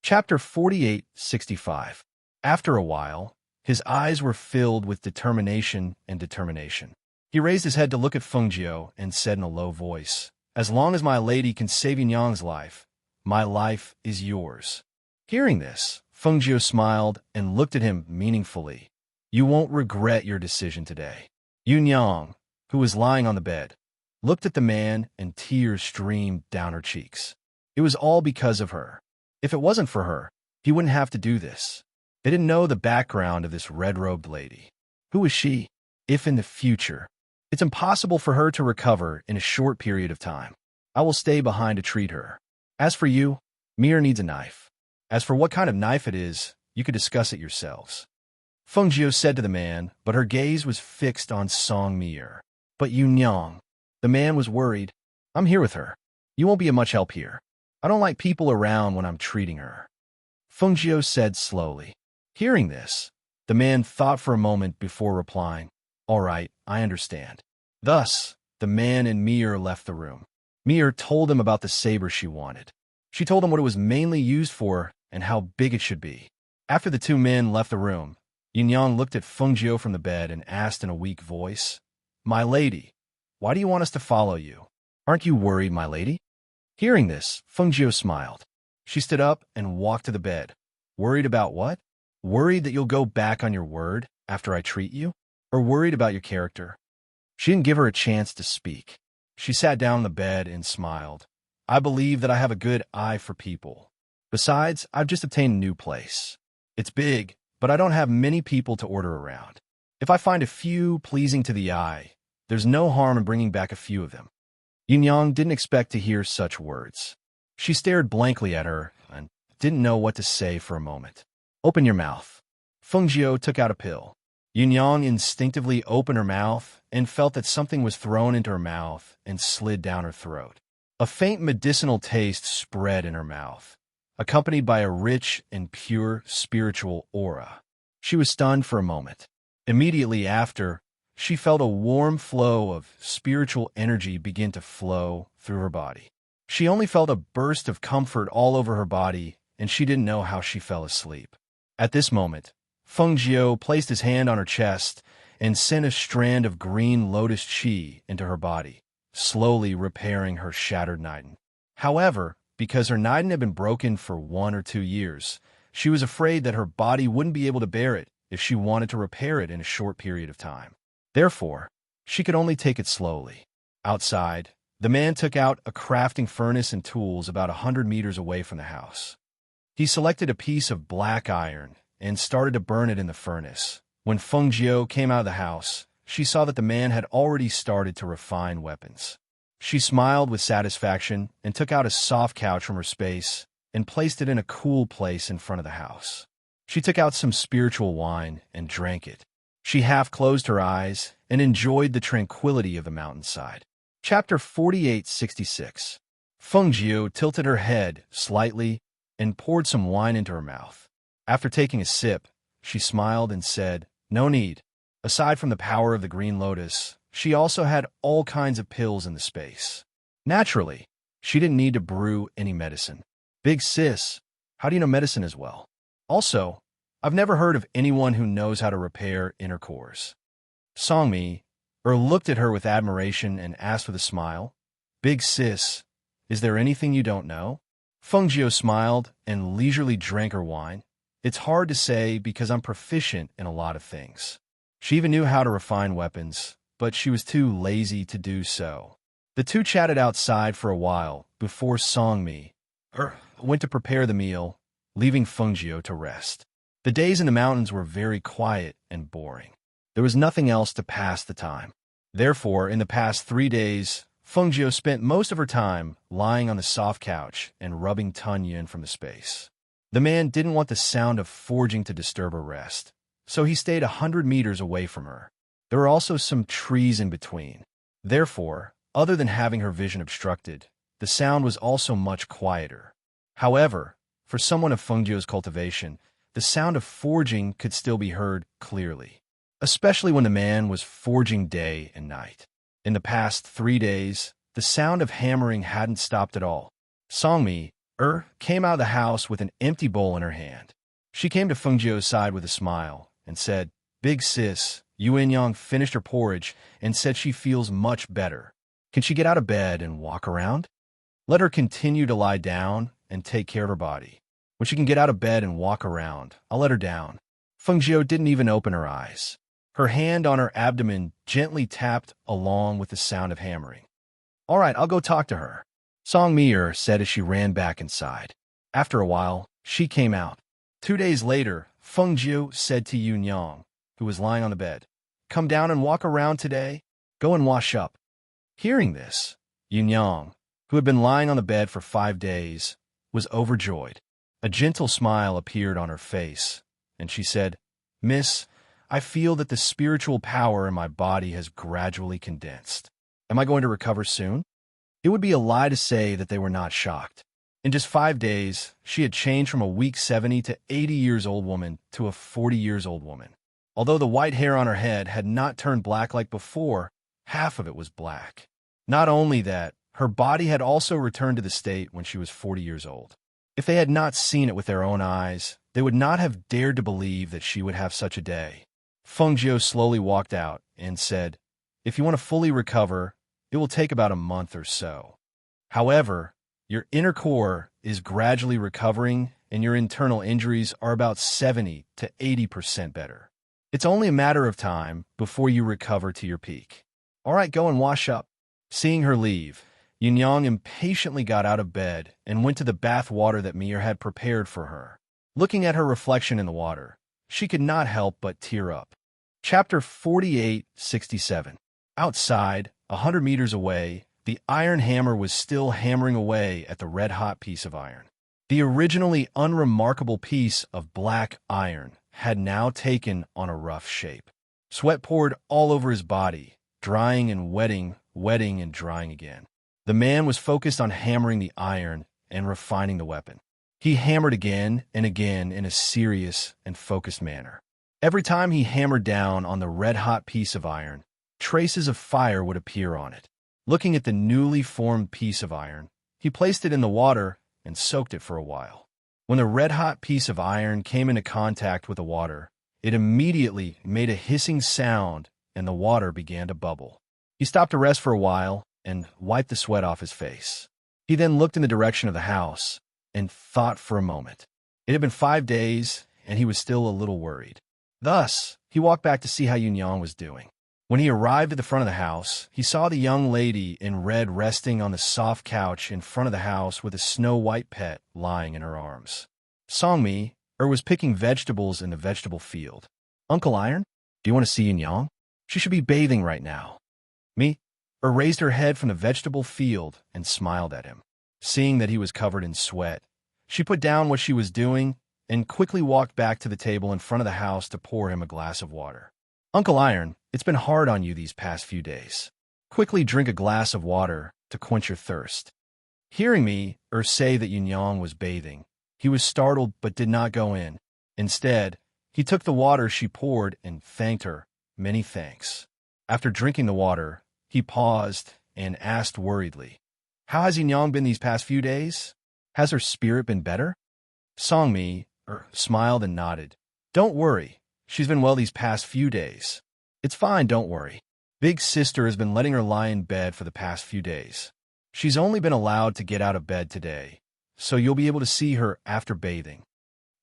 Chapter 48:65. After a while, his eyes were filled with determination and determination. He raised his head to look at Fengjiu and said in a low voice, "As long as my lady can save Yunyang's life, my life is yours." Hearing this, Fengjiu smiled and looked at him meaningfully. "You won't regret your decision today." Yunyang, who was lying on the bed, looked at the man and tears streamed down her cheeks. It was all because of her. If it wasn't for her, he wouldn't have to do this. They didn't know the background of this red-robed lady. Who was she? If in the future, it's impossible for her to recover in a short period of time, I will stay behind to treat her. As for you, Mir needs a knife. As for what kind of knife it is, you could discuss it yourselves. Fengjiu said to the man, but her gaze was fixed on Song Mir. But Yunyang, the man was worried. I'm here with her. You won't be of much help here. I don't like people around when I'm treating her. Fengjiu said slowly. Hearing this, the man thought for a moment before replying, All right, I understand. Thus, the man and Mir left the room. Mir told him about the saber she wanted. She told him what it was mainly used for and how big it should be. After the two men left the room, Yunyang looked at Fengjiu from the bed and asked in a weak voice, My lady, why do you want us to follow you? Aren't you worried, my lady? Hearing this, Fengjiu smiled. She stood up and walked to the bed. Worried about what? Worried that you'll go back on your word after I treat you? Or worried about your character? She didn't give her a chance to speak. She sat down on the bed and smiled. I believe that I have a good eye for people. Besides, I've just obtained a new place. It's big, but I don't have many people to order around. If I find a few pleasing to the eye, there's no harm in bringing back a few of them. Yunyang didn't expect to hear such words. She stared blankly at her and didn't know what to say for a moment. Open your mouth. Fengjiu took out a pill. Yunyang instinctively opened her mouth and felt that something was thrown into her mouth and slid down her throat. A faint medicinal taste spread in her mouth, accompanied by a rich and pure spiritual aura. She was stunned for a moment. Immediately after, she felt a warm flow of spiritual energy begin to flow through her body. She only felt a burst of comfort all over her body, and she didn't know how she fell asleep. At this moment, Fengjiu placed his hand on her chest and sent a strand of green lotus qi into her body, slowly repairing her shattered Niden. However, because her Niden had been broken for 1 or 2 years, she was afraid that her body wouldn't be able to bear it if she wanted to repair it in a short period of time. Therefore, she could only take it slowly. Outside, the man took out a crafting furnace and tools about 100 meters away from the house. He selected a piece of black iron and started to burn it in the furnace. When Fengjiu came out of the house, she saw that the man had already started to refine weapons. She smiled with satisfaction and took out a soft couch from her space and placed it in a cool place in front of the house. She took out some spiritual wine and drank it. She half closed her eyes and enjoyed the tranquility of the mountainside. Chapter 48:66. Fengjiu tilted her head slightly and poured some wine into her mouth. After taking a sip, she smiled and said, No need. Aside from the power of the green lotus, she also had all kinds of pills in the space. Naturally, she didn't need to brew any medicine. Big sis, how do you know medicine as well? Also, I've never heard of anyone who knows how to repair inner cores. Songmi looked at her with admiration and asked with a smile, Big sis, is there anything you don't know? Fengjiu smiled and leisurely drank her wine. It's hard to say because I'm proficient in a lot of things. She even knew how to refine weapons, but she was too lazy to do so. The two chatted outside for a while before Songmi went to prepare the meal, leaving Fengjiu to rest. The days in the mountains were very quiet and boring. There was nothing else to pass the time. Therefore, in the past 3 days, Fengjiu spent most of her time lying on the soft couch and rubbing Tunyin from the space. The man didn't want the sound of forging to disturb her rest, so he stayed 100 meters away from her. There were also some trees in between. Therefore, other than having her vision obstructed, the sound was also much quieter. However, for someone of Fengjiu's cultivation, the sound of forging could still be heard clearly, especially when the man was forging day and night. In the past 3 days, the sound of hammering hadn't stopped at all. Songmi came out of the house with an empty bowl in her hand. She came to Fengjio's side with a smile and said, "Big sis, Yuanyang finished her porridge and said she feels much better. Can she get out of bed and walk around? Let her continue to lie down and take care of her body. When she can get out of bed and walk around, I'll let her down." Fengjio didn't even open her eyes. Her hand on her abdomen gently tapped along with the sound of hammering. "All right, I'll go talk to her," Song Mi said as she ran back inside. After a while, she came out. 2 days later, Fengjio said to Yuanyang, who was lying on the bed, "Come down and walk around today. Go and wash up." Hearing this, Yuanyang, who had been lying on the bed for 5 days, was overjoyed. A gentle smile appeared on her face, and she said, "Miss, I feel that the spiritual power in my body has gradually condensed. Am I going to recover soon?" It would be a lie to say that they were not shocked. In just 5 days, she had changed from a weak 70 to 80 years old woman to a 40 years old woman. Although the white hair on her head had not turned black like before, half of it was black. Not only that, her body had also returned to the state when she was 40 years old. If they had not seen it with their own eyes, they would not have dared to believe that she would have such a day. Fengjio slowly walked out and said, "If you want to fully recover, it will take about a month or so. However, your inner core is gradually recovering and your internal injuries are about 70 to 80% better. It's only a matter of time before you recover to your peak. All right, go and wash up." Seeing her leave, Yuanyang impatiently got out of bed and went to the bath water that Mir had prepared for her. Looking at her reflection in the water, she could not help but tear up. Chapter 48-67. Outside, 100 meters away, the iron hammer was still hammering away at the red-hot piece of iron. The originally unremarkable piece of black iron had now taken on a rough shape. Sweat poured all over his body, drying and wetting and drying again. The man was focused on hammering the iron and refining the weapon. He hammered again and again in a serious and focused manner. Every time he hammered down on the red-hot piece of iron, traces of fire would appear on it. Looking at the newly formed piece of iron, he placed it in the water and soaked it for a while. When the red-hot piece of iron came into contact with the water, it immediately made a hissing sound and the water began to bubble. He stopped to rest for a while and wiped the sweat off his face. He then looked in the direction of the house and thought for a moment. It had been 5 days, and he was still a little worried. Thus, he walked back to see how Yuanyang was doing. When he arrived at the front of the house, he saw the young lady in red resting on the soft couch in front of the house with a snow-white pet lying in her arms. Songmi was picking vegetables in the vegetable field. "Uncle Iron, do you want to see Yuanyang? She should be bathing right now." Mi raised her head from the vegetable field and smiled at him. Seeing that he was covered in sweat, she put down what she was doing and quickly walked back to the table in front of the house to pour him a glass of water. "Uncle Iron, it's been hard on you these past few days. Quickly drink a glass of water to quench your thirst." Hearing me say that Yuanyang was bathing, he was startled but did not go in. Instead, he took the water she poured and thanked her, "Many thanks." After drinking the water, he paused and asked worriedly, "How has Yuanyang been these past few days? Has her spirit been better?" Songmi smiled and nodded. "Don't worry. She's been well these past few days. It's fine, don't worry. Big sister has been letting her lie in bed for the past few days. She's only been allowed to get out of bed today, so you'll be able to see her after bathing."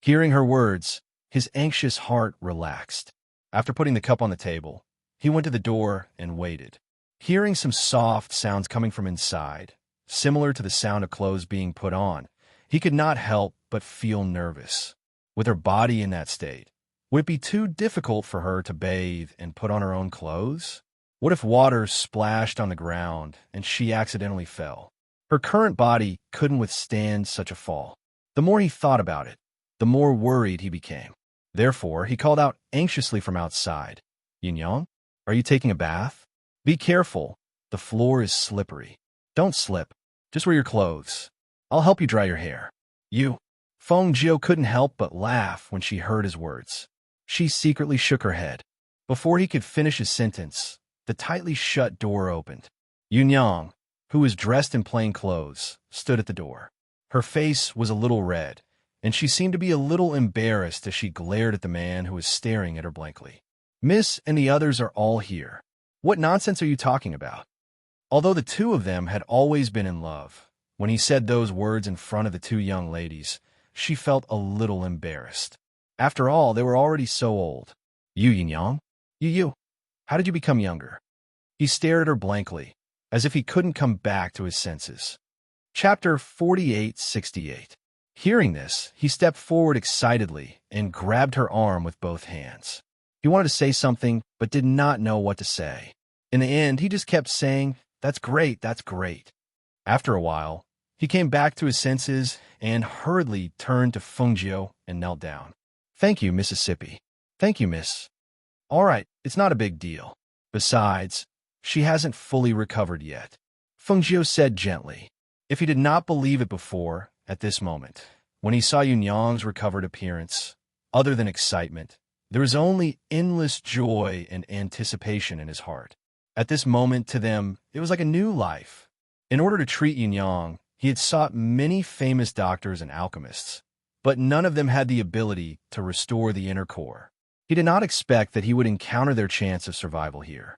Hearing her words, his anxious heart relaxed. After putting the cup on the table, he went to the door and waited. Hearing some soft sounds coming from inside, similar to the sound of clothes being put on, he could not help but feel nervous. With her body in that state, would it be too difficult for her to bathe and put on her own clothes? What if water splashed on the ground and she accidentally fell? Her current body couldn't withstand such a fall. The more he thought about it, the more worried he became. Therefore, he called out anxiously from outside, "Yuanyang, are you taking a bath? Be careful, the floor is slippery. Don't slip, just wear your clothes. I'll help you dry your hair." Fengjio couldn't help but laugh when she heard his words. She secretly shook her head. Before he could finish his sentence, the tightly shut door opened. Yuanyang, who was dressed in plain clothes, stood at the door. Her face was a little red, and she seemed to be a little embarrassed as she glared at the man who was staring at her blankly. Miss and the others are all here. What nonsense are you talking about? Although the two of them had always been in love, when he said those words in front of the two young ladies, she felt a little embarrassed. After all, they were already so old. You, Yin-Yang? You. How did you become younger? He stared at her blankly, as if he couldn't come back to his senses. Chapter 48:68. Hearing this, he stepped forward excitedly and grabbed her arm with both hands. He wanted to say something, but did not know what to say. In the end, he just kept saying, "That's great, that's great." After a while, he came back to his senses and hurriedly turned to Fengjiu and knelt down. "Thank you, Mississippi. Thank you, miss. All right, it's not a big deal. Besides, she hasn't fully recovered yet," Fengjiu said gently. If he did not believe it before, at this moment, when he saw Yin-Yang's recovered appearance, other than excitement, there was only endless joy and anticipation in his heart. At this moment, to them, it was like a new life. In order to treat Yin-Yang, he had sought many famous doctors and alchemists, but none of them had the ability to restore the inner core. He did not expect that he would encounter their chance of survival here.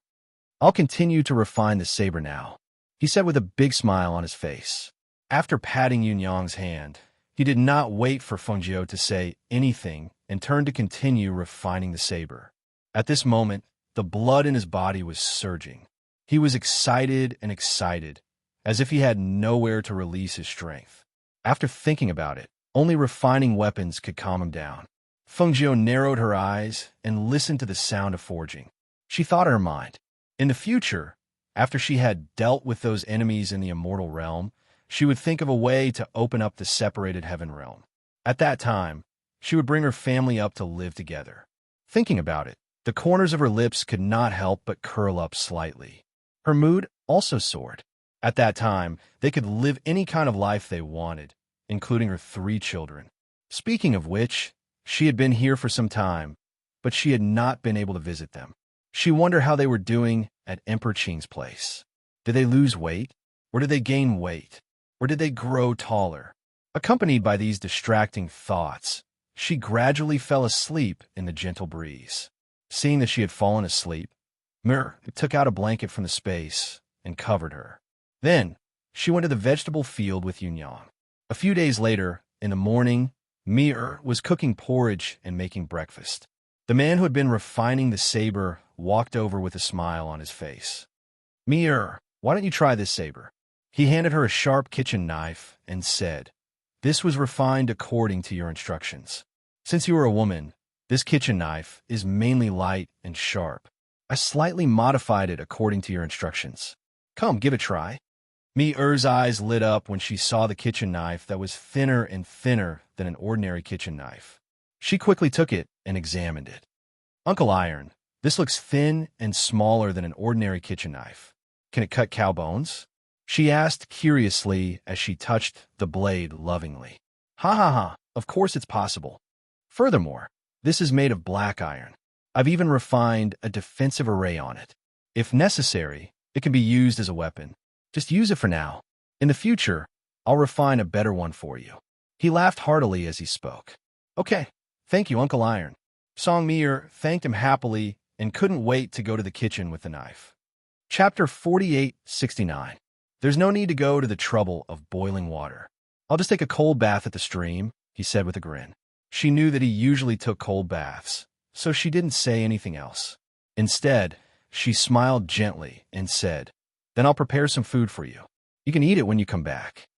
"I'll continue to refine the saber now," he said with a big smile on his face. After patting Yin-Yang's hand, he did not wait for Fengjiu to say anything and turned to continue refining the saber. At this moment, the blood in his body was surging. He was excited and excited, as if he had nowhere to release his strength. After thinking about it, only refining weapons could calm him down. Fengjiu narrowed her eyes and listened to the sound of forging. She thought in her mind, in the future, after she had dealt with those enemies in the immortal realm, she would think of a way to open up the separated heaven realm. At that time, she would bring her family up to live together. Thinking about it, the corners of her lips could not help but curl up slightly. Her mood also soared. At that time, they could live any kind of life they wanted, including her 3 children. Speaking of which, she had been here for some time, but she had not been able to visit them. She wondered how they were doing at Emperor Qing's place. Did they lose weight? Or did they gain weight? Or did they grow taller? Accompanied by these distracting thoughts, she gradually fell asleep in the gentle breeze. Seeing that she had fallen asleep, Mir took out a blanket from the space and covered her. Then, she went to the vegetable field with Yin-Yang. A few days later, in the morning, Mir was cooking porridge and making breakfast. The man who had been refining the saber walked over with a smile on his face. "Mir, why don't you try this saber?" He handed her a sharp kitchen knife and said, "This was refined according to your instructions. Since you are a woman, this kitchen knife is mainly light and sharp. I slightly modified it according to your instructions. Come, give it a try." Mir's eyes lit up when she saw the kitchen knife that was thinner and thinner than an ordinary kitchen knife. She quickly took it and examined it. "Uncle Iron, this looks thin and smaller than an ordinary kitchen knife. Can it cut cow bones?" she asked curiously as she touched the blade lovingly. "Ha, of course it's possible. Furthermore, this is made of black iron. I've even refined a defensive array on it. If necessary, it can be used as a weapon. Just use it for now. In the future, I'll refine a better one for you." He laughed heartily as he spoke. "Okay, thank you, Uncle Iron." Song Mir thanked him happily and couldn't wait to go to the kitchen with the knife. Chapter 48:69. There's no need to go to the trouble of boiling water. "I'll just take a cold bath at the stream," he said with a grin. She knew that he usually took cold baths, so she didn't say anything else. Instead, she smiled gently and said, "Then I'll prepare some food for you. You can eat it when you come back."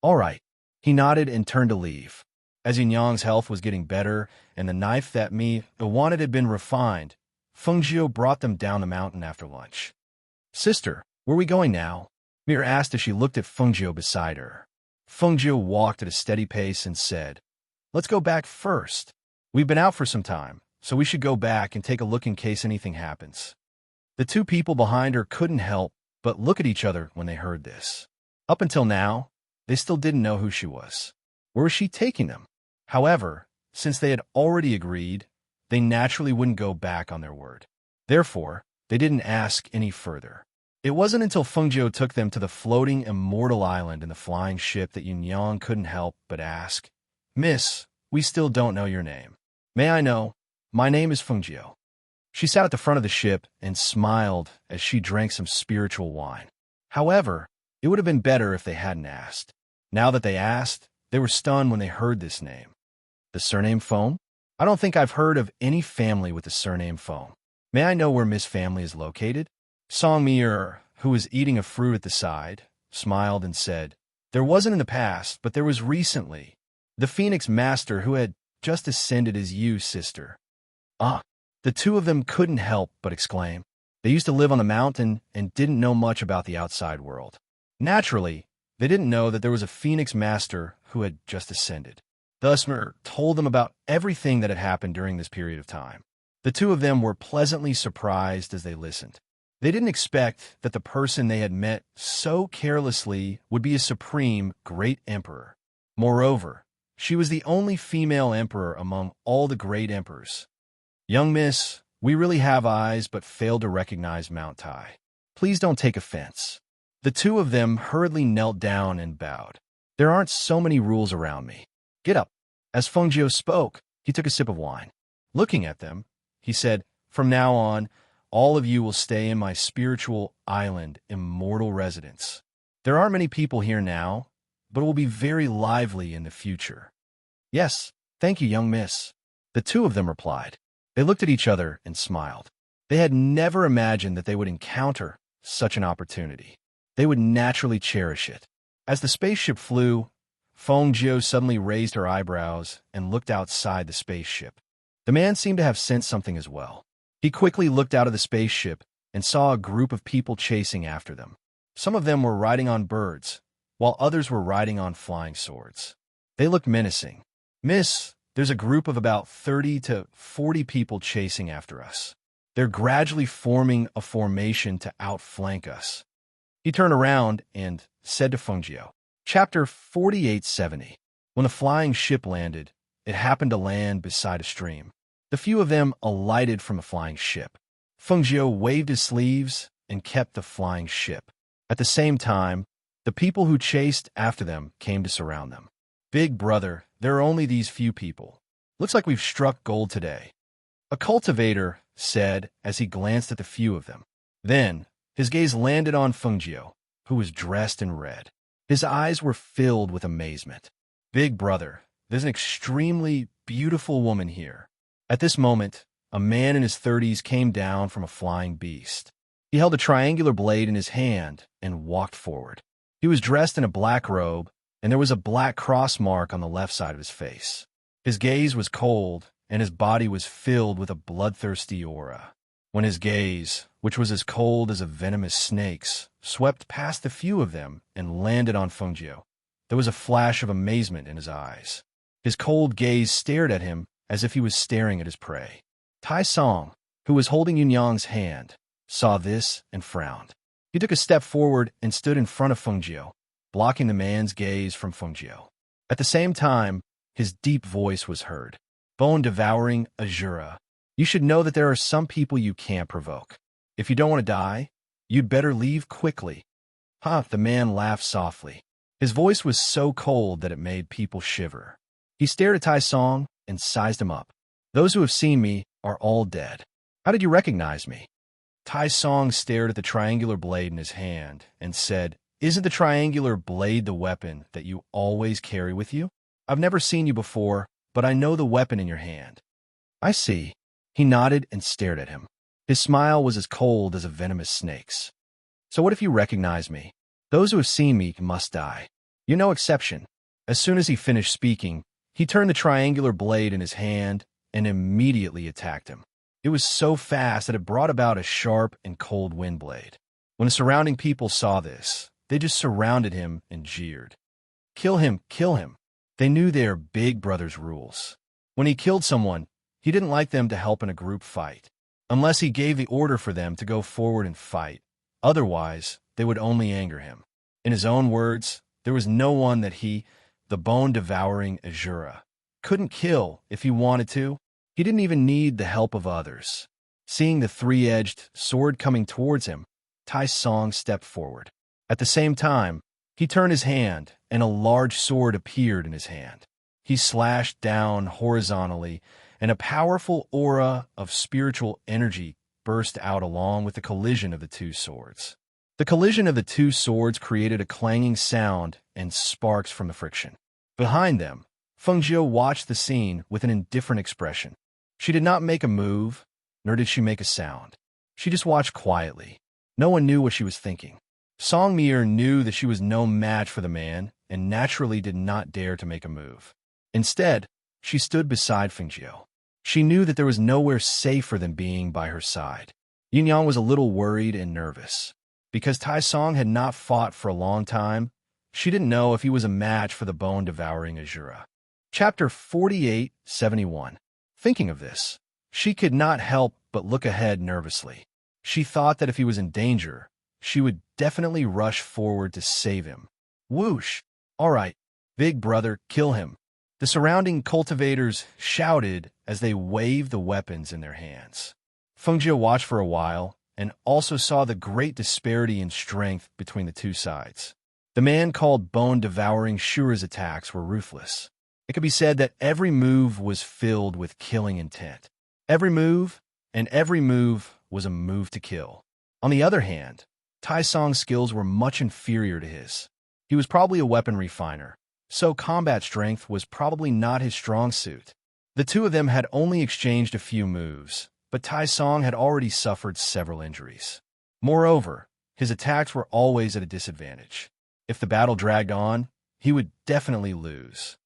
"All right." He nodded and turned to leave. As Yin-Yang's health was getting better and the knife that Mi wanted had been refined, Fengjiu brought them down the mountain after lunch. "Sister, where are we going now?" Mir asked as she looked at Fengjiu beside her. Fengjiu walked at a steady pace and said, "Let's go back first. We've been out for some time, so we should go back and take a look in case anything happens." The two people behind her couldn't help but look at each other when they heard this. Up until now, they still didn't know who she was. Where was she taking them? However, since they had already agreed, they naturally wouldn't go back on their word. Therefore, they didn't ask any further. It wasn't until Fengjiu took them to the floating immortal island in the flying ship that Yunyang couldn't help but ask, "Miss, we still don't know your name." "May I know?" "My name is Fengjiu." She sat at the front of the ship and smiled as she drank some spiritual wine. However, it would have been better if they hadn't asked. Now that they asked, they were stunned when they heard this name. The surname Foam? I don't think I've heard of any family with the surname Foam. May I know where Miss Family is located? Song Mir, who was eating a fruit at the side, smiled and said, "There wasn't in the past, but there was recently. The Phoenix Master who had just ascended is you, sister." Ah, the two of them couldn't help but exclaim. They used to live on the mountain and didn't know much about the outside world. Naturally, they didn't know that there was a Phoenix Master who had just ascended. Thus, Mir told them about everything that had happened during this period of time. The two of them were pleasantly surprised as they listened. They didn't expect that the person they had met so carelessly would be a supreme great emperor. Moreover, she was the only female emperor among all the great emperors. "Young miss, we really have eyes but fail to recognize Mount Tai. Please don't take offense." The two of them hurriedly knelt down and bowed. "There aren't so many rules around me. Get up." As Fengjiu spoke, he took a sip of wine. Looking at them, he said, "From now on, all of you will stay in my spiritual island, immortal residence. There aren't many people here now, but it will be very lively in the future." "Yes, thank you, young miss," the two of them replied. They looked at each other and smiled. They had never imagined that they would encounter such an opportunity. They would naturally cherish it. As the spaceship flew, Fengjiu suddenly raised her eyebrows and looked outside the spaceship. The man seemed to have sensed something as well. He quickly looked out of the spaceship and saw a group of people chasing after them. Some of them were riding on birds, while others were riding on flying swords. They looked menacing. "Miss, there's a group of about 30 to 40 people chasing after us. They're gradually forming a formation to outflank us." He turned around and said to Fengjiu, Chapter 4870. When the flying ship landed, it happened to land beside a stream. The few of them alighted from the flying ship. Fengjiu waved his sleeves and kept the flying ship. At the same time, the people who chased after them came to surround them. "Big brother, there are only these few people. Looks like we've struck gold today," a cultivator said as he glanced at the few of them. Then, his gaze landed on Fengjiu, who was dressed in red. His eyes were filled with amazement. "Big brother, there's an extremely beautiful woman here." At this moment, a man in his 30s came down from a flying beast. He held a triangular blade in his hand and walked forward. He was dressed in a black robe, and there was a black cross mark on the left side of his face. His gaze was cold, and his body was filled with a bloodthirsty aura. When his gaze, which was as cold as a venomous snake's, swept past the few of them and landed on Fengjiu, there was a flash of amazement in his eyes. His cold gaze stared at him as if he was staring at his prey. Tai Song, who was holding Yunyang's hand, saw this and frowned. He took a step forward and stood in front of Fengjiu, blocking the man's gaze from Fengjiu. At the same time, his deep voice was heard. "Bone-devouring Azura, you should know that there are some people you can't provoke. If you don't want to die, you'd better leave quickly." "Huh," the man laughed softly. His voice was so cold that it made people shiver. He stared at Tai Song and sized him up. "Those who have seen me are all dead. How did you recognize me?" Tai Song stared at the triangular blade in his hand and said, "Isn't the triangular blade the weapon that you always carry with you? I've never seen you before, but I know the weapon in your hand." "I see." He nodded and stared at him. His smile was as cold as a venomous snake's. "So what if you recognize me? Those who have seen me must die. You're no exception." As soon as he finished speaking, he turned the triangular blade in his hand and immediately attacked him. It was so fast that it brought about a sharp and cold wind blade. When the surrounding people saw this, they just surrounded him and jeered. "Kill him, kill him." They knew their big brother's rules. When he killed someone, he didn't like them to help in a group fight, unless he gave the order for them to go forward and fight. Otherwise, they would only anger him. In his own words, there was no one that he, the bone-devouring Azura, couldn't kill if he wanted to. He didn't even need the help of others. Seeing the three-edged sword coming towards him, Tai Song stepped forward. At the same time, he turned his hand, and a large sword appeared in his hand. He slashed down horizontally, and a powerful aura of spiritual energy burst out along with the collision of the two swords. The collision of the two swords created a clanging sound and sparks from the friction. Behind them, Fengjiu watched the scene with an indifferent expression. She did not make a move, nor did she make a sound. She just watched quietly. No one knew what she was thinking. Song Mir knew that she was no match for the man and naturally did not dare to make a move. Instead, she stood beside Fengjiu. She knew that there was nowhere safer than being by her side. Yunyang was a little worried and nervous. Because Tai Song had not fought for a long time, she didn't know if he was a match for the bone-devouring Azura. Chapter 48-71. Thinking of this, she could not help but look ahead nervously. She thought that if he was in danger, she would definitely rush forward to save him. Whoosh! All right, big brother, kill him. The surrounding cultivators shouted as they waved the weapons in their hands. Fengjiu watched for a while and also saw the great disparity in strength between the two sides. The man called Bone-Devouring Shura's attacks were ruthless. It could be said that every move was filled with killing intent. Every move was a move to kill. On the other hand, Tai Song's skills were much inferior to his. He was probably a weapon refiner, so combat strength was probably not his strong suit. The two of them had only exchanged a few moves, but Tai Song had already suffered several injuries. Moreover, his attacks were always at a disadvantage. If the battle dragged on, he would definitely lose.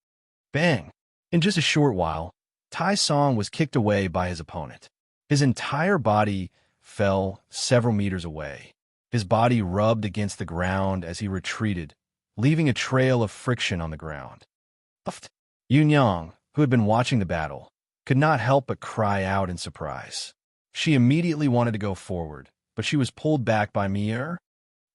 Bang! In just a short while, Tai Song was kicked away by his opponent. His entire body fell several meters away. His body rubbed against the ground as he retreated, leaving a trail of friction on the ground. Yunyang, who had been watching the battle, could not help but cry out in surprise. She immediately wanted to go forward, but she was pulled back by Mir.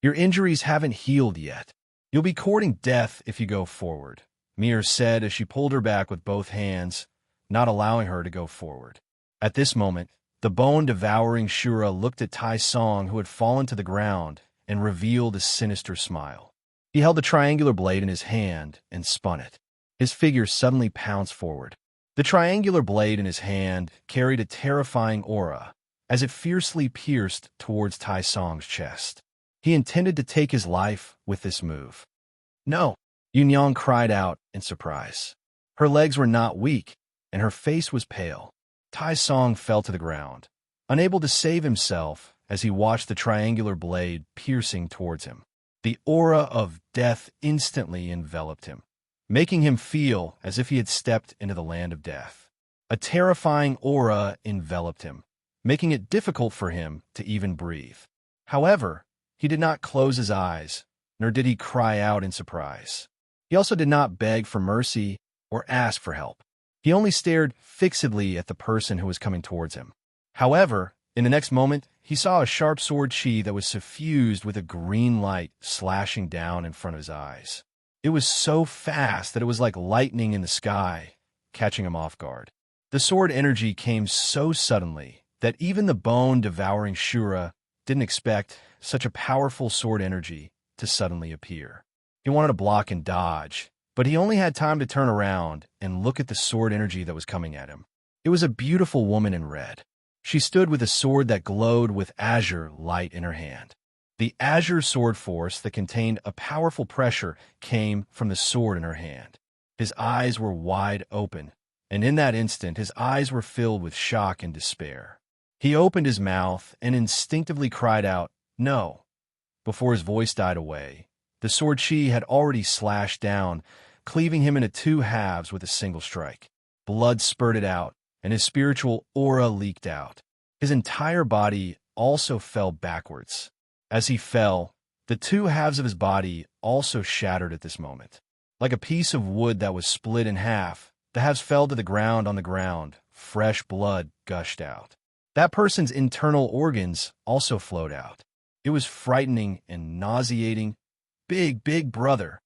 Your injuries haven't healed yet. You'll be courting death if you go forward, Mir said as she pulled her back with both hands, not allowing her to go forward. At this moment, the bone-devouring Shura looked at Tai Song, who had fallen to the ground, and revealed a sinister smile. He held the triangular blade in his hand and spun it. His figure suddenly pounced forward. The triangular blade in his hand carried a terrifying aura as it fiercely pierced towards Tai Song's chest. He intended to take his life with this move. No! Yunyang cried out in surprise. Her legs were not weak, and her face was pale. Tai Song fell to the ground, unable to save himself as he watched the triangular blade piercing towards him. The aura of death instantly enveloped him, making him feel as if he had stepped into the land of death. A terrifying aura enveloped him, making it difficult for him to even breathe. However, he did not close his eyes, nor did he cry out in surprise. He also did not beg for mercy or ask for help. He only stared fixedly at the person who was coming towards him. However, in the next moment, he saw a sharp sword chi that was suffused with a green light slashing down in front of his eyes. It was so fast that it was like lightning in the sky, catching him off guard. The sword energy came so suddenly that even the bone-devouring Shura didn't expect such a powerful sword energy to suddenly appear. He wanted to block and dodge, but he only had time to turn around and look at the sword energy that was coming at him. It was a beautiful woman in red. She stood with a sword that glowed with azure light in her hand. The azure sword force that contained a powerful pressure came from the sword in her hand. His eyes were wide open, and in that instant his eyes were filled with shock and despair. He opened his mouth and instinctively cried out, "No!" Before his voice died away, the sword chi had already slashed down, cleaving him into two halves with a single strike. Blood spurted out, and his spiritual aura leaked out. His entire body also fell backwards. As he fell, the two halves of his body also shattered at this moment. Like a piece of wood that was split in half, the halves fell to the ground on the ground. Fresh blood gushed out. That person's internal organs also flowed out. It was frightening and nauseating. Big brother.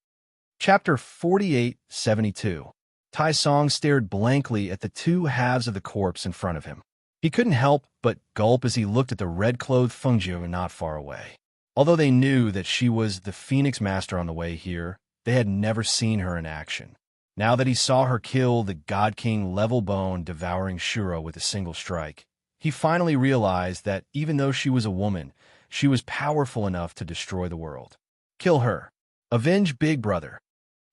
Chapter 48-72. Tai Song stared blankly at the two halves of the corpse in front of him. He couldn't help but gulp as he looked at the red-clothed Fengjiu not far away. Although they knew that she was the Phoenix Master on the way here, they had never seen her in action. Now that he saw her kill the God King level bone devouring Shuro with a single strike, he finally realized that even though she was a woman, she was powerful enough to destroy the world. Kill her. Avenge Big Brother.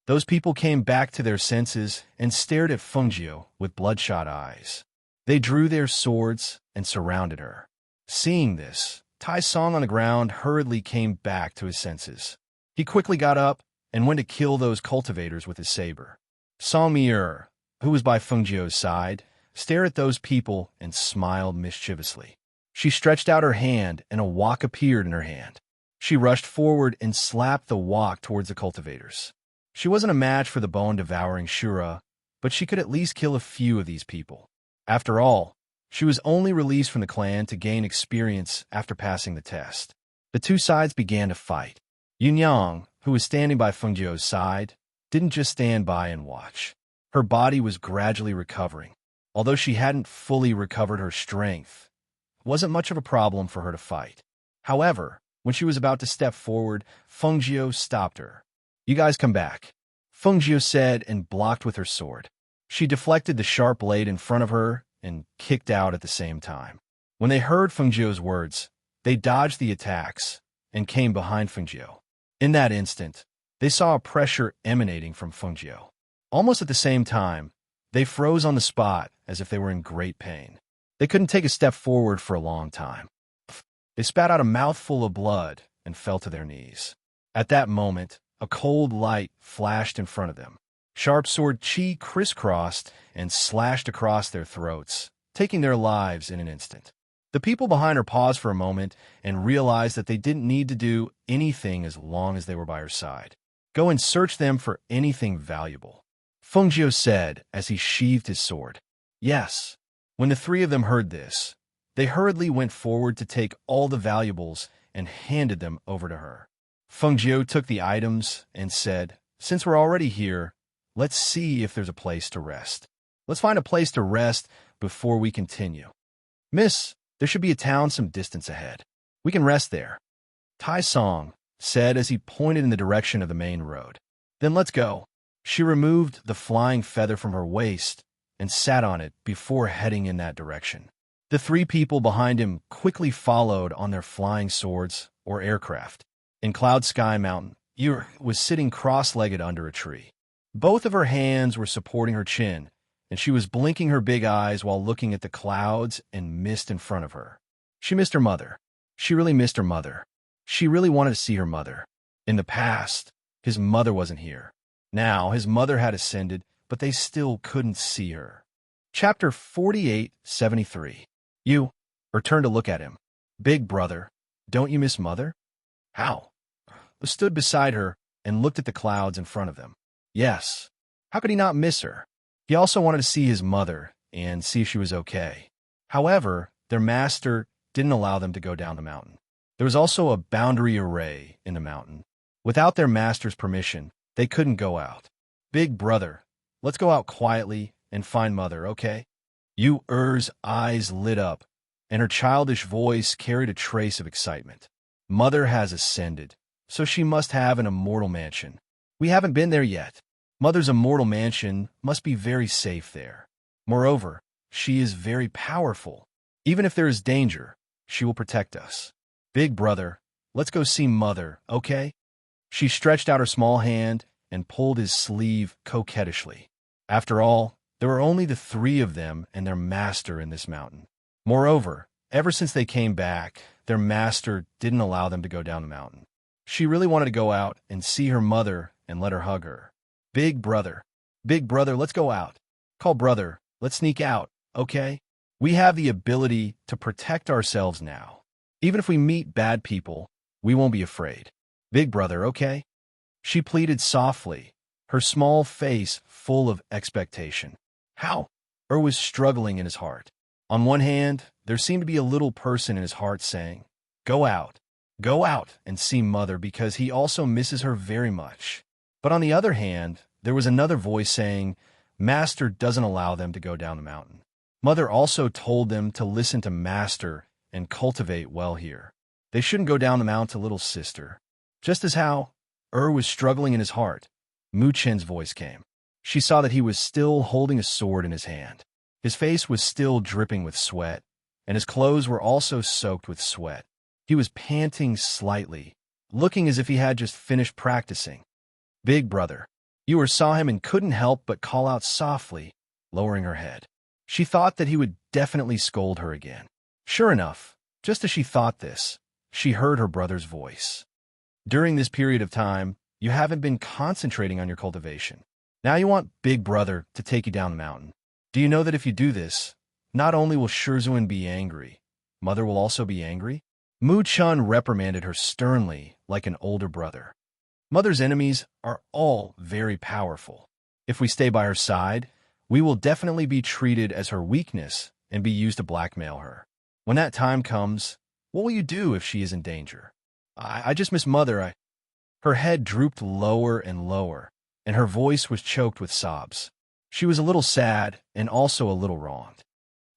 Those people came back to their senses and stared at Fengjiu with bloodshot eyes. They drew their swords and surrounded her. Seeing this, Tai Song on the ground hurriedly came back to his senses. He quickly got up and went to kill those cultivators with his saber. Song Mier, who was by Fengjiu's side, stared at those people and smiled mischievously. She stretched out her hand and a wok appeared in her hand. She rushed forward and slapped the wok towards the cultivators. She wasn't a match for the bone-devouring Shura, but she could at least kill a few of these people. After all, she was only released from the clan to gain experience after passing the test. The two sides began to fight. Yunyang, who was standing by Fengjiu's side, didn't just stand by and watch. Her body was gradually recovering. Although she hadn't fully recovered her strength, it wasn't much of a problem for her to fight. However, when she was about to step forward, Fengjiu stopped her. "You guys come back," Fengjiu said and blocked with her sword. She deflected the sharp blade in front of her and kicked out at the same time. When they heard Fengjiu's words, they dodged the attacks and came behind Fengjiu. In that instant, they saw a pressure emanating from Fengjiu. Almost at the same time, they froze on the spot as if they were in great pain. They couldn't take a step forward for a long time. They spat out a mouthful of blood and fell to their knees. At that moment, a cold light flashed in front of them. Sharp sword chi crisscrossed and slashed across their throats, taking their lives in an instant. The people behind her paused for a moment and realized that they didn't need to do anything as long as they were by her side. "Go and search them for anything valuable," Fengjiu said as he sheathed his sword. "Yes." When the three of them heard this, they hurriedly went forward to take all the valuables and handed them over to her. Fengjiu took the items and said, "Since we're already here, let's see if there's a place to rest. Let's find a place to rest before we continue. Miss, there should be a town some distance ahead. We can rest there," Tai Song said as he pointed in the direction of the main road. "Then let's go." She removed the flying feather from her waist and sat on it before heading in that direction. The three people behind him quickly followed on their flying swords or aircraft. In Cloud Sky Mountain, Yu was sitting cross-legged under a tree. Both of her hands were supporting her chin, and she was blinking her big eyes while looking at the clouds and mist in front of her. She missed her mother. She really missed her mother. She really wanted to see her mother. In the past, his mother wasn't here. Now, his mother had ascended, but they still couldn't see her. Chapter 4873. "You," or turned to look at him. "Big brother, don't you miss mother?" "How?" Stood beside her and looked at the clouds in front of them. Yes. How could he not miss her? He also wanted to see his mother and see if she was okay. However, their master didn't allow them to go down the mountain. There was also a boundary array in the mountain. Without their master's permission, they couldn't go out. "Big brother, let's go out quietly and find mother, okay?" Yu-Er's eyes lit up, and her childish voice carried a trace of excitement. "Mother has ascended, so she must have an immortal mansion. We haven't been there yet. Mother's immortal mansion must be very safe there. Moreover, she is very powerful. Even if there is danger, she will protect us. Big brother, let's go see mother, okay?" She stretched out her small hand and pulled his sleeve coquettishly. After all, there were only the three of them and their master in this mountain. Moreover, ever since they came back, their master didn't allow them to go down the mountain. She really wanted to go out and see her mother and let her hug her. Big brother, let's go out. Call brother, let's sneak out, okay? We have the ability to protect ourselves now. Even if we meet bad people, we won't be afraid. Big brother, okay?" She pleaded softly, her small face full of expectation. How? Was struggling in his heart. On one hand, there seemed to be a little person in his heart saying, Go out and see mother because he also misses her very much. But on the other hand, there was another voice saying, Master doesn't allow them to go down the mountain. Mother also told them to listen to Master and cultivate well here. They shouldn't go down the mountain, little sister. Just as how was struggling in his heart, Mu Chen's voice came. She saw that he was still holding a sword in his hand. His face was still dripping with sweat, and his clothes were also soaked with sweat. He was panting slightly, looking as if he had just finished practicing. Big brother. Yu saw him and couldn't help but call out softly, lowering her head. She thought that he would definitely scold her again. Sure enough, just as she thought this, she heard her brother's voice. During this period of time, you haven't been concentrating on your cultivation. Now you want Big Brother to take you down the mountain. Do you know that if you do this, not only will Shizuan be angry, Mother will also be angry? Mu Chun reprimanded her sternly like an older brother. Mother's enemies are all very powerful. If we stay by her side, we will definitely be treated as her weakness and be used to blackmail her. When that time comes, what will you do if she is in danger? I just miss Mother. Her head drooped lower and lower, and her voice was choked with sobs. She was a little sad and also a little wronged.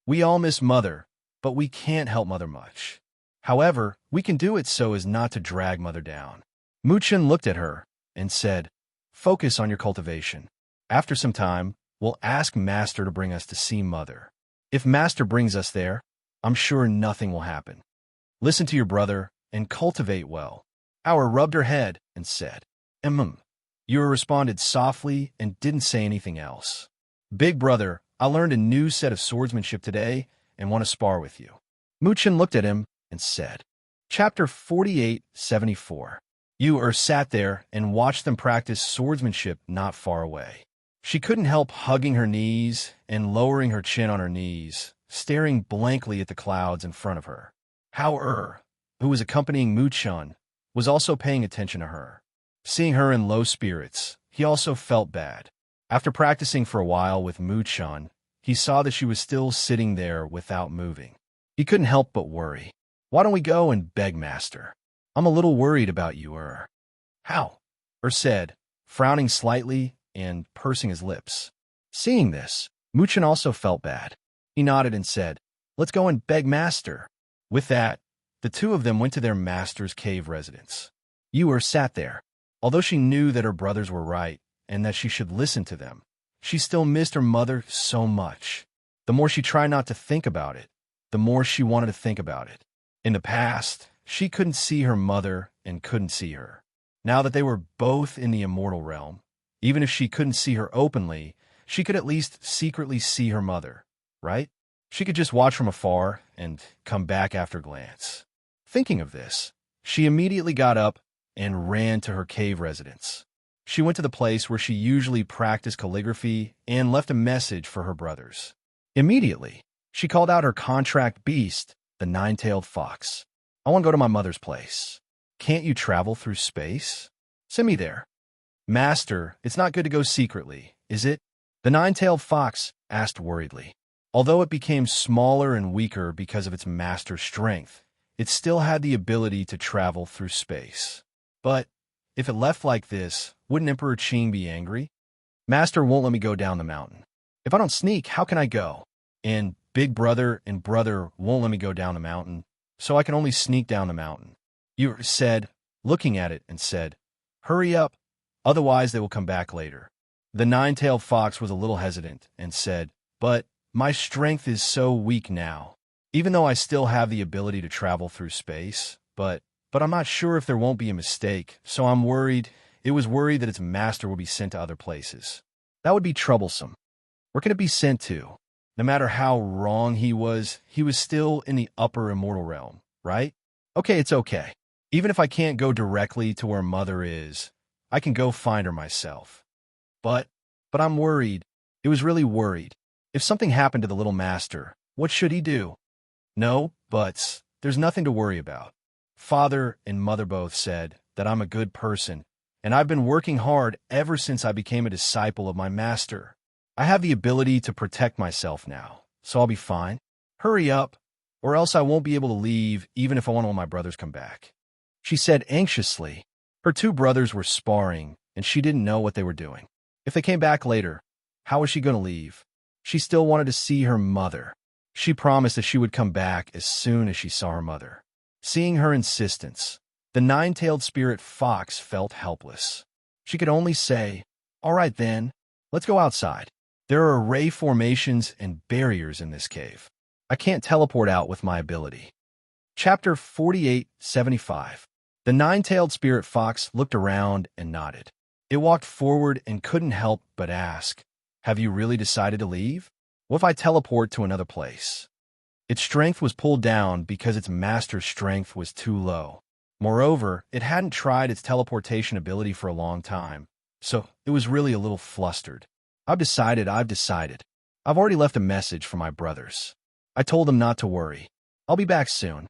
We all miss Mother, but we can't help Mother much. However, we can do it so as not to drag Mother down. Mu Chen looked at her and said, "Focus on your cultivation. After some time, we'll ask Master to bring us to see Mother. If Master brings us there, I'm sure nothing will happen. Listen to your brother and cultivate well." Our rubbed her head and said, Yura responded softly and didn't say anything else. Big brother, I learned a new set of swordsmanship today and want to spar with you. Mu Chen looked at him and said, Chapter 4874. Yu sat there and watched them practice swordsmanship not far away. She couldn't help hugging her knees and lowering her chin on her knees, staring blankly at the clouds in front of her. How who was accompanying Mu Chun, was also paying attention to her. Seeing her in low spirits, he also felt bad. After practicing for a while with Mu Chun, he saw that she was still sitting there without moving. He couldn't help but worry. Why don't we go and beg Master? I'm a little worried about you, How? Said, frowning slightly and pursing his lips. Seeing this, Mu Chun also felt bad. He nodded and said, Let's go and beg Master. With that, the two of them went to their master's cave residence. Yu sat there. Although she knew that her brothers were right and that she should listen to them, she still missed her mother so much. The more she tried not to think about it, the more she wanted to think about it. In the past, she couldn't see her mother and couldn't see her. Now that they were both in the immortal realm, even if she couldn't see her openly, she could at least secretly see her mother, right? She could just watch from afar and come back after a glance. Thinking of this, she immediately got up and ran to her cave residence. She went to the place where she usually practiced calligraphy and left a message for her brothers. Immediately, she called out her contract beast, the nine-tailed fox. I want to go to my mother's place. Can't you travel through space? Send me there. Master, it's not good to go secretly, is it? The nine-tailed fox asked worriedly. Although it became smaller and weaker because of its master's strength, it still had the ability to travel through space. But if it left like this, wouldn't Emperor Qing be angry? Master won't let me go down the mountain. If I don't sneak, how can I go? And Big Brother and Brother won't let me go down the mountain, so I can only sneak down the mountain. You said, looking at it, and said, Hurry up, otherwise they will come back later. The nine-tailed fox was a little hesitant and said, But my strength is so weak now, even though I still have the ability to travel through space, but I'm not sure if there won't be a mistake, so I'm worried. It was worried that its master will be sent to other places. That would be troublesome. Where can it be sent to? No matter how wrong he was still in the upper immortal realm, right? Okay, it's okay. Even if I can't go directly to where Mother is, I can go find her myself. But I'm worried. It was really worried. If something happened to the little master, what should he do? No buts. There's nothing to worry about. Father and Mother both said that I'm a good person, and I've been working hard ever since I became a disciple of my master. I have the ability to protect myself now, so I'll be fine. Hurry up, or else I won't be able to leave even if I want all my brothers come back. She said anxiously. Her two brothers were sparring, and she didn't know what they were doing. If they came back later, how was she going to leave? She still wanted to see her mother. She promised that she would come back as soon as she saw her mother. Seeing her insistence, the nine-tailed spirit fox felt helpless. She could only say, "All right then, let's go outside. There are ray formations and barriers in this cave. I can't teleport out with my ability." Chapter 4875. The nine-tailed spirit fox looked around and nodded. It walked forward and couldn't help but ask, "Have you really decided to leave? What if I teleport to another place?" Its strength was pulled down because its master's strength was too low. Moreover, it hadn't tried its teleportation ability for a long time, so it was really a little flustered. I've decided. I've already left a message for my brothers. I told them not to worry. I'll be back soon."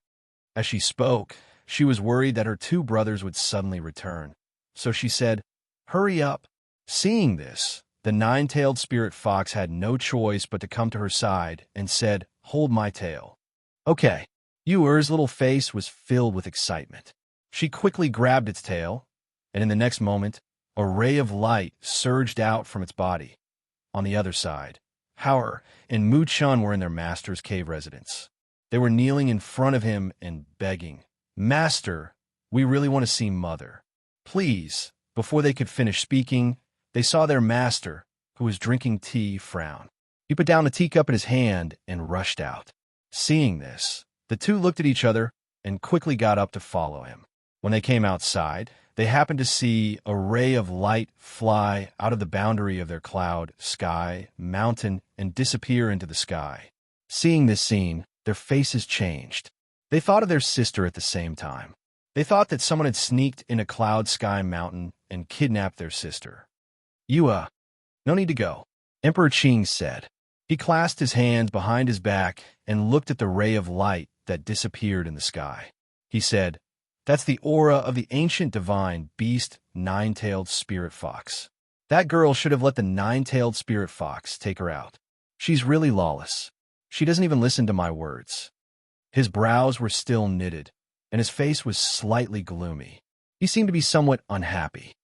As she spoke, she was worried that her two brothers would suddenly return, so she said, "Hurry up." Seeing this, the nine-tailed spirit fox had no choice but to come to her side and said, "Hold my tail." "Okay." Yuer's little face was filled with excitement. She quickly grabbed its tail, and in the next moment, a ray of light surged out from its body. On the other side, Hauer and Mu Chun were in their master's cave residence. They were kneeling in front of him and begging, "Master, we really want to see Mother. Please." Before they could finish speaking, they saw their master, who was drinking tea, frown. He put down a teacup in his hand and rushed out. Seeing this, the two looked at each other and quickly got up to follow him. When they came outside, they happened to see a ray of light fly out of the boundary of their cloud, sky, mountain, and disappear into the sky. Seeing this scene, their faces changed. They thought of their sister at the same time. They thought that someone had sneaked in a cloud sky mountain and kidnapped their sister. "You, no need to go," Emperor Qing said. He clasped his hands behind his back and looked at the ray of light that disappeared in the sky. He said, "That's the aura of the ancient divine beast, nine-tailed spirit fox. That girl should have let the nine-tailed spirit fox take her out. She's really lawless. She doesn't even listen to my words." His brows were still knitted, and his face was slightly gloomy. He seemed to be somewhat unhappy.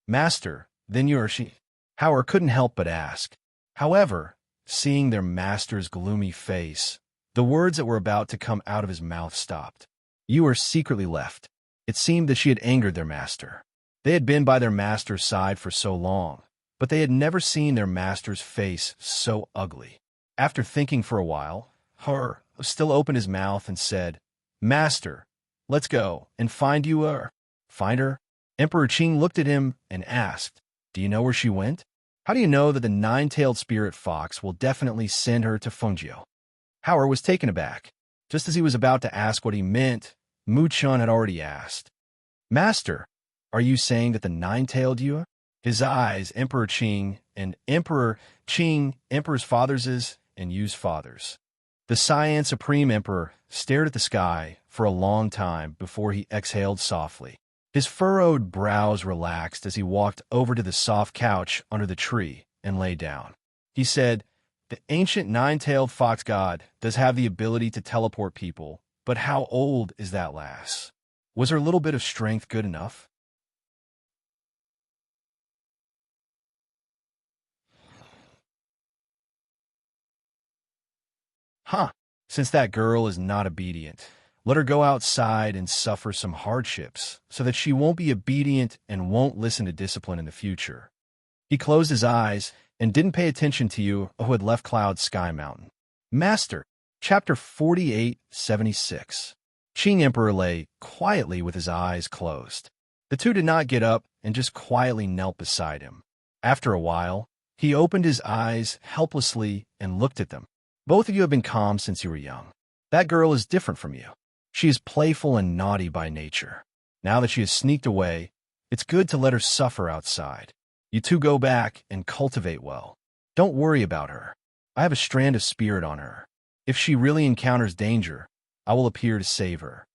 "Master, then you're she?" Hauer couldn't help but ask. However, seeing their master's gloomy face, the words that were about to come out of his mouth stopped. Yuer secretly left. It seemed that she had angered their master. They had been by their master's side for so long, but they had never seen their master's face so ugly. After thinking for a while, Hauer still opened his mouth and said, "Master, let's go and find Yuer." "Find her?" Emperor Qing looked at him and asked, "Do you know where she went? How do you know that the nine-tailed spirit fox will definitely send her to Fengjiu?" Hauer was taken aback. Just as he was about to ask what he meant, Mu Chun had already asked, "Master, are you saying that the nine-tailed Yuer?" His eyes, Emperor Qing and Emperor Qing, Emperor's fathers' and Yu's fathers. The Cyan Supreme Emperor stared at the sky for a long time before he exhaled softly. His furrowed brows relaxed as he walked over to the soft couch under the tree and lay down. He said, "The ancient nine-tailed fox god does have the ability to teleport people, but how old is that lass? Was her little bit of strength good enough?" "Huh, since that girl is not obedient, let her go outside and suffer some hardships so that she won't be obedient and won't listen to discipline in the future." He closed his eyes and didn't pay attention to you who had left Cloud Sky Mountain. Master, Chapter 4876. Qing Emperor lay quietly with his eyes closed. The two did not get up and just quietly knelt beside him. After a while, he opened his eyes helplessly and looked at them. "Both of you have been calm since you were young. That girl is different from you. She is playful and naughty by nature. Now that she has sneaked away, it's good to let her suffer outside. You two go back and cultivate well. Don't worry about her. I have a strand of spirit on her. If she really encounters danger, I will appear to save her."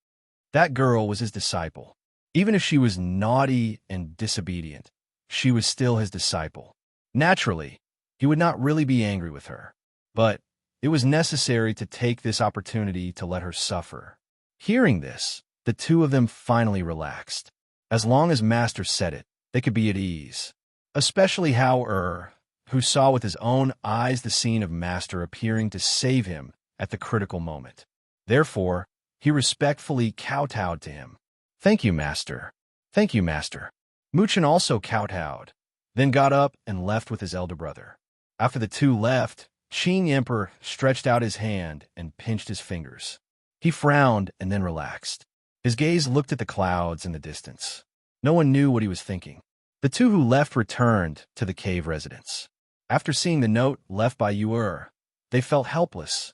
That girl was his disciple. Even if she was naughty and disobedient, she was still his disciple. Naturally, he would not really be angry with her, but it was necessary to take this opportunity to let her suffer. Hearing this, the two of them finally relaxed. As long as Master said it, they could be at ease. Especially Hauer, who saw with his own eyes the scene of Master appearing to save him at the critical moment. Therefore, He respectfully kowtowed to him. "Thank you, master. Thank you, master." Muchen also kowtowed, then got up and left with his elder brother. After the two left, Qing Emperor stretched out his hand and pinched his fingers. He frowned and then relaxed. His gaze looked at the clouds in the distance. No one knew what he was thinking. The two who left returned to the cave residence. After seeing the note left by Yuer, they felt helpless.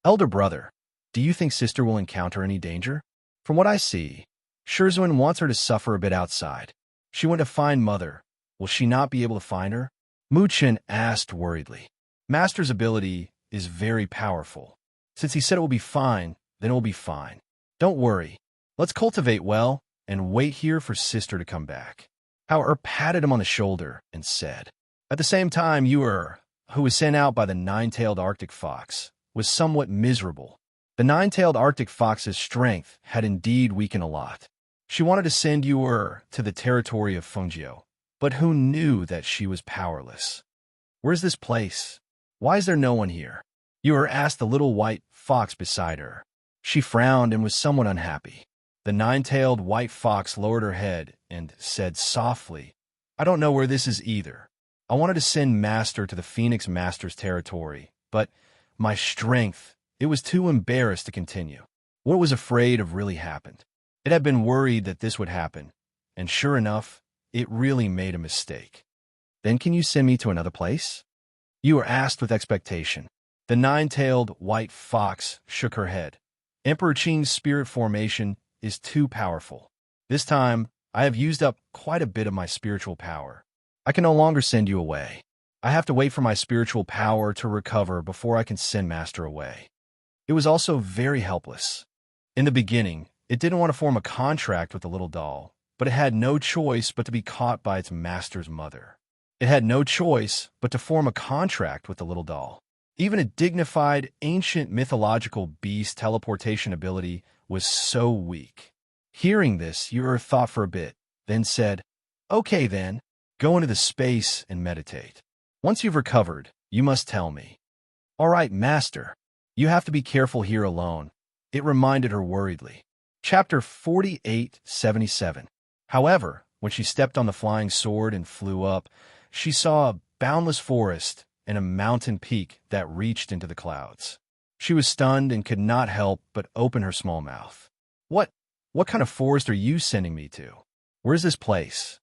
"Elder brother, do you think sister will encounter any danger? From what I see, Shizun wants her to suffer a bit outside. She went to find mother. Will she not be able to find her?" Mu Chen asked worriedly. "Master's ability is very powerful. Since he said it will be fine, then it will be fine. Don't worry. Let's cultivate well and wait here for sister to come back." Hao patted him on the shoulder and said. At the same time, Yuer, who was sent out by the nine-tailed Arctic fox, was somewhat miserable. The nine-tailed Arctic fox's strength had indeed weakened a lot. She wanted to send Yuer to the territory of Fengjiu, but who knew that she was powerless? "Where's this place? Why is there no one here?" Yuer asked the little white fox beside her. She frowned and was somewhat unhappy. The nine-tailed white fox lowered her head and said softly, "I don't know where this is either. I wanted to send Master to the Phoenix Master's territory, but my strength, it was too embarrassed to continue. What was afraid of really happened. It had been worried that this would happen, and sure enough, it really made a mistake." "Then can you send me to another place?" You were asked with expectation. The nine-tailed white fox shook her head. "Emperor Qing's spirit formation is too powerful. This time, I have used up quite a bit of my spiritual power. I can no longer send you away. I have to wait for my spiritual power to recover before I can send Master away." It was also very helpless. In the beginning, it didn't want to form a contract with the little doll, but it had no choice but to be caught by its master's mother. It had no choice but to form a contract with the little doll. Even a dignified, ancient mythological beast teleportation ability was so weak. Hearing this, Yuer thought for a bit, then said, "Okay then, go into the space and meditate. Once you've recovered, you must tell me." "All right, master. You have to be careful here alone," it reminded her worriedly. Chapter 4877. However, when she stepped on the flying sword and flew up, she saw a boundless forest and a mountain peak that reached into the clouds. She was stunned and could not help but open her small mouth. What kind of forest are you sending me to? Where's this place?"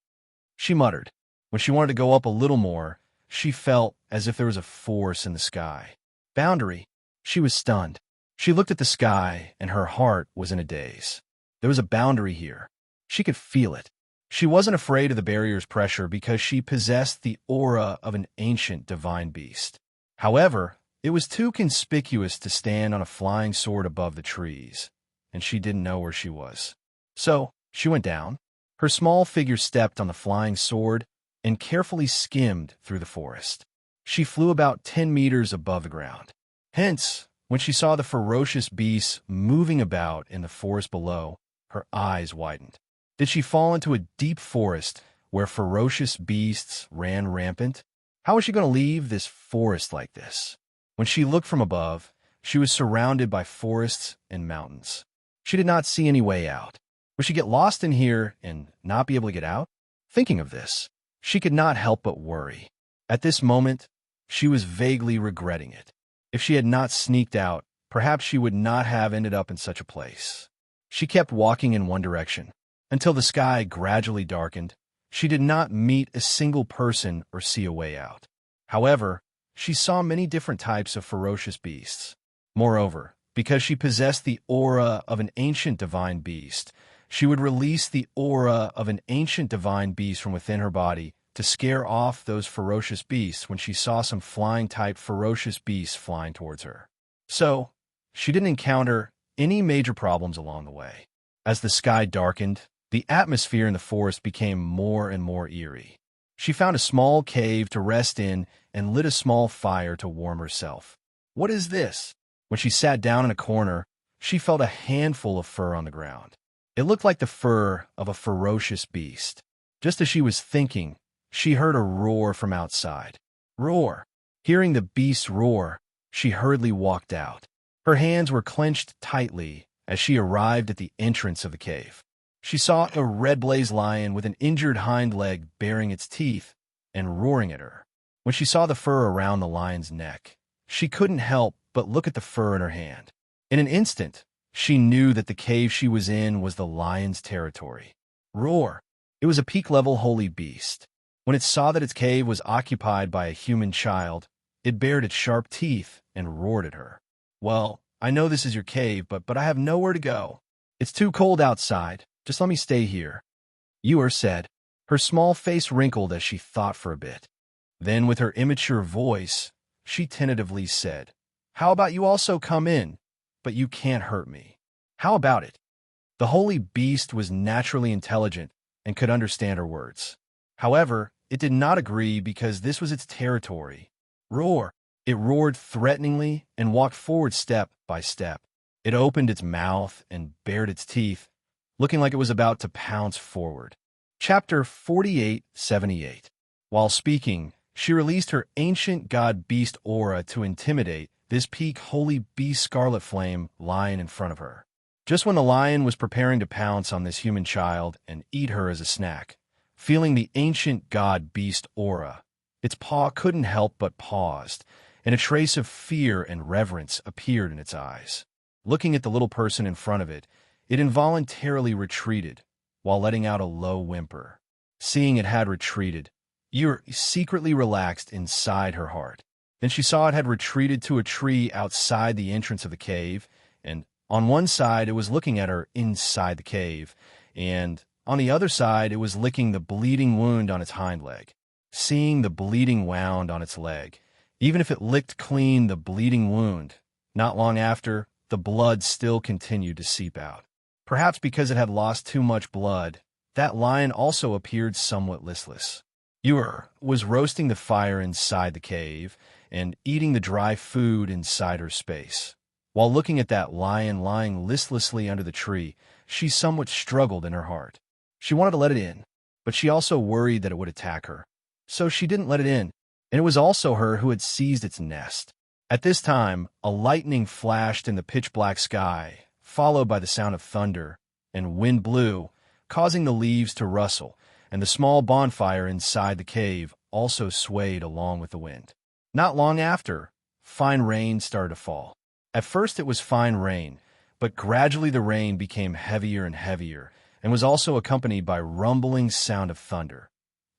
she muttered. When she wanted to go up a little more, she felt as if there was a force in the sky. Boundary. She was stunned. She looked at the sky, and her heart was in a daze. There was a boundary here. She could feel it. She wasn't afraid of the barrier's pressure because she possessed the aura of an ancient divine beast. However, it was too conspicuous to stand on a flying sword above the trees, and she didn't know where she was. So, she went down. Her small figure stepped on the flying sword and carefully skimmed through the forest. She flew about 10 meters above the ground. Hence, when she saw the ferocious beasts moving about in the forest below, her eyes widened. Did she fall into a deep forest where ferocious beasts ran rampant? How was she going to leave this forest like this? When she looked from above, she was surrounded by forests and mountains. She did not see any way out. Would she get lost in here and not be able to get out? Thinking of this, she could not help but worry. At this moment, she was vaguely regretting it. If she had not sneaked out, perhaps she would not have ended up in such a place. She kept walking in one direction, until the sky gradually darkened. She did not meet a single person or see a way out. However, she saw many different types of ferocious beasts. Moreover, because she possessed the aura of an ancient divine beast, she would release the aura of an ancient divine beast from within her body to scare off those ferocious beasts when she saw some flying-type ferocious beasts flying towards her. So, she didn't encounter any major problems along the way. As the sky darkened, the atmosphere in the forest became more and more eerie. She found a small cave to rest in and lit a small fire to warm herself. What is this? When she sat down in a corner, she felt a handful of fur on the ground. It looked like the fur of a ferocious beast. Just as she was thinking, she heard a roar from outside. Roar! Hearing the beast's roar, she hurriedly walked out. Her hands were clenched tightly as she arrived at the entrance of the cave. She saw a red-blazed lion with an injured hind leg baring its teeth and roaring at her. When she saw the fur around the lion's neck, she couldn't help but look at the fur in her hand. In an instant, she knew that the cave she was in was the lion's territory. Roar! It was a peak-level holy beast. When it saw that its cave was occupied by a human child, it bared its sharp teeth and roared at her. Well, I know this is your cave, but I have nowhere to go. It's too cold outside. Just let me stay here. Ewer said. Her small face wrinkled as she thought for a bit. Then, with her immature voice, she tentatively said, How about you also come in? But you can't hurt me. How about it? The holy beast was naturally intelligent and could understand her words. However, it did not agree because this was its territory. Roar! It roared threateningly and walked forward step by step. It opened its mouth and bared its teeth, looking like it was about to pounce forward. Chapter 48:78. While speaking, she released her ancient god-beast aura to intimidate this peak holy beast scarlet flame lion in front of her. Just when the lion was preparing to pounce on this human child and eat her as a snack, feeling the ancient god-beast aura, its paw couldn't help but paused, and a trace of fear and reverence appeared in its eyes. Looking at the little person in front of it, it involuntarily retreated, while letting out a low whimper. Seeing it had retreated, Yer secretly relaxed inside her heart. Then she saw it had retreated to a tree outside the entrance of the cave, and on one side it was looking at her inside the cave, and on the other side it was licking the bleeding wound on its hind leg. Seeing the bleeding wound on its leg, even if it licked clean the bleeding wound, not long after, the blood still continued to seep out. Perhaps because it had lost too much blood, that lion also appeared somewhat listless. Ewer was roasting the fire inside the cave and eating the dry food inside her space. While looking at that lion lying listlessly under the tree, she somewhat struggled in her heart. She wanted to let it in, but she also worried that it would attack her. So she didn't let it in, and it was also her who had seized its nest. At this time, a lightning flashed in the pitch-black sky, followed by the sound of thunder, and wind blew, causing the leaves to rustle, and the small bonfire inside the cave also swayed along with the wind. Not long after, fine rain started to fall. At first it was fine rain, but gradually the rain became heavier and heavier, and was also accompanied by rumbling sound of thunder.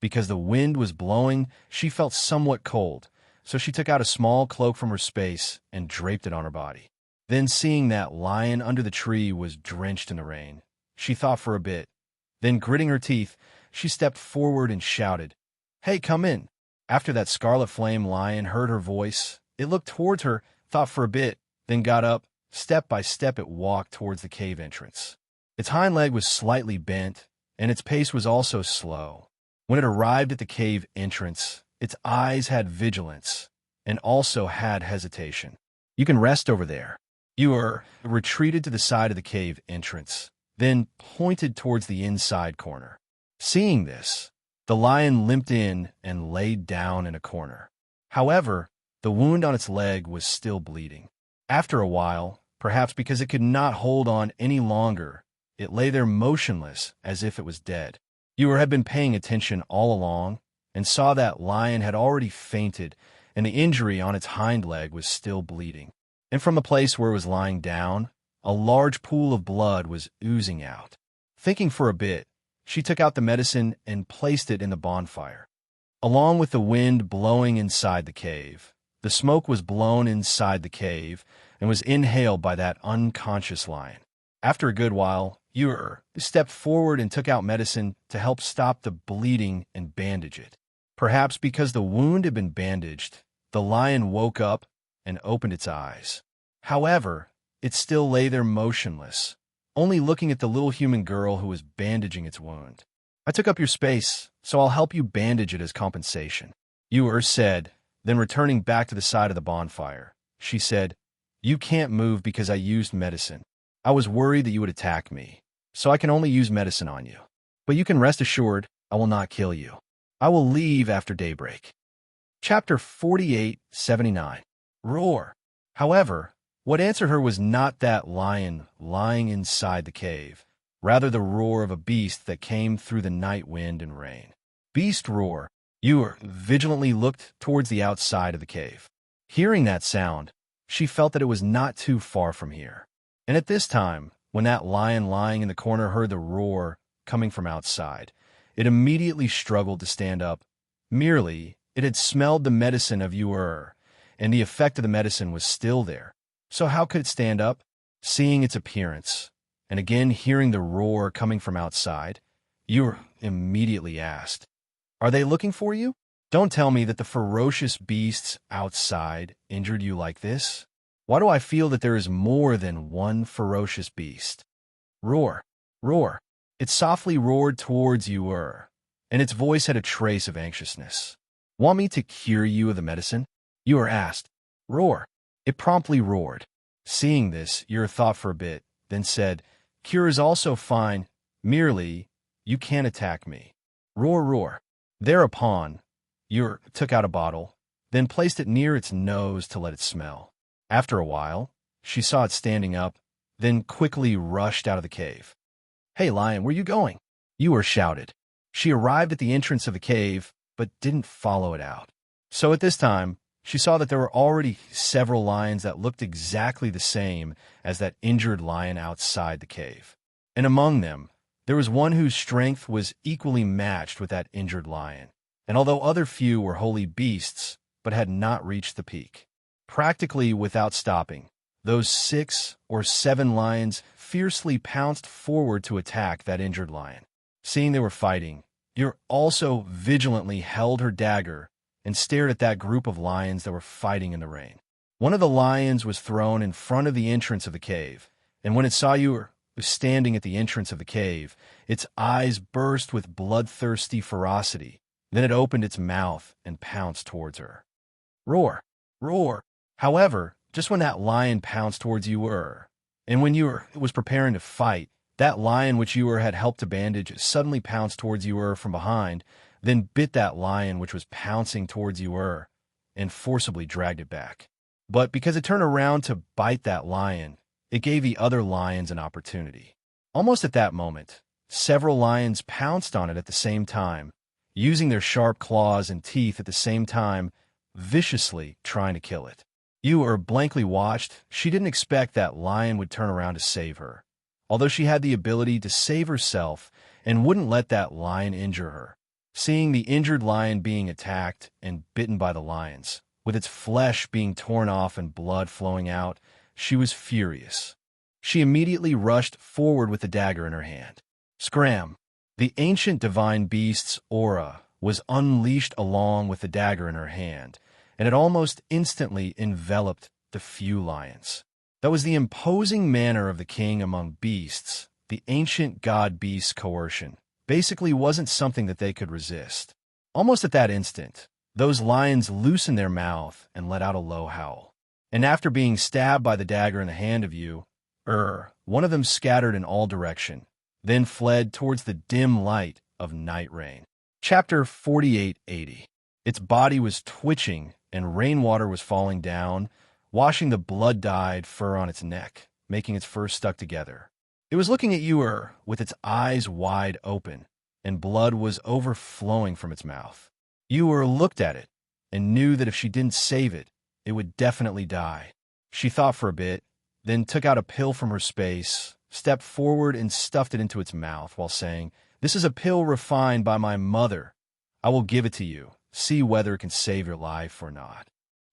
Because the wind was blowing, she felt somewhat cold, so she took out a small cloak from her space and draped it on her body. Then, seeing that lion under the tree was drenched in the rain, she thought for a bit. Then, gritting her teeth, she stepped forward and shouted, Hey, come in. After that scarlet flame lion heard her voice, it looked towards her, thought for a bit, then got up. Step by step it walked towards the cave entrance. Its hind leg was slightly bent, and its pace was also slow. When it arrived at the cave entrance, its eyes had vigilance, and also had hesitation. You can rest over there. Ewer retreated to the side of the cave entrance, then pointed towards the inside corner. Seeing this, the lion limped in and laid down in a corner. However, the wound on its leg was still bleeding. After a while, perhaps because it could not hold on any longer, it lay there motionless as if it was dead. Ewer had been paying attention all along and saw that lion had already fainted, and the injury on its hind leg was still bleeding. And from the place where it was lying down, a large pool of blood was oozing out. Thinking for a bit, she took out the medicine and placed it in the bonfire. Along with the wind blowing inside the cave, the smoke was blown inside the cave and was inhaled by that unconscious lion. After a good while, Ewer stepped forward and took out medicine to help stop the bleeding and bandage it. Perhaps because the wound had been bandaged, the lion woke up and opened its eyes. However, it still lay there motionless, only looking at the little human girl who was bandaging its wound. I took up your space, so I'll help you bandage it as compensation, Ewer said. Then returning back to the side of the bonfire, she said, You can't move because I used medicine. I was worried that you would attack me, so I can only use medicine on you. But you can rest assured I will not kill you. I will leave after daybreak. Chapter 48:79. Roar. However, What answered her was not that lion lying inside the cave, rather the roar of a beast that came through the night wind and rain. Beast roar. Ewer vigilantly looked towards the outside of the cave. Hearing that sound, she felt that it was not too far from here. And at this time, when that lion lying in the corner heard the roar coming from outside, it immediately struggled to stand up. Merely, it had smelled the medicine of Ewer, and the effect of the medicine was still there. So how could it stand up? Seeing its appearance, and again hearing the roar coming from outside, Ewer immediately asked, "Are they looking for you? Don't tell me that the ferocious beasts outside injured you like this. Why do I feel that there is more than one ferocious beast?" Roar, roar. It softly roared towards Ewer, and its voice had a trace of anxiousness. "Want me to cure you of the medicine?" Ewer asked. Roar. It promptly roared. Seeing this, Ewer thought for a bit, then said, "Cure is also fine. Merely, you can't attack me." Roar, roar. Thereupon, Ewer took out a bottle, then placed it near its nose to let it smell. After a while, she saw it standing up, then quickly rushed out of the cave. "Hey, lion, where you going?" Ewer shouted. She arrived at the entrance of the cave, but didn't follow it out. So at this time, she saw that there were already several lions that looked exactly the same as that injured lion outside the cave. And among them, there was one whose strength was equally matched with that injured lion. And although other few were holy beasts, but had not reached the peak. Practically without stopping, those 6 or 7 lions fiercely pounced forward to attack that injured lion. Seeing they were fighting, Ewer also vigilantly held her dagger and stared at that group of lions that were fighting in the rain. One of the lions was thrown in front of the entrance of the cave, and when it saw Ewer standing at the entrance of the cave, its eyes burst with bloodthirsty ferocity. Then it opened its mouth and pounced towards her. Roar, roar. However, just when that lion pounced towards Ewer, and when Ewer was preparing to fight, that lion which Ewer had helped to bandage suddenly pounced towards Ewer from behind, then bit that lion which was pouncing towards Ewer, and forcibly dragged it back. But because it turned around to bite that lion, it gave the other lions an opportunity. Almost at that moment, several lions pounced on it at the same time, using their sharp claws and teeth at the same time, viciously trying to kill it. Ewer blankly watched. She didn't expect that lion would turn around to save her, although she had the ability to save herself and wouldn't let that lion injure her. Seeing the injured lion being attacked and bitten by the lions, with its flesh being torn off and blood flowing out, she was furious. She immediately rushed forward with the dagger in her hand. Scram! The ancient divine beast's aura was unleashed along with the dagger in her hand, and it almost instantly enveloped the few lions. That was the imposing manner of the king among beasts. The ancient god-beast's coercion basically wasn't something that they could resist. Almost at that instant, those lions loosened their mouth and let out a low howl. And after being stabbed by the dagger in the hand of one of them scattered in all direction, then fled towards the dim light of night rain. Chapter 4880. Its body was twitching, and rainwater was falling down, washing the blood-dyed fur on its neck, making its fur stuck together. It was looking at Ewer with its eyes wide open, and blood was overflowing from its mouth. Ewer looked at it, and knew that if she didn't save it, it would definitely die. She thought for a bit, then took out a pill from her space, stepped forward and stuffed it into its mouth while saying, "This is a pill refined by my mother. I will give it to you. See whether it can save your life or not."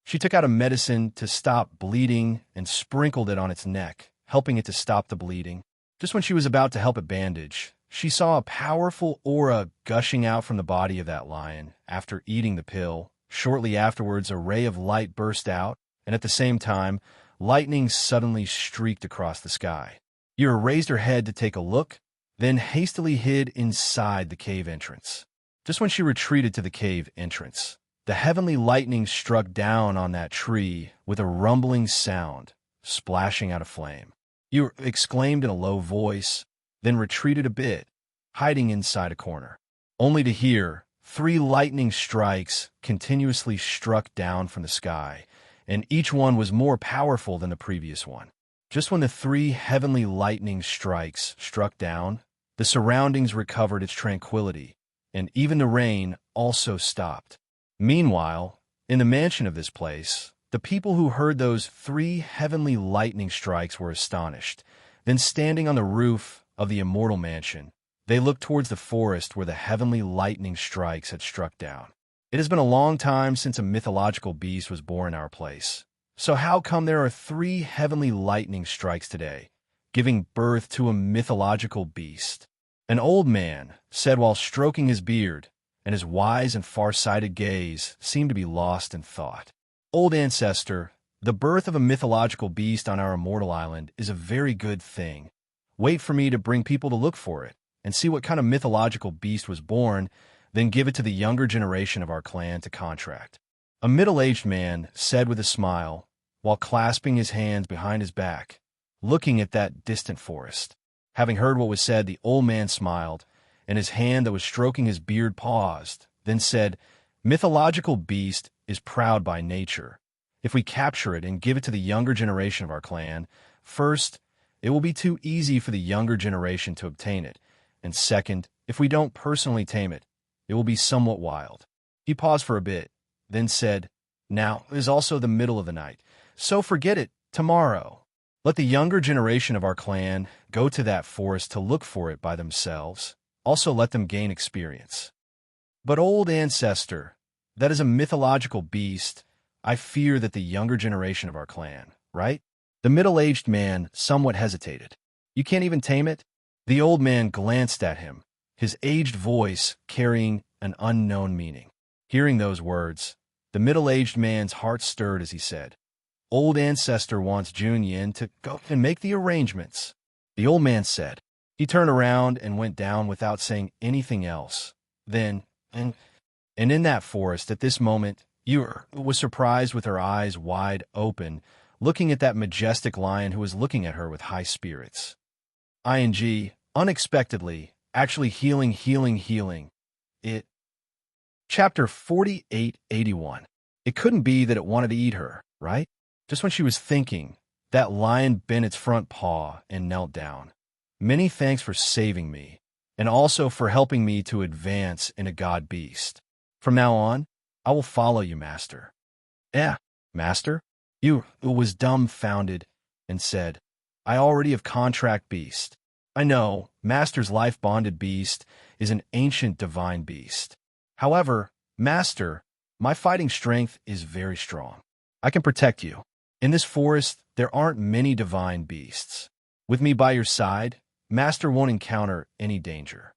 She took out a medicine to stop bleeding and sprinkled it on its neck, helping it to stop the bleeding. Just when she was about to help it bandage, she saw a powerful aura gushing out from the body of that lion after eating the pill. Shortly afterwards, a ray of light burst out, and at the same time, lightning suddenly streaked across the sky. Ewer raised her head to take a look, then hastily hid inside the cave entrance. Just when she retreated to the cave entrance, the heavenly lightning struck down on that tree with a rumbling sound, splashing out a flame. Ewer exclaimed in a low voice, then retreated a bit, hiding inside a corner, only to hear 3 lightning strikes continuously struck down from the sky, and each one was more powerful than the previous one. Just when the 3 heavenly lightning strikes struck down, the surroundings recovered its tranquility, and even the rain also stopped. Meanwhile, in the mansion of this place, the people who heard those 3 heavenly lightning strikes were astonished. Then, standing on the roof of the immortal mansion, they looked towards the forest where the heavenly lightning strikes had struck down. It has been a long time since a mythological beast was born in our place. So how come there are 3 heavenly lightning strikes today, giving birth to a mythological beast? An old man said while stroking his beard, and his wise and far-sighted gaze seemed to be lost in thought. Old ancestor, the birth of a mythological beast on our immortal island is a very good thing. Wait for me to bring people to look for it, and see what kind of mythological beast was born, then give it to the younger generation of our clan to contract. A middle-aged man said with a smile, while clasping his hands behind his back, looking at that distant forest. Having heard what was said, the old man smiled, and his hand that was stroking his beard paused, then said, "Mythological beast is proud by nature. If we capture it and give it to the younger generation of our clan, first, it will be too easy for the younger generation to obtain it, and second, if we don't personally tame it, it will be somewhat wild." He paused for a bit, then said, "Now it is also the middle of the night, so forget it, tomorrow. Let the younger generation of our clan go to that forest to look for it by themselves. Also let them gain experience." "But old ancestor, that is a mythological beast. I fear that the younger generation of our clan, right?" The middle-aged man somewhat hesitated. "You can't even tame it?" The old man glanced at him, his aged voice carrying an unknown meaning. Hearing those words, the middle-aged man's heart stirred as he said, "Old ancestor wants Junyin to go and make the arrangements." The old man said. He turned around and went down without saying anything else. Then, and in that forest at this moment, Ur was surprised with her eyes wide open, looking at that majestic lion who was looking at her with high spirits. Unexpectedly, actually healing. It. Chapter 4881. It couldn't be that it wanted to eat her, right? Just when she was thinking, that lion bent its front paw and knelt down. "Many thanks for saving me, and also for helping me to advance in a god beast. From now on, I will follow you, master." Master?" Yu was dumbfounded and said, "I already have contract beast." "I know, master's life-bonded beast is an ancient divine beast. However, master, my fighting strength is very strong. I can protect you. In this forest, there aren't many divine beasts. With me by your side, master won't encounter any danger."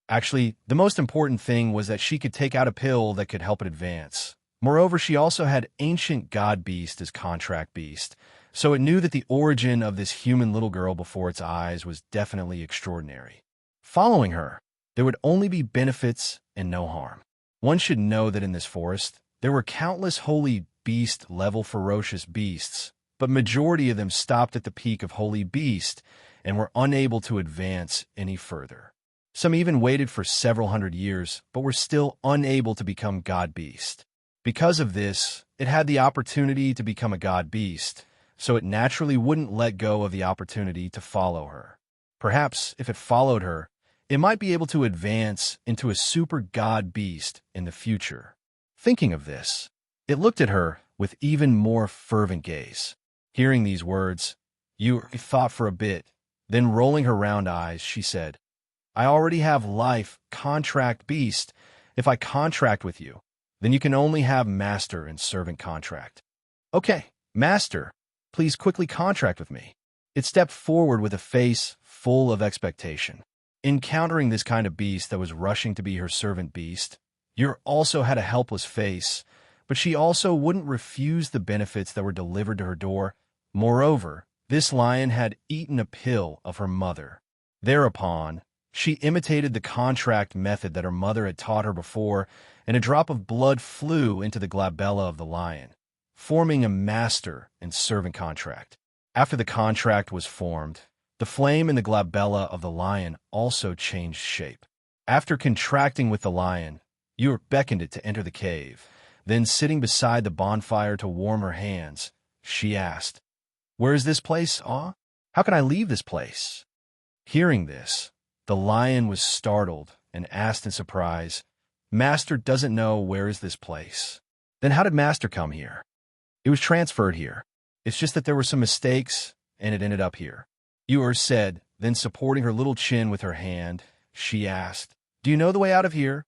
Actually, the most important thing was that she could take out a pill that could help it advance. Moreover, she also had ancient god beast as contract beast, so it knew that the origin of this human little girl before its eyes was definitely extraordinary. Following her, there would only be benefits and no harm. One should know that in this forest, there were countless holy beast-level ferocious beasts, but majority of them stopped at the peak of holy beast and were unable to advance any further. Some even waited for several hundred years, but were still unable to become god beast. Because of this, it had the opportunity to become a god beast, so it naturally wouldn't let go of the opportunity to follow her. Perhaps, if it followed her, it might be able to advance into a super god beast in the future. Thinking of this, it looked at her with even more fervent gaze. Hearing these words, Yu thought for a bit, then rolling her round eyes, she said, "I already have life, contract beast. If I contract with you, then you can only have master and servant contract." "Okay, master, please quickly contract with me." It stepped forward with a face full of expectation. Encountering this kind of beast that was rushing to be her servant beast, Ur also had a helpless face, but she also wouldn't refuse the benefits that were delivered to her door. Moreover, this lion had eaten a pill of her mother. Thereupon, she imitated the contract method that her mother had taught her before, and a drop of blood flew into the glabella of the lion, forming a master and servant contract. After the contract was formed, the flame in the glabella of the lion also changed shape. After contracting with the lion, Ur beckoned it to enter the cave, Then, sitting beside the bonfire to warm her hands, she asked, "Where is this place, Ah? How can I leave this place?" Hearing this, the lion was startled and asked in surprise, "Master doesn't know where is this place." "Then how did Master come here?" "It was transferred here. It's just that there were some mistakes, and it ended up here," Ewer said. Then, supporting her little chin with her hand, she asked, "Do you know the way out of here?"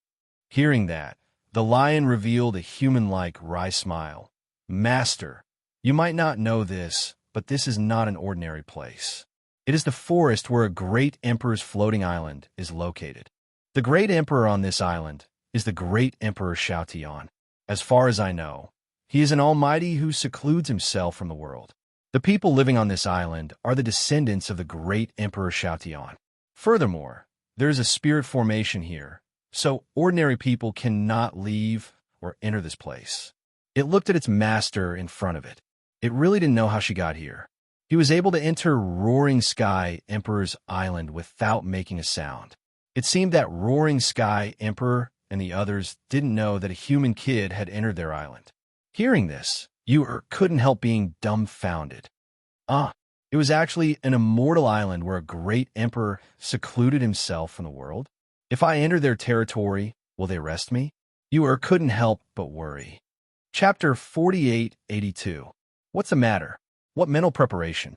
Hearing that, the lion revealed a human-like wry smile. "Master, you might not know this, but this is not an ordinary place. It is the forest where a great emperor's floating island is located. The great emperor on this island is the great Emperor Shao Tian. As far as I know, he is an almighty who secludes himself from the world. The people living on this island are the descendants of the great Emperor Shao Tian. Furthermore, there is a spirit formation here, so ordinary people cannot leave or enter this place." It looked at its master in front of it. It really didn't know how she got here. He was able to enter Roaring Sky Emperor's island without making a sound. It seemed that Roaring Sky Emperor and the others didn't know that a human kid had entered their island. Hearing this, Ewer couldn't help being dumbfounded. It was actually an immortal island where a great emperor secluded himself from the world. If I enter their territory, will they arrest me? Ewer couldn't help but worry. Chapter 4882. What's the matter? What mental preparation?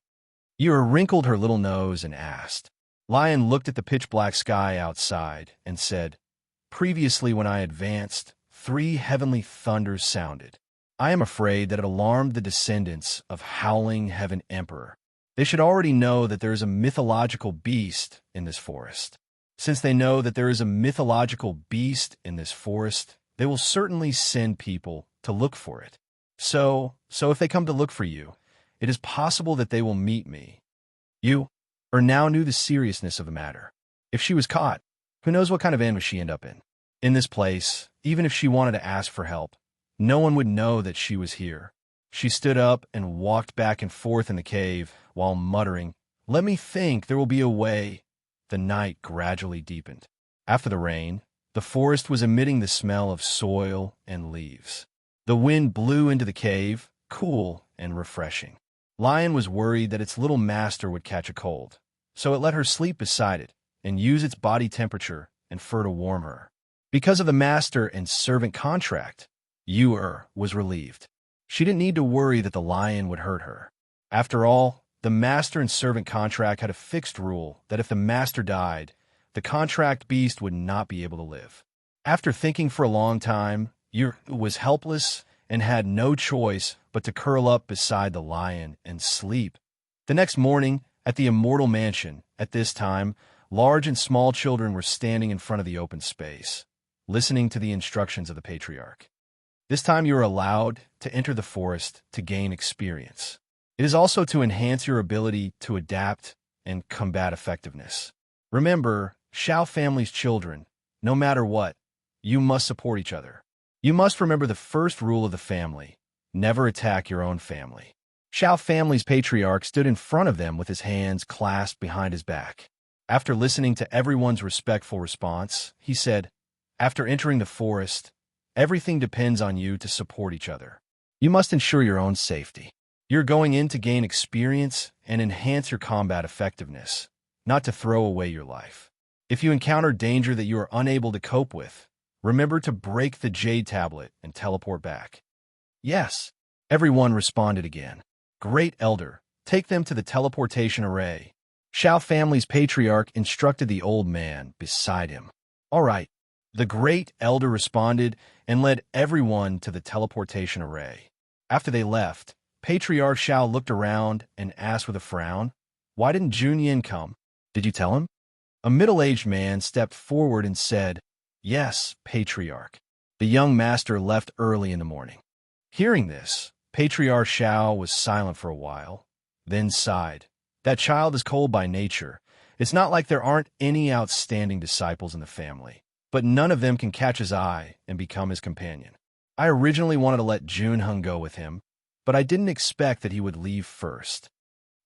Ewer wrinkled her little nose and asked. Lion looked at the pitch-black sky outside and said, "Previously when I advanced, 3 heavenly thunders sounded. I am afraid that it alarmed the descendants of Howling Heaven Emperor. They should already know that there is a mythological beast in this forest. Since they know that there is a mythological beast in this forest, they will certainly send people to look for it. So if they come to look for you, it is possible that they will meet me." Ewer now knew the seriousness of the matter. If she was caught, who knows what kind of end would she end up in? In this place, even if she wanted to ask for help, no one would know that she was here. She stood up and walked back and forth in the cave while muttering, "Let me think, there will be a way." The night gradually deepened. After the rain, the forest was emitting the smell of soil and leaves. The wind blew into the cave, cool and refreshing. Lion was worried that its little master would catch a cold, so it let her sleep beside it and use its body temperature and fur to warm her. Because of the master and servant contract, Ewer was relieved. She didn't need to worry that the lion would hurt her. After all, the master and servant contract had a fixed rule that if the master died, the contract beast would not be able to live. After thinking for a long time, Ewer was helpless and had no choice but to curl up beside the lion and sleep. The next morning, at the immortal mansion, at this time, large and small children were standing in front of the open space, listening to the instructions of the patriarch. This time you are allowed to enter the forest to gain experience. It is also to enhance your ability to adapt and combat effectiveness. Remember, Shao family's children, no matter what, you must support each other. You must remember the first rule of the family: never attack your own family. Shao family's patriarch stood in front of them with his hands clasped behind his back. After listening to everyone's respectful response, he said, "After entering the forest, everything depends on you to support each other. You must ensure your own safety. You're going in to gain experience and enhance your combat effectiveness, not to throw away your life. If you encounter danger that you are unable to cope with, remember to break the Jade Tablet and teleport back." "Yes," everyone responded again. "Great Elder, take them to the teleportation array." Shao family's patriarch instructed the old man beside him. "All right." The Great Elder responded and led everyone to the teleportation array. After they left, Patriarch Shao looked around and asked with a frown, "Why didn't Junyin come? Did you tell him?" A middle-aged man stepped forward and said, "Yes, Patriarch. The young master left early in the morning." Hearing this, Patriarch Shao was silent for a while, then sighed. "That child is cold by nature. It's not like there aren't any outstanding disciples in the family, but none of them can catch his eye and become his companion. I originally wanted to let Junhung go with him, but I didn't expect that he would leave first.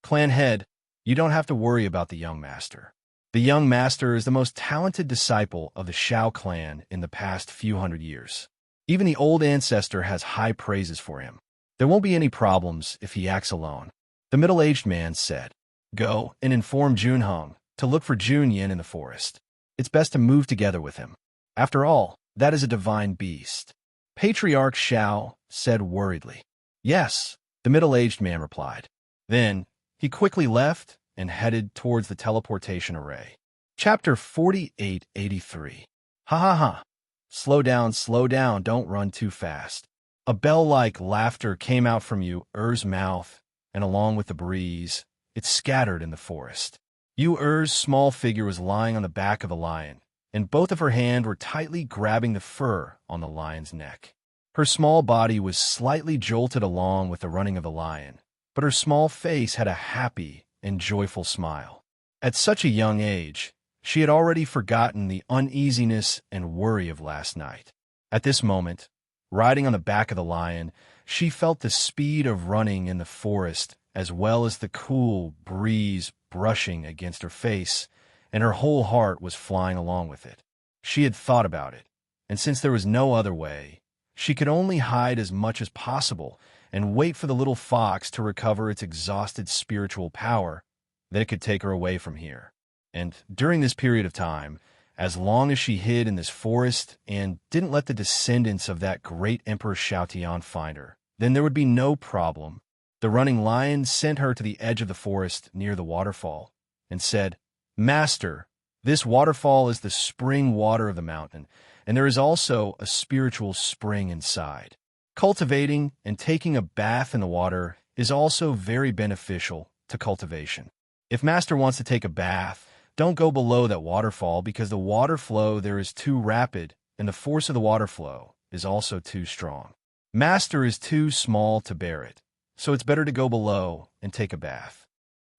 Clan head, you don't have to worry about the young master. The young master is the most talented disciple of the Shao clan in the past few hundred years. Even the old ancestor has high praises for him. There won't be any problems if he acts alone. The middle-aged man said, "Go and inform Junhong to look for Junyin in the forest. It's best to move together with him. After all, that is a divine beast." Patriarch Shao said worriedly. "Yes," the middle-aged man replied. Then he quickly left and headed towards the teleportation array. Chapter 4883. Ha ha ha. Slow down, don't run too fast. A bell-like laughter came out from Yu's mouth, and along with the breeze, it scattered in the forest. Yu's small figure was lying on the back of the lion, and both of her hands were tightly grabbing the fur on the lion's neck. Her small body was slightly jolted along with the running of the lion, but her small face had a happy and joyful smile. At such a young age, she had already forgotten the uneasiness and worry of last night. At this moment, riding on the back of the lion, she felt the speed of running in the forest as well as the cool breeze brushing against her face, and her whole heart was flying along with it. She had thought about it, and since there was no other way, she could only hide as much as possible and wait for the little fox to recover its exhausted spiritual power, that it could take her away from here. And during this period of time, as long as she hid in this forest and didn't let the descendants of that great Emperor Xiaotian find her, then there would be no problem. The running lion sent her to the edge of the forest near the waterfall and said, "Master, this waterfall is the spring water of the mountain, and there is also a spiritual spring inside. Cultivating and taking a bath in the water is also very beneficial to cultivation. If Master wants to take a bath, don't go below that waterfall because the water flow there is too rapid and the force of the water flow is also too strong. Master is too small to bear it, so it's better to go below and take a bath."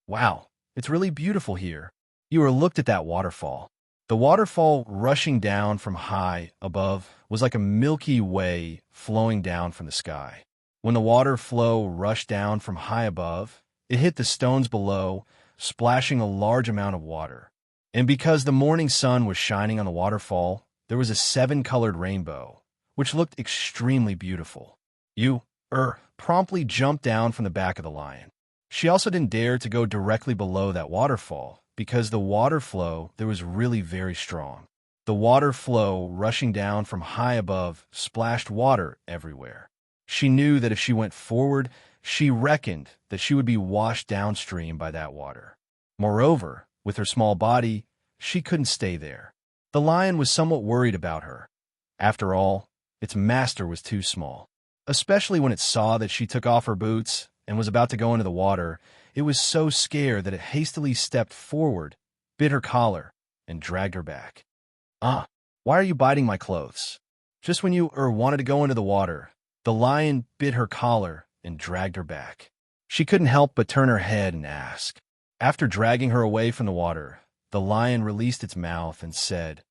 Wow, it's really beautiful here. You looked at that waterfall. The waterfall rushing down from high above was like a milky way flowing down from the sky. When the water flow rushed down from high above, it hit the stones below, splashing a large amount of water. And because the morning sun was shining on the waterfall, there was a 7-colored rainbow, which looked extremely beautiful. Yu promptly jumped down from the back of the lion. She also didn't dare to go directly below that waterfall, because the water flow there was really very strong. The water flow rushing down from high above splashed water everywhere. She knew that if she went forward, she reckoned that she would be washed downstream by that water. Moreover, with her small body, she couldn't stay there. The lion was somewhat worried about her. After all, its master was too small. Especially when it saw that she took off her boots and was about to go into the water, it was so scared that it hastily stepped forward, bit her collar, and dragged her back. "Ah, why are you biting my clothes?" Just when you wanted to go into the water, the lion bit her collar and dragged her back. She couldn't help but turn her head and ask. After dragging her away from the water, the lion released its mouth and said,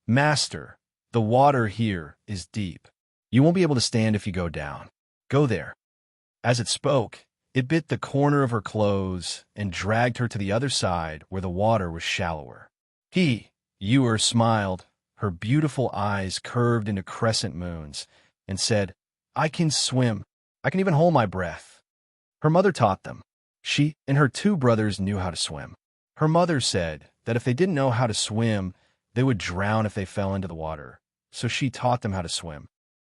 "Master, the water here is deep. You won't be able to stand if you go down. Go there." As it spoke, it bit the corner of her clothes and dragged her to the other side where the water was shallower. Yu smiled, her beautiful eyes curved into crescent moons, and said, "I can swim. I can even hold my breath." Her mother taught them. She and her 2 brothers knew how to swim. Her mother said that if they didn't know how to swim, they would drown if they fell into the water, so she taught them how to swim.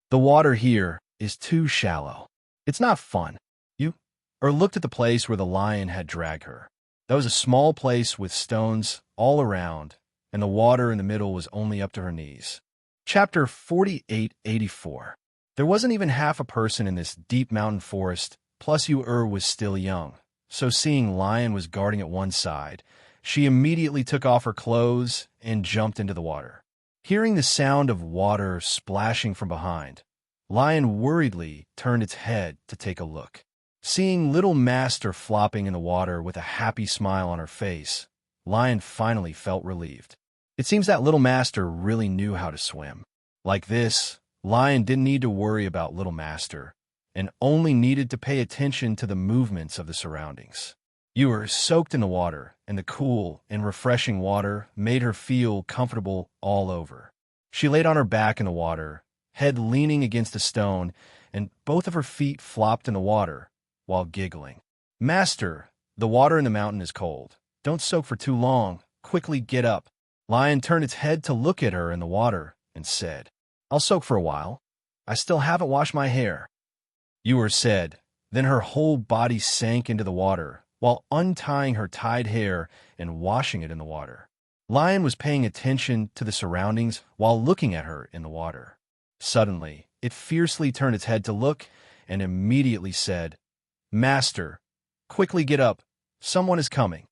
"The water here is too shallow. It's not fun." Yu looked at the place where the lion had dragged her. That was a small place with stones all around, and the water in the middle was only up to her knees. Chapter 4884. There wasn't even half a person in this deep mountain forest, plus Yu was still young, so seeing Lion was guarding at one side, she immediately took off her clothes and jumped into the water. Hearing the sound of water splashing from behind, Lion worriedly turned its head to take a look. Seeing little Master flopping in the water with a happy smile on her face, Lion finally felt relieved. It seems that little Master really knew how to swim. Like this, Lion didn't need to worry about little Master, and only needed to pay attention to the movements of the surroundings. You were soaked in the water, and the cool and refreshing water made her feel comfortable all over. She laid on her back in the water, head leaning against a stone, and both of her feet flopped in the water, while giggling. "Master, the water in the mountain is cold. Don't soak for too long. Quickly get up." Lion turned its head to look at her in the water and said, "I'll soak for a while. I still haven't washed my hair." Ewer said. Then her whole body sank into the water, while untying her tied hair and washing it in the water. Lion was paying attention to the surroundings while looking at her in the water. Suddenly, it fiercely turned its head to look and immediately said, "Master, quickly get up. Someone is coming."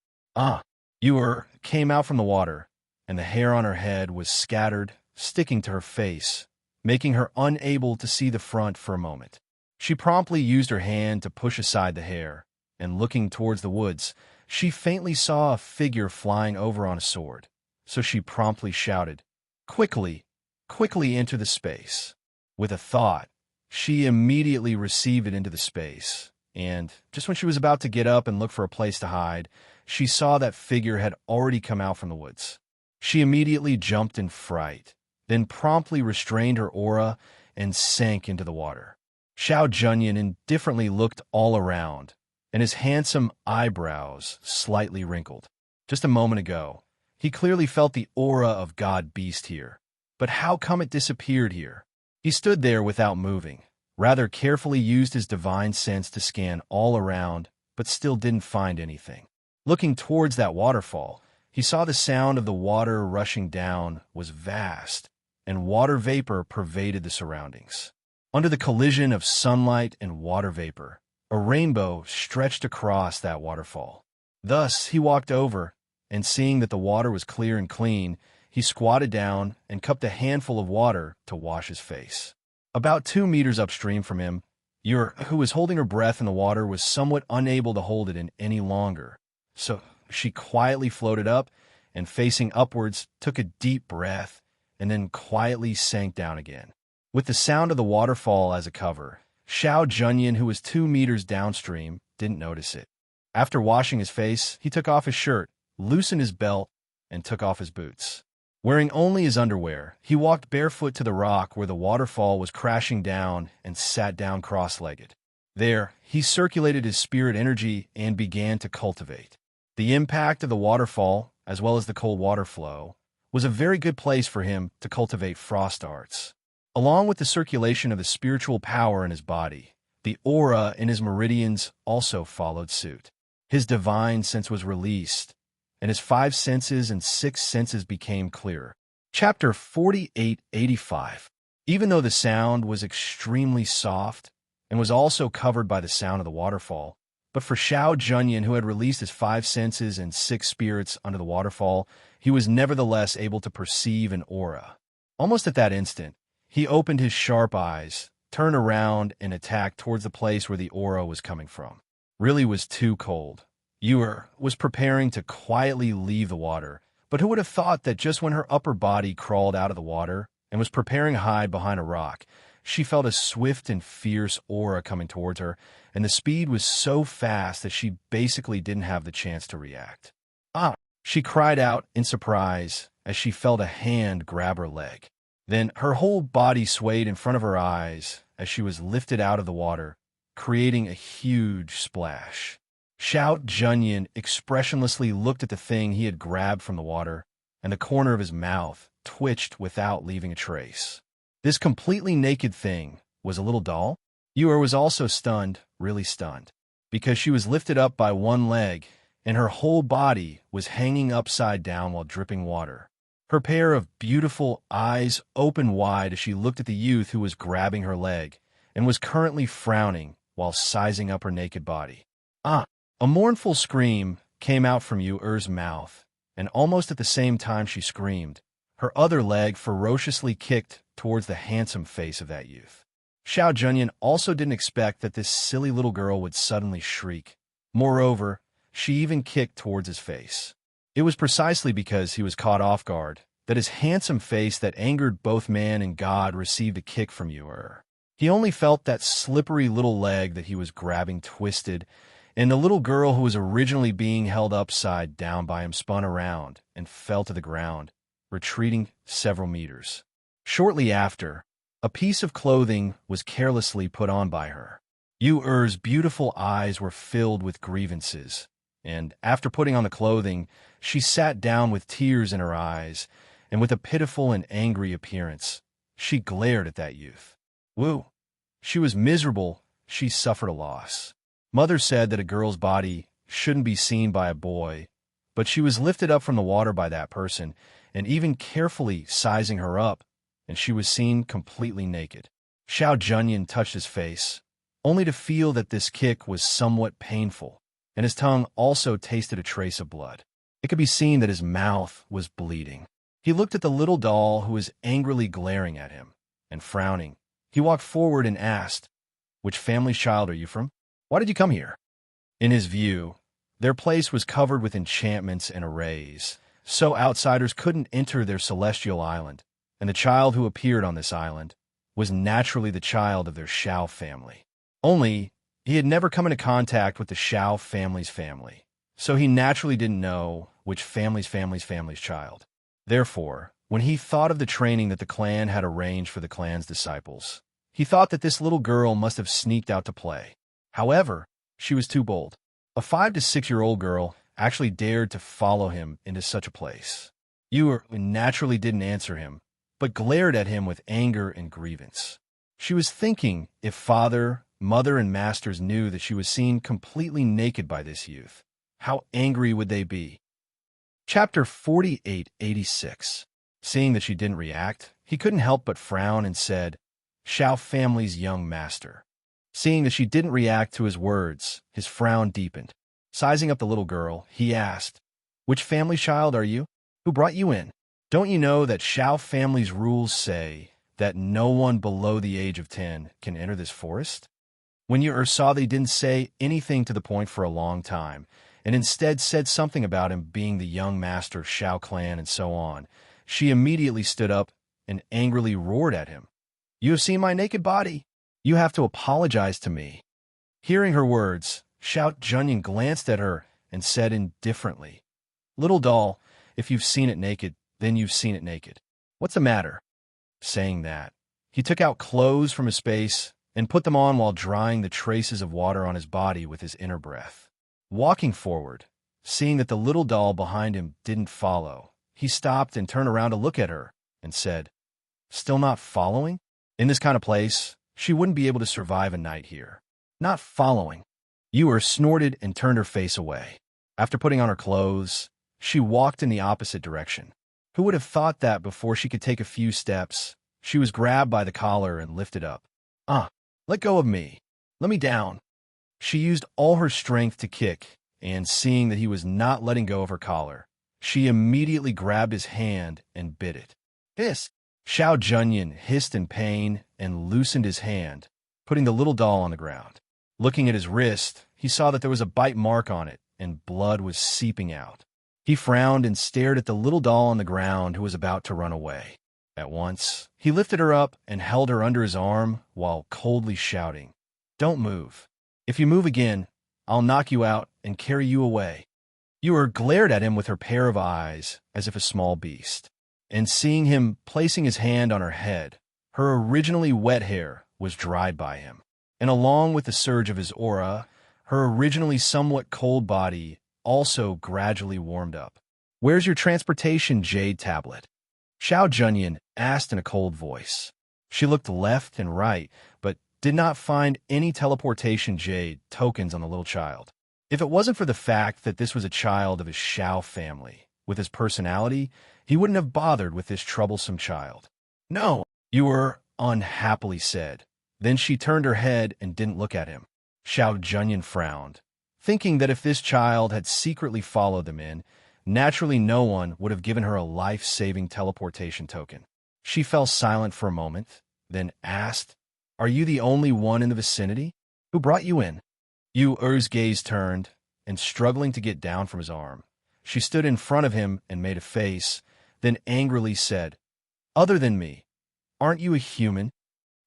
Ewer came out from the water, and the hair on her head was scattered, sticking to her face, making her unable to see the front for a moment. She promptly used her hand to push aside the hair, and looking towards the woods, she faintly saw a figure flying over on a sword. So she promptly shouted, "Quickly, quickly enter the space." With a thought, she immediately received it into the space, and just when she was about to get up and look for a place to hide, she saw that figure had already come out from the woods. She immediately jumped in fright, then promptly restrained her aura and sank into the water. Xiao Junyan indifferently looked all around, and his handsome eyebrows slightly wrinkled. Just a moment ago, he clearly felt the aura of God Beast here. But how come it disappeared here? He stood there without moving, rather carefully used his divine sense to scan all around, but still didn't find anything. Looking towards that waterfall, he saw the sound of the water rushing down was vast, and water vapor pervaded the surroundings. Under the collision of sunlight and water vapor, a rainbow stretched across that waterfall. Thus, he walked over, and seeing that the water was clear and clean, he squatted down and cupped a handful of water to wash his face. About 2 meters upstream from him, Ur, who was holding her breath in the water, was somewhat unable to hold it in any longer. So she quietly floated up and, facing upwards, took a deep breath and then quietly sank down again. With the sound of the waterfall as a cover, Xiao Junyan, who was 2 meters downstream, didn't notice it. After washing his face, he took off his shirt, loosened his belt, and took off his boots. Wearing only his underwear, he walked barefoot to the rock where the waterfall was crashing down and sat down cross-legged. There, he circulated his spirit energy and began to cultivate. The impact of the waterfall, as well as the cold water flow, was a very good place for him to cultivate frost arts. Along with the circulation of the spiritual power in his body, the aura in his meridians also followed suit. His divine sense was released, and his 5 senses and 6 senses became clearer. Chapter 4885. Even though the sound was extremely soft and was also covered by the sound of the waterfall, but for Xiao Junyan, who had released his 5 senses and 6 spirits under the waterfall, he was nevertheless able to perceive an aura. Almost at that instant, he opened his sharp eyes, turned around, and attacked towards the place where the aura was coming from. Really was too cold. Ewer was preparing to quietly leave the water, but who would have thought that just when her upper body crawled out of the water and was preparing to hide behind a rock, she felt a swift and fierce aura coming towards her, and the speed was so fast that she basically didn't have the chance to react. "Ah!" she cried out in surprise as she felt a hand grab her leg. Then her whole body swayed in front of her eyes as she was lifted out of the water, creating a huge splash. Xiao Junyan expressionlessly looked at the thing he had grabbed from the water, and the corner of his mouth twitched without leaving a trace. This completely naked thing was a little doll. Ewer was also stunned, really stunned, because she was lifted up by one leg, and her whole body was hanging upside down while dripping water. Her pair of beautiful eyes opened wide as she looked at the youth who was grabbing her leg and was currently frowning while sizing up her naked body. "Ah!" A mournful scream came out from Ewer's mouth, and almost at the same time she screamed, her other leg ferociously kicked towards the handsome face of that youth. Xiao Junyan also didn't expect that this silly little girl would suddenly shriek. Moreover, she even kicked towards his face. It was precisely because he was caught off guard that his handsome face that angered both man and God received a kick from Ewer. He only felt that slippery little leg that he was grabbing twisted, and the little girl who was originally being held upside down by him spun around and fell to the ground, retreating several meters. Shortly after, A piece of clothing was carelessly put on by her. Yu-Er's beautiful eyes were filled with grievances, and after putting on the clothing, she sat down with tears in her eyes, and with a pitiful and angry appearance, she glared at that youth. Wu. She was miserable. She suffered a loss. Mother said that a girl's body shouldn't be seen by a boy, but she was lifted up from the water by that person, and even carefully sizing her up, and she was seen completely naked. Xiao Junyan touched his face, only to feel that this kick was somewhat painful, and his tongue also tasted a trace of blood. It could be seen that his mouth was bleeding. He looked at the little doll who was angrily glaring at him, and frowning, he walked forward and asked, "Which family's child are you from? Why did you come here?" In his view, their place was covered with enchantments and arrays, so outsiders couldn't enter their celestial island, and the child who appeared on this island was naturally the child of their Shao family. Only, he had never come into contact with the Shao family's family, so he naturally didn't know which family's child. Therefore, when he thought of the training that the clan had arranged for the clan's disciples, he thought that this little girl must have sneaked out to play. However, she was too bold. A 5 to 6-year-old girl actually dared to follow him into such a place. Yu naturally didn't answer him, but glared at him with anger and grievance. She was thinking if father, mother, and masters knew that she was seen completely naked by this youth, how angry would they be? Chapter 4886. Seeing that she didn't react, he couldn't help but frown and said, "Shao family's young master." Seeing that she didn't react to his words, his frown deepened. Sizing up the little girl, he asked, "Which family child are you? Who brought you in? Don't you know that Shao family's rules say that no one below the age of 10 can enter this forest?" When Yu saw they didn't say anything to the point for a long time, and instead said something about him being the young master of Shao clan and so on, she immediately stood up and angrily roared at him. "You have seen my naked body. You have to apologize to me." Hearing her words, Xiao Junyan glanced at her and said indifferently, "Little doll, if you've seen it naked, then you've seen it naked. What's the matter?" Saying that, he took out clothes from his space and put them on while drying the traces of water on his body with his inner breath. Walking forward, seeing that the little doll behind him didn't follow, he stopped and turned around to look at her and said, "Still not following? In this kind of place, she wouldn't be able to survive a night here. Not following." Yu snorted and turned her face away. After putting on her clothes, she walked in the opposite direction. Who would have thought that before she could take a few steps, she was grabbed by the collar and lifted up. Let go of me. Let me down." She used all her strength to kick, and seeing that he was not letting go of her collar, she immediately grabbed his hand and bit it. "Hiss!" Xiao Junyan hissed in pain and loosened his hand, putting the little doll on the ground. Looking at his wrist, he saw that there was a bite mark on it, and blood was seeping out. He frowned and stared at the little doll on the ground who was about to run away. At once, he lifted her up and held her under his arm while coldly shouting, "Don't move. If you move again, I'll knock you out and carry you away." Yu glared at him with her pair of eyes as if a small beast, and seeing him placing his hand on her head, her originally wet hair was dried by him, and along with the surge of his aura, her originally somewhat cold body also gradually warmed up. "Where's your transportation jade tablet?" Xiao Junyan asked in a cold voice. She looked left and right, but did not find any teleportation jade tokens on the little child. If it wasn't for the fact that this was a child of his Shao family, with his personality, he wouldn't have bothered with this troublesome child. "No," Yu unhappily said. Then she turned her head and didn't look at him. Xiao Junyan frowned, thinking that if this child had secretly followed them in, naturally no one would have given her a life-saving teleportation token. She fell silent for a moment, then asked, "Are you the only one in the vicinity? Who brought you in?" Yu's gaze turned, and struggling to get down from his arm, she stood in front of him and made a face, then angrily said, "Other than me, aren't you a human?"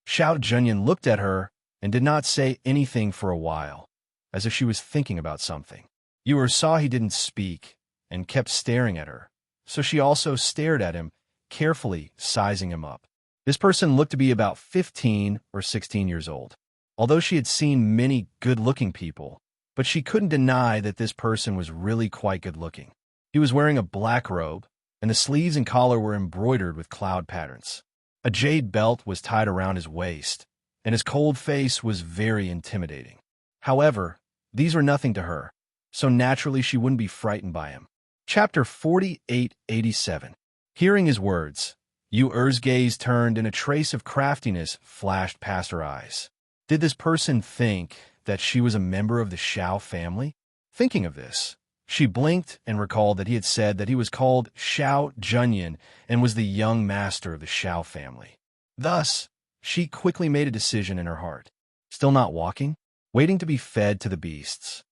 Xiao Junyan looked at her and did not say anything for a while, as if she was thinking about something. Yu saw he didn't speak and kept staring at her, so she also stared at him, carefully sizing him up. This person looked to be about 15 or 16 years old. Although she had seen many good-looking people, but she couldn't deny that this person was really quite good-looking. He was wearing a black robe, and the sleeves and collar were embroidered with cloud patterns. A jade belt was tied around his waist, and his cold face was very intimidating. However, these were nothing to her, so naturally she wouldn't be frightened by him. Chapter 4887. Hearing his words, Yu-Er's gaze turned and a trace of craftiness flashed past her eyes. Did this person think that she was a member of the Xiao family? Thinking of this, she blinked and recalled that he had said that he was called Xiao Junyan and was the young master of the Xiao family. Thus, she quickly made a decision in her heart. Still not walking? Waiting to be fed to the beasts.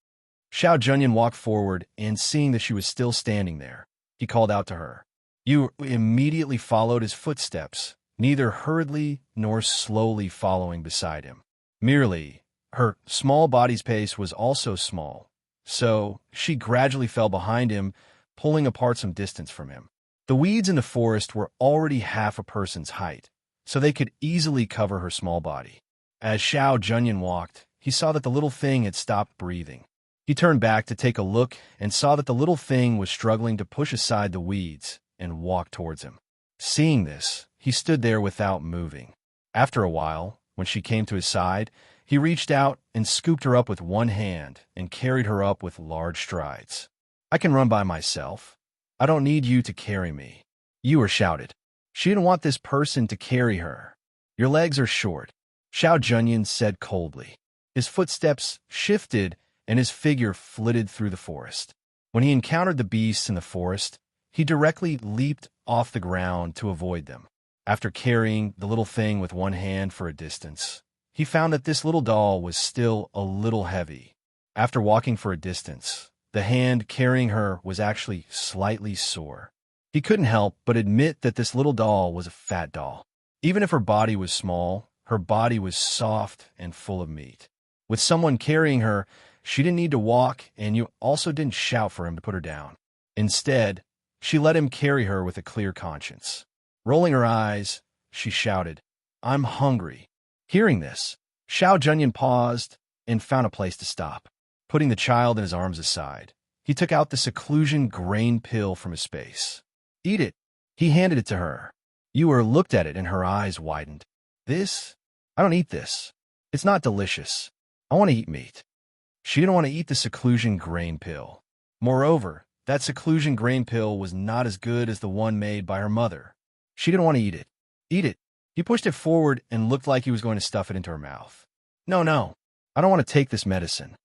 Xiao Junyan walked forward, and seeing that she was still standing there, he called out to her. Yu immediately followed his footsteps, neither hurriedly nor slowly following beside him. Merely, her small body's pace was also small, so she gradually fell behind him, pulling apart some distance from him. The weeds in the forest were already half a person's height, so they could easily cover her small body. As Xiao Junyan walked, he saw that the little thing had stopped breathing. He turned back to take a look and saw that the little thing was struggling to push aside the weeds and walk towards him. Seeing this, he stood there without moving. After a while, when she came to his side, he reached out and scooped her up with one hand and carried her up with large strides. I can run by myself. I don't need you to carry me. Yu shouted. She didn't want this person to carry her. Your legs are short, Xiao Junyan said coldly. His footsteps shifted and his figure flitted through the forest. When he encountered the beasts in the forest, he directly leaped off the ground to avoid them. After carrying the little thing with one hand for a distance, he found that this little doll was still a little heavy. After walking for a distance, the hand carrying her was actually slightly sore. He couldn't help but admit that this little doll was a fat doll. Even if her body was small, her body was soft and full of meat. With someone carrying her, she didn't need to walk, and you also didn't shout for him to put her down. Instead, she let him carry her with a clear conscience. Rolling her eyes, she shouted, I'm hungry. Hearing this, Xiao Junyan paused and found a place to stop. Putting the child in his arms aside, he took out the seclusion grain pill from his space. Eat it. He handed it to her. Yu looked at it and her eyes widened. This? I don't eat this. It's not delicious. I want to eat meat. She didn't want to eat the seclusion grain pill. Moreover, that seclusion grain pill was not as good as the one made by her mother. She didn't want to eat it. Eat it. He pushed it forward and looked like he was going to stuff it into her mouth. No, I don't want to take this medicine,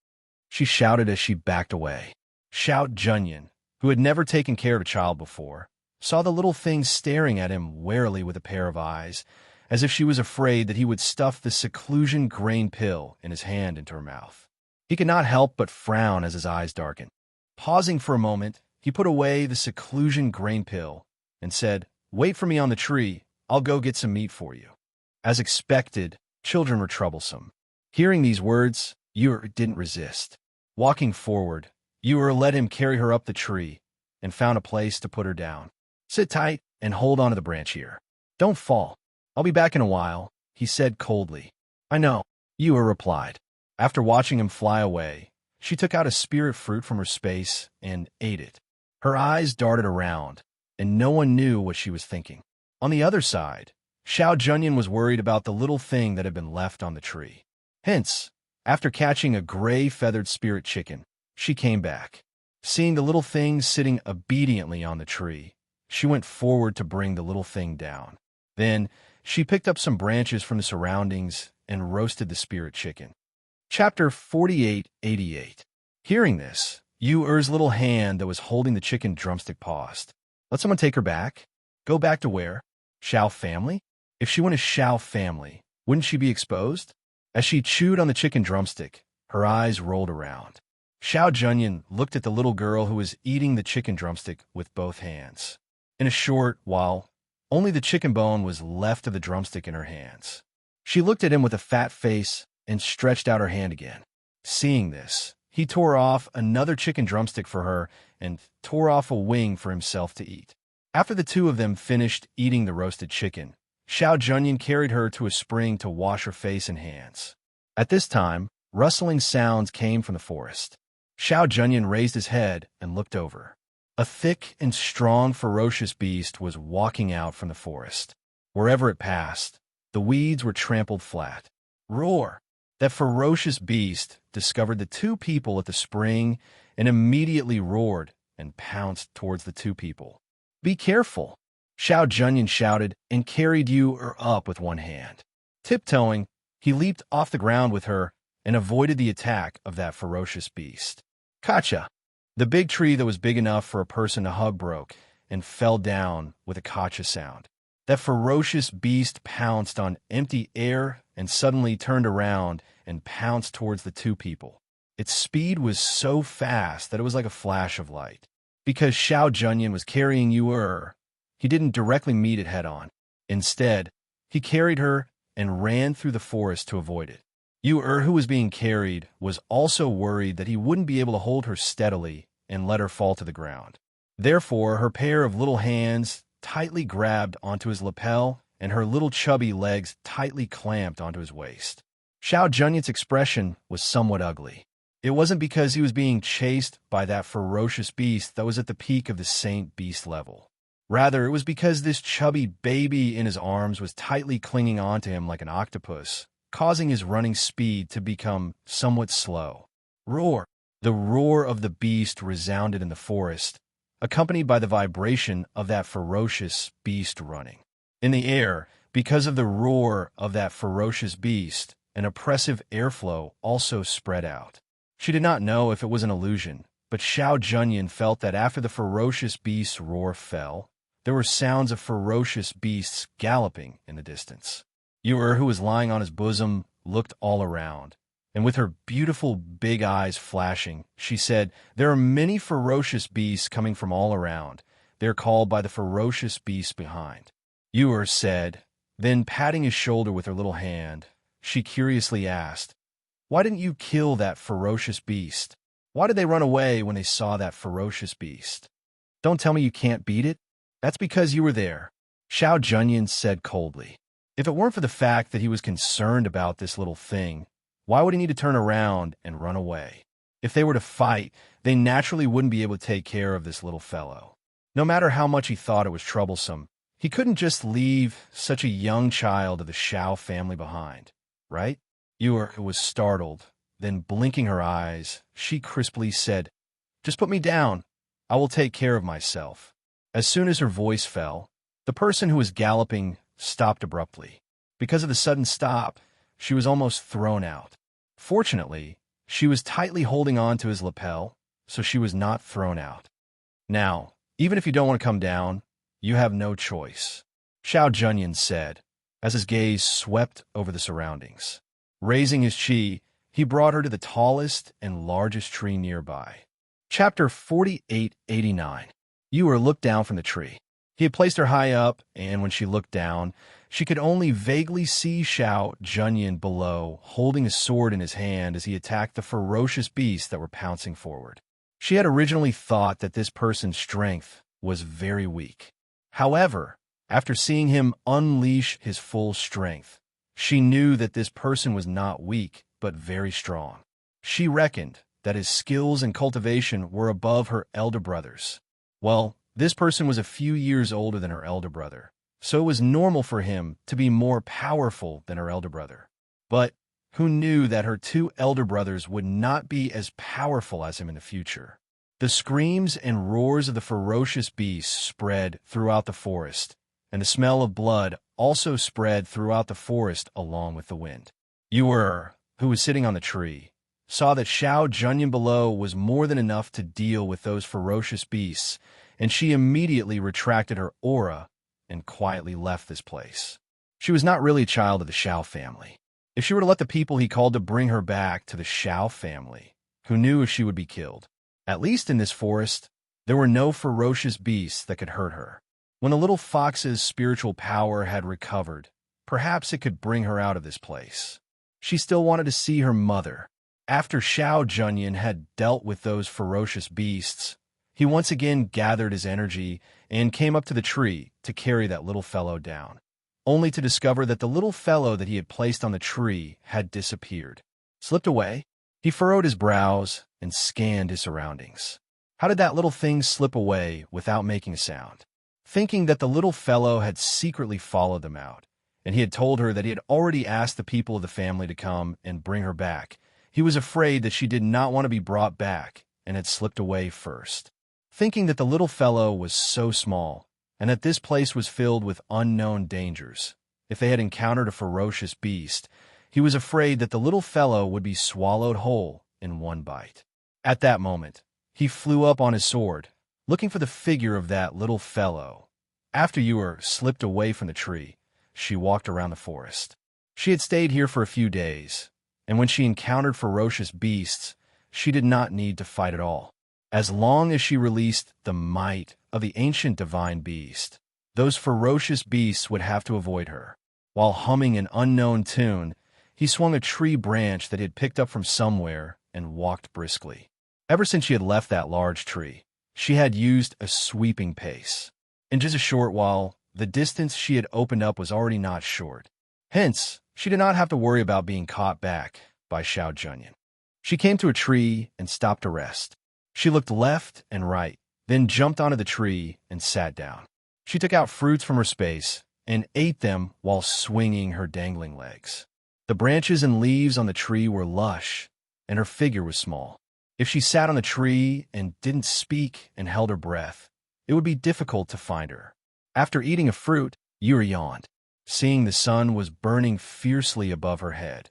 she shouted as she backed away. Xiao Junyan, who had never taken care of a child before, saw the little thing staring at him warily with a pair of eyes, as if she was afraid that he would stuff the seclusion grain pill in his hand into her mouth. He could not help but frown as his eyes darkened. Pausing for a moment, he put away the seclusion grain pill and said, Wait for me on the tree. I'll go get some meat for you. As expected, children were troublesome. Hearing these words, Yu didn't resist. Walking forward, Yu let him carry her up the tree and found a place to put her down. Sit tight and hold onto the branch here. Don't fall. I'll be back in a while, he said coldly. I know, Yu replied. After watching him fly away, she took out a spirit fruit from her space and ate it. Her eyes darted around, and no one knew what she was thinking. On the other side, Xiao Junyan was worried about the little thing that had been left on the tree. Hence, after catching a gray feathered spirit chicken, she came back. Seeing the little thing sitting obediently on the tree, she went forward to bring the little thing down. Then, she picked up some branches from the surroundings and roasted the spirit chicken. Chapter 4888. Hearing this, Yu-Er's little hand that was holding the chicken drumstick paused. Let someone take her back? Go back to where? Xiao family? If she went to Xiao family, wouldn't she be exposed? As she chewed on the chicken drumstick, her eyes rolled around. Xiao Junyan looked at the little girl who was eating the chicken drumstick with both hands. In a short while, only the chicken bone was left of the drumstick in her hands. She looked at him with a fat face and stretched out her hand again. Seeing this, he tore off another chicken drumstick for her and tore off a wing for himself to eat. After the two of them finished eating the roasted chicken, Xiao Junyan carried her to a spring to wash her face and hands. At this time, rustling sounds came from the forest. Xiao Junyan raised his head and looked over. A thick and strong ferocious beast was walking out from the forest. Wherever it passed, the weeds were trampled flat. Roar! That ferocious beast discovered the two people at the spring and immediately roared and pounced towards the two people. "Be careful!" Xiao Junyan shouted and carried Yu up with one hand. Tiptoeing, he leaped off the ground with her and avoided the attack of that ferocious beast. Kacha! The big tree that was big enough for a person to hug broke and fell down with a kacha sound. That ferocious beast pounced on empty air and suddenly turned around and pounced towards the two people. Its speed was so fast that it was like a flash of light. Because Xiao Junyan was carrying Yu, he didn't directly meet it head-on. Instead, he carried her and ran through the forest to avoid it. Yu, who was being carried, was also worried that he wouldn't be able to hold her steadily and let her fall to the ground. Therefore, her pair of little hands tightly grabbed onto his lapel and her little chubby legs tightly clamped onto his waist. Xiao Junyan's expression was somewhat ugly. It wasn't because he was being chased by that ferocious beast that was at the peak of the Saint Beast level. Rather, it was because this chubby baby in his arms was tightly clinging onto him like an octopus, causing his running speed to become somewhat slow. Roar! The roar of the beast resounded in the forest, accompanied by the vibration of that ferocious beast running. In the air, because of the roar of that ferocious beast, an oppressive airflow also spread out. She did not know if it was an illusion, but Xiao Junyan felt that after the ferocious beast's roar fell, there were sounds of ferocious beasts galloping in the distance. Yu, who was lying on his bosom, looked all around, and with her beautiful big eyes flashing, she said, "There are many ferocious beasts coming from all around. They are called by the ferocious beasts behind." Yu said, then patting his shoulder with her little hand, she curiously asked, "Why didn't you kill that ferocious beast? Why did they run away when they saw that ferocious beast? Don't tell me you can't beat it? That's because you were there," Xiao Junyan said coldly. If it weren't for the fact that he was concerned about this little thing, why would he need to turn around and run away? If they were to fight, they naturally wouldn't be able to take care of this little fellow. No matter how much he thought it was troublesome, he couldn't just leave such a young child of the Xiao family behind, right? Yu was startled. Then, blinking her eyes, she crisply said, "Just put me down. I will take care of myself." As soon as her voice fell, the person who was galloping stopped abruptly. Because of the sudden stop, she was almost thrown out. Fortunately, she was tightly holding on to his lapel, so she was not thrown out. "Now, even if you don't want to come down, you have no choice," Xiao Junyan said, as his gaze swept over the surroundings. Raising his chi, he brought her to the tallest and largest tree nearby. Chapter 4889. Yu looked down from the tree. He had placed her high up, and when she looked down, she could only vaguely see Xiao Junyan below, holding a sword in his hand as he attacked the ferocious beasts that were pouncing forward. She had originally thought that this person's strength was very weak. However, after seeing him unleash his full strength, she knew that this person was not weak, but very strong. She reckoned that his skills and cultivation were above her elder brother's. Well, this person was a few years older than her elder brother, so it was normal for him to be more powerful than her elder brother. But who knew that her two elder brothers would not be as powerful as him in the future? The screams and roars of the ferocious beasts spread throughout the forest, and the smell of blood also spread throughout the forest along with the wind. Yu, who was sitting on the tree, saw that Xiao Junyan below was more than enough to deal with those ferocious beasts, and she immediately retracted her aura and quietly left this place. She was not really a child of the Xiao family. If she were to let the people he called to bring her back to the Xiao family, who knew if she would be killed? At least in this forest, there were no ferocious beasts that could hurt her. When the little fox's spiritual power had recovered, perhaps it could bring her out of this place. She still wanted to see her mother. After Xiao Junyan had dealt with those ferocious beasts, he once again gathered his energy and came up to the tree to carry that little fellow down. only to discover that the little fellow that he had placed on the tree had disappeared. Slipped away? He furrowed his brows and scanned his surroundings. How did that little thing slip away without making a sound? Thinking that the little fellow had secretly followed them out, and he had told her that he had already asked the people of the family to come and bring her back, he was afraid that she did not want to be brought back and had slipped away first. Thinking that the little fellow was so small, and that this place was filled with unknown dangers, if they had encountered a ferocious beast, he was afraid that the little fellow would be swallowed whole in one bite. At that moment, he flew up on his sword, looking for the figure of that little fellow. After Ewer slipped away from the tree, she walked around the forest. She had stayed here for a few days, and when she encountered ferocious beasts, she did not need to fight at all. As long as she released the might of the ancient divine beast, those ferocious beasts would have to avoid her. While humming an unknown tune, he swung a tree branch that he had picked up from somewhere and walked briskly. Ever since she had left that large tree, she had used a sweeping pace. In just a short while, the distance she had opened up was already not short. Hence, she did not have to worry about being caught back by Xiao Junyan. She came to a tree and stopped to rest. She looked left and right, then jumped onto the tree and sat down. She took out fruits from her space and ate them while swinging her dangling legs. The branches and leaves on the tree were lush, and her figure was small. If she sat on the tree and didn't speak and held her breath, it would be difficult to find her. After eating a fruit, Yuri yawned, seeing the sun was burning fiercely above her head,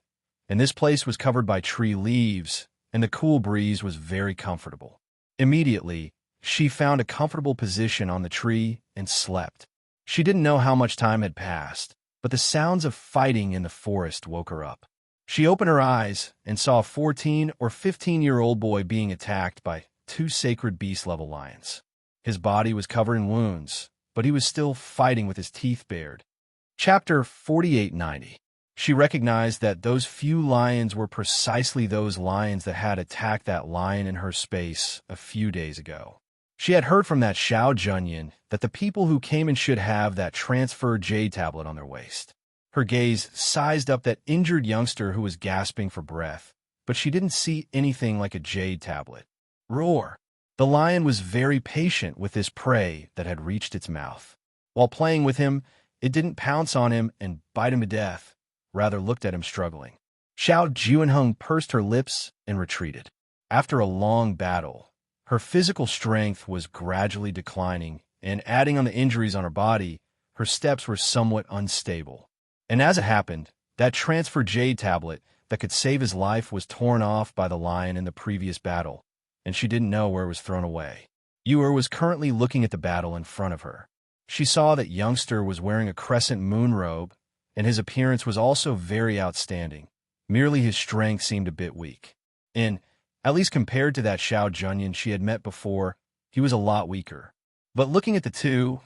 and this place was covered by tree leaves, and the cool breeze was very comfortable. Immediately, she found a comfortable position on the tree and slept. She didn't know how much time had passed, but the sounds of fighting in the forest woke her up. She opened her eyes and saw a 14 or 15-year-old boy being attacked by two sacred beast-level lions. His body was covered in wounds, but he was still fighting with his teeth bared. Chapter 4890. She recognized that those few lions were precisely those lions that had attacked that lion in her space a few days ago. She had heard from that Xiao Junyan that the people who came in should have that transferred jade tablet on their waist. Her gaze sized up that injured youngster who was gasping for breath, but she didn't see anything like a jade tablet. Roar! The lion was very patient with this prey that had reached its mouth. While playing with him, it didn't pounce on him and bite him to death, rather looked at him struggling. Xiao Juanheng pursed her lips and retreated. After a long battle, her physical strength was gradually declining, and adding on the injuries on her body, her steps were somewhat unstable. And as it happened, that transfer jade tablet that could save his life was torn off by the lion in the previous battle, and she didn't know where it was thrown away. Ewer was currently looking at the battle in front of her. She saw that youngster was wearing a crescent moon robe, and his appearance was also very outstanding. Merely his strength seemed a bit weak. And, at least compared to that Xiao Junyan she had met before, he was a lot weaker. But looking at the two,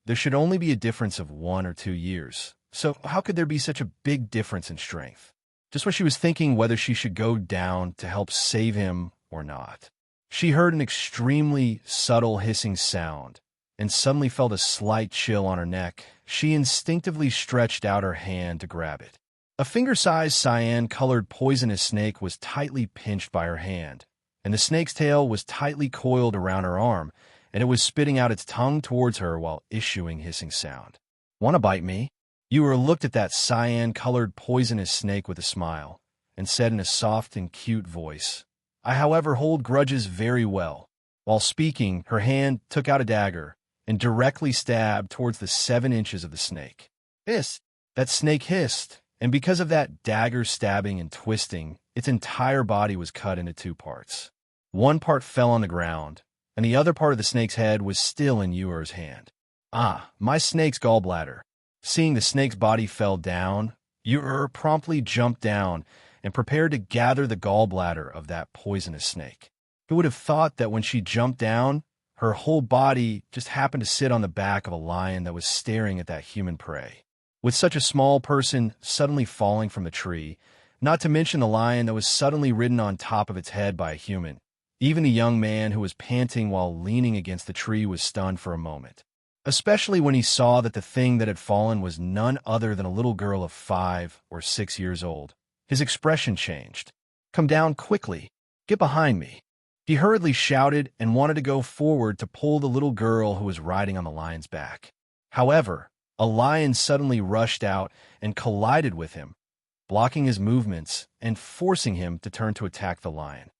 there should only be a difference of 1 or 2 years. So how could there be such a big difference in strength? Just when she was thinking whether she should go down to help save him or not, she heard an extremely subtle hissing sound and suddenly felt a slight chill on her neck. She instinctively stretched out her hand to grab it. A finger-sized cyan-colored poisonous snake was tightly pinched by her hand, and the snake's tail was tightly coiled around her arm, and it was spitting out its tongue towards her while issuing hissing sound. "Want to bite me?" Ewer looked at that cyan-colored poisonous snake with a smile, and said in a soft and cute voice, "I, however, hold grudges very well." While speaking, her hand took out a dagger and directly stabbed towards the 7 inches of the snake. Hiss! That snake hissed, and because of that dagger stabbing and twisting, its entire body was cut into 2 parts. One part fell on the ground, and the other part of the snake's head was still in Ewer's hand. "Ah, my snake's gallbladder." Seeing the snake's body fell down, Ewer promptly jumped down and prepared to gather the gallbladder of that poisonous snake. Who would have thought that when she jumped down, her whole body just happened to sit on the back of a lion that was staring at that human prey. With such a small person suddenly falling from the tree, not to mention the lion that was suddenly ridden on top of its head by a human, even the young man who was panting while leaning against the tree was stunned for a moment. especially when he saw that the thing that had fallen was none other than a little girl of 5 or 6 years old. His expression changed. "Come down quickly. Get behind me." He hurriedly shouted and wanted to go forward to pull the little girl who was riding on the lion's back. However, a lion suddenly rushed out and collided with him, blocking his movements and forcing him to turn to attack the lion.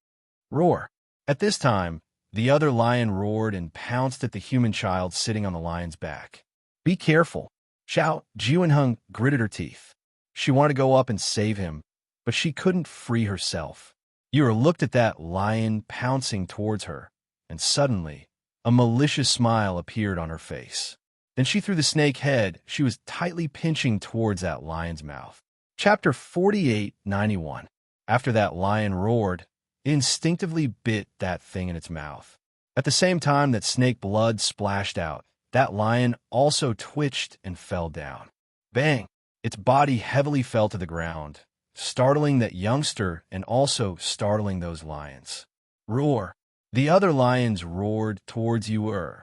Roar! At this time, the other lion roared and pounced at the human child sitting on the lion's back. "Be careful!" Xiao Jianheng gritted her teeth. She wanted to go up and save him, but she couldn't free herself. Yu looked at that lion pouncing towards her, and suddenly, a malicious smile appeared on her face. Then she threw the snake head she was tightly pinching towards that lion's mouth. Chapter 48:91. After that lion roared, it instinctively bit that thing in its mouth. At the same time that snake blood splashed out, that lion also twitched and fell down. Bang! Its body heavily fell to the ground, startling that youngster and also startling those lions. Roar! The other lions roared towards Yu,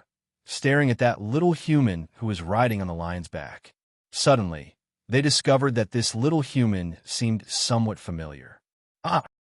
staring at that little human who was riding on the lion's back. Suddenly, they discovered that this little human seemed somewhat familiar.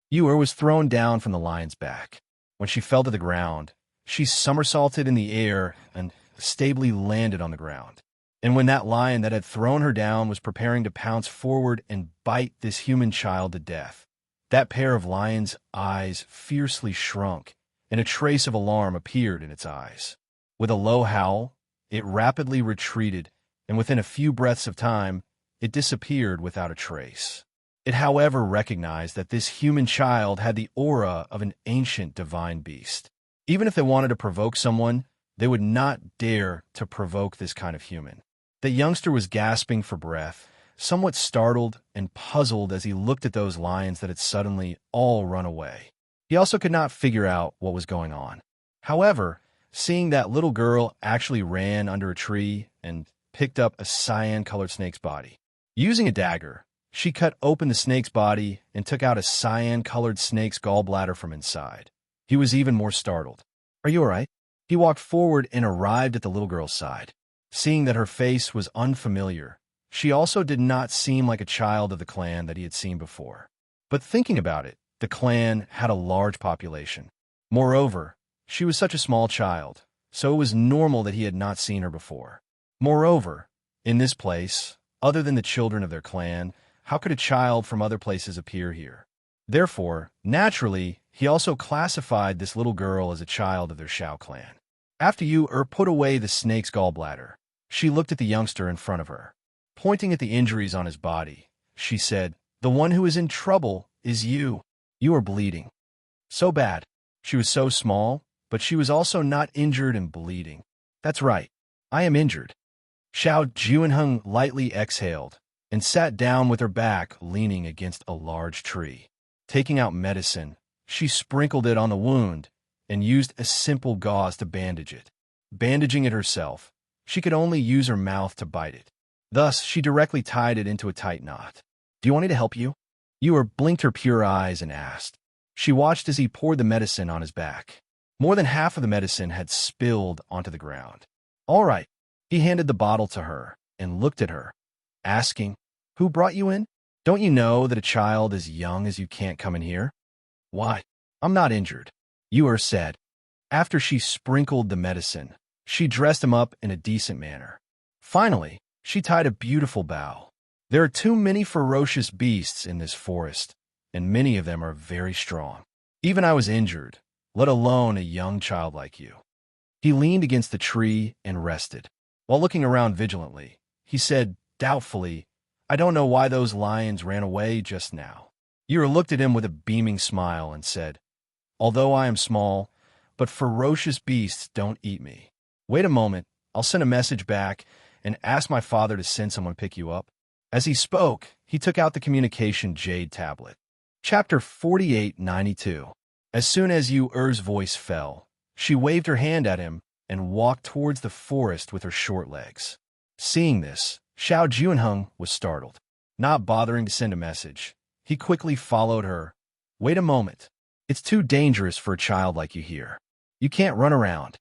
Yu was thrown down from the lion's back. When she fell to the ground, she somersaulted in the air and stably landed on the ground. And when that lion that had thrown her down was preparing to pounce forward and bite this human child to death, that pair of lions' eyes fiercely shrunk, and a trace of alarm appeared in its eyes. With a low howl, it rapidly retreated, and within a few breaths of time, it disappeared without a trace. It, however, recognized that this human child had the aura of an ancient divine beast. Even if they wanted to provoke someone, they would not dare to provoke this kind of human. The youngster was gasping for breath, somewhat startled and puzzled as he looked at those lions that had suddenly all run away. He also could not figure out what was going on. However, seeing that little girl actually ran under a tree and picked up a cyan-colored snake's body. Using a dagger, she cut open the snake's body and took out a cyan-colored snake's gallbladder from inside. He was even more startled. "Are you all right?" He walked forward and arrived at the little girl's side. Seeing that her face was unfamiliar, she also did not seem like a child of the clan that he had seen before. But thinking about it, the clan had a large population. Moreover, she was such a small child, so it was normal that he had not seen her before. Moreover, in this place, other than the children of their clan, how could a child from other places appear here? Therefore, naturally, he also classified this little girl as a child of their Xiao clan. After Yu put away the snake's gallbladder, she looked at the youngster in front of her. Pointing at the injuries on his body, she said, "The one who is in trouble is you. You are bleeding." So bad. She was so small, but she was also not injured and bleeding. "That's right. I am injured." Xiao Jianheng lightly exhaled and sat down with her back leaning against a large tree. Taking out medicine, she sprinkled it on the wound and used a simple gauze to bandage it. Bandaging it herself, she could only use her mouth to bite it. Thus, she directly tied it into a tight knot. "Do you want me to help you?" Yu blinked her pure eyes and asked. She watched as he poured the medicine on his back. More than half of the medicine had spilled onto the ground. "All right." He handed the bottle to her and looked at her, asking, "Who brought you in? Don't you know that a child as young as you can't come in here?" "Why? I'm not injured," Yu said. After she sprinkled the medicine, she dressed him up in a decent manner. Finally, she tied a beautiful bow. "There are too many ferocious beasts in this forest, and many of them are very strong. Even I was injured, let alone a young child like you." He leaned against the tree and rested. While looking around vigilantly, he said doubtfully, "I don't know why those lions ran away just now." Yu looked at him with a beaming smile and said, "Although I am small, but ferocious beasts don't eat me. Wait a moment, I'll send a message back and ask my father to send someone pick you up." As he spoke, he took out the communication jade tablet. Chapter 48:92. As soon as Yu's voice fell, she waved her hand at him and walked towards the forest with her short legs. Seeing this, Xiao Jianheng was startled. Not bothering to send a message, he quickly followed her. "Wait a moment. It's too dangerous for a child like you here. You can't run around."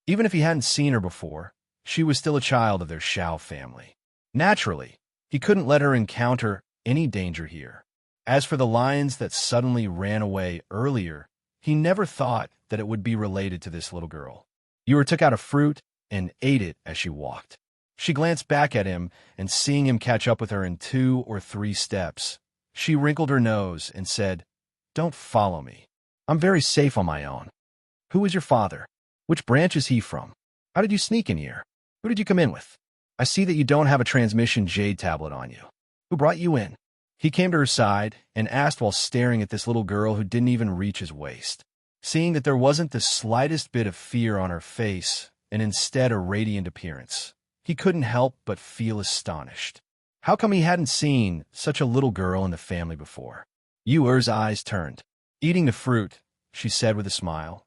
Even if he hadn't seen her before, she was still a child of their Shao family. Naturally, he couldn't let her encounter any danger here. As for the lions that suddenly ran away earlier, he never thought that it would be related to this little girl. Yor took out a fruit and ate it as she walked. She glanced back at him, and seeing him catch up with her in 2 or 3 steps, she wrinkled her nose and said, "Don't follow me. I'm very safe on my own. Who is your father? Which branch is he from? How did you sneak in here? Who did you come in with? I see that you don't have a transmission jade tablet on you. Who brought you in?" He came to her side and asked while staring at this little girl who didn't even reach his waist. Seeing that there wasn't the slightest bit of fear on her face, and instead a radiant appearance, he couldn't help but feel astonished. How come he hadn't seen such a little girl in the family before? Yuer's eyes turned. Eating the fruit, she said with a smile,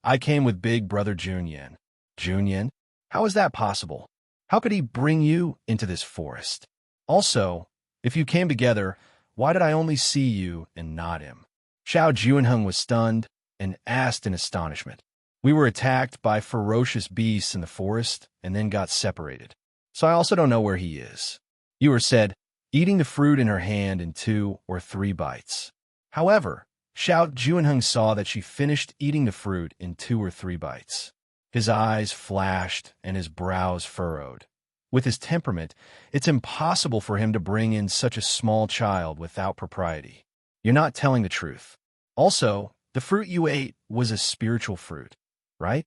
"I came with big brother Junyan." "Junyan? How is that possible? How could he bring you into this forest? Also, if you came together, why did I only see you and not him?" Xiao Juanheng was stunned and asked in astonishment. "We were attacked by ferocious beasts in the forest and then got separated. So I also don't know where he is," Yuer said, eating the fruit in her hand in 2 or 3 bites. However, Xiao Juanheng saw that she finished eating the fruit in 2 or 3 bites. His eyes flashed and his brows furrowed. With his temperament, it's impossible for him to bring in such a small child without propriety. "You're not telling the truth. Also, the fruit you ate was a spiritual fruit, right?"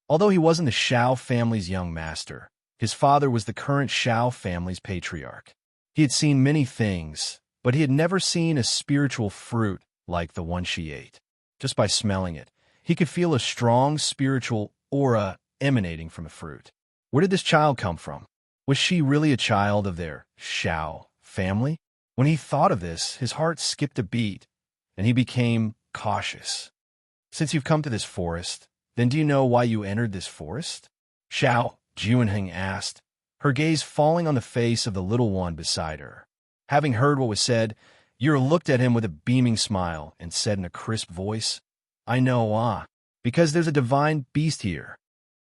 Although he wasn't the Shao family's young master, his father was the current Shao family's patriarch. He had seen many things, but he had never seen a spiritual fruit like the one she ate. Just by smelling it, he could feel a strong spiritual aura emanating from the fruit. Where did this child come from? Was she really a child of their Shao family? When he thought of this, his heart skipped a beat, and he became cautious. "Since you've come to this forest, then do you know why you entered this forest?" Xiao Juanheng asked, her gaze falling on the face of the little one beside her. Having heard what was said, Yer looked at him with a beaming smile and said in a crisp voice, "I know, because there's a divine beast here."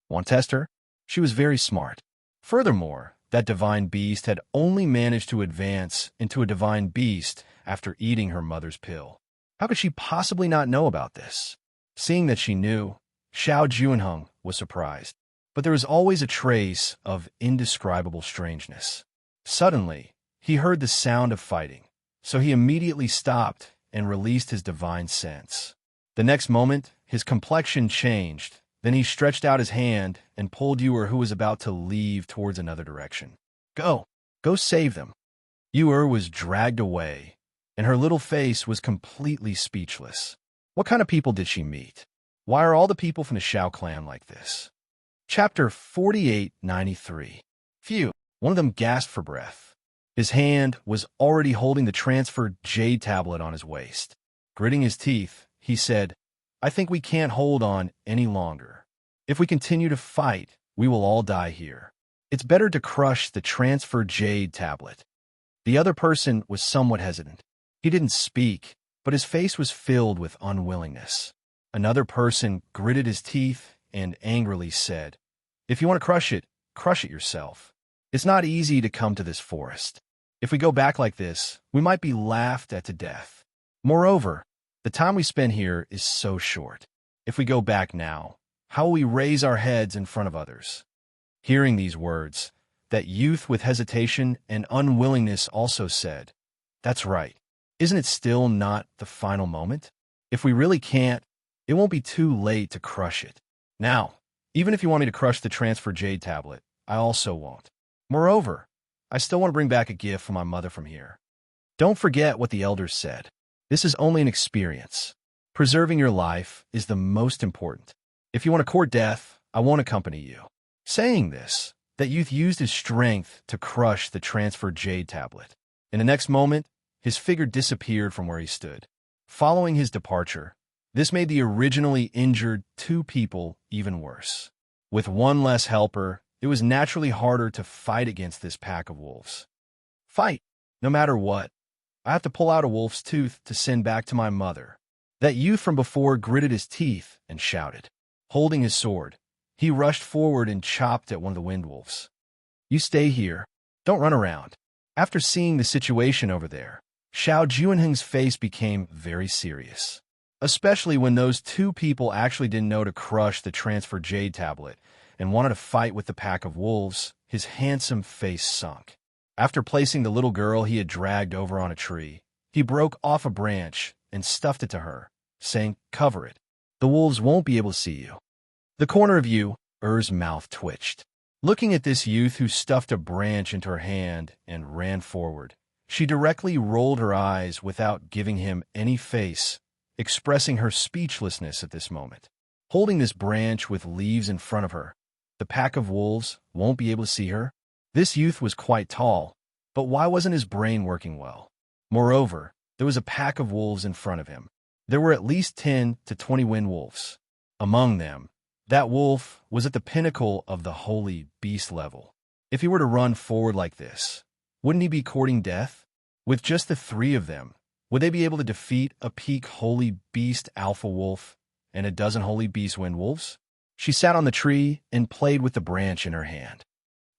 Want to test her? She was very smart. Furthermore, that divine beast had only managed to advance into a divine beast after eating her mother's pill. How could she possibly not know about this? Seeing that she knew, Xiao Juanheng was surprised. But there was always a trace of indescribable strangeness. Suddenly, he heard the sound of fighting, so he immediately stopped and released his divine sense. The next moment, his complexion changed. Then he stretched out his hand and pulled Yuer, who was about to leave, towards another direction. Go save them." Yuer was dragged away, and her little face was completely speechless. What kind of people did she meet? Why are all the people from the Shao clan like this? Chapter 4893. Phew, one of them gasped for breath. His hand was already holding the transferred jade tablet on his waist. Gritting his teeth, he said, "I think we can't hold on any longer. If we continue to fight, we will all die here. It's better to crush the transferred jade tablet." The other person was somewhat hesitant. He didn't speak, but his face was filled with unwillingness. Another person gritted his teeth and angrily said, "If you want to crush it yourself. It's not easy to come to this forest. If we go back like this, we might be laughed at to death. Moreover, the time we spend here is so short. If we go back now, how will we raise our heads in front of others?" Hearing these words, that youth with hesitation and unwillingness also said, "That's right. Isn't it still not the final moment? If we really can't, it won't be too late to crush it. Now, even if you want me to crush the transfer jade tablet, I also won't. Moreover, I still want to bring back a gift for my mother from here. Don't forget what the elders said. This is only an experience. Preserving your life is the most important. If you want to court death, I won't accompany you." Saying this, that youth used his strength to crush the transferred jade tablet. In the next moment, his figure disappeared from where he stood. Following his departure, this made the originally injured 2 people even worse. With one less helper, it was naturally harder to fight against this pack of wolves. Fight, no matter what. I have to pull out a wolf's tooth to send back to my mother. That youth from before gritted his teeth and shouted. Holding his sword, He rushed forward and chopped at one of the wind wolves. "You stay here. Don't run around." After seeing the situation over there, Xiao Juanheng's face became very serious. Especially when those two people actually didn't know to crush the transfer jade tablet and wanted to fight with the pack of wolves, his handsome face sunk. After placing the little girl he had dragged over on a tree, he broke off a branch and stuffed it to her, saying, "Cover it. The wolves won't be able to see you." The corner of Er's mouth twitched. Looking at this youth who stuffed a branch into her hand and ran forward, she directly rolled her eyes without giving him any face, expressing her speechlessness at this moment. Holding this branch with leaves in front of her, the pack of wolves won't be able to see her? This youth was quite tall, but why wasn't his brain working well? Moreover, there was a pack of wolves in front of him. There were at least 10 to 20 wind wolves. Among them, that wolf was at the pinnacle of the holy beast level. If he were to run forward like this, wouldn't he be courting death? With just the 3 of them, would they be able to defeat a peak holy beast alpha wolf and a dozen holy beast wind wolves? She sat on the tree and played with the branch in her hand.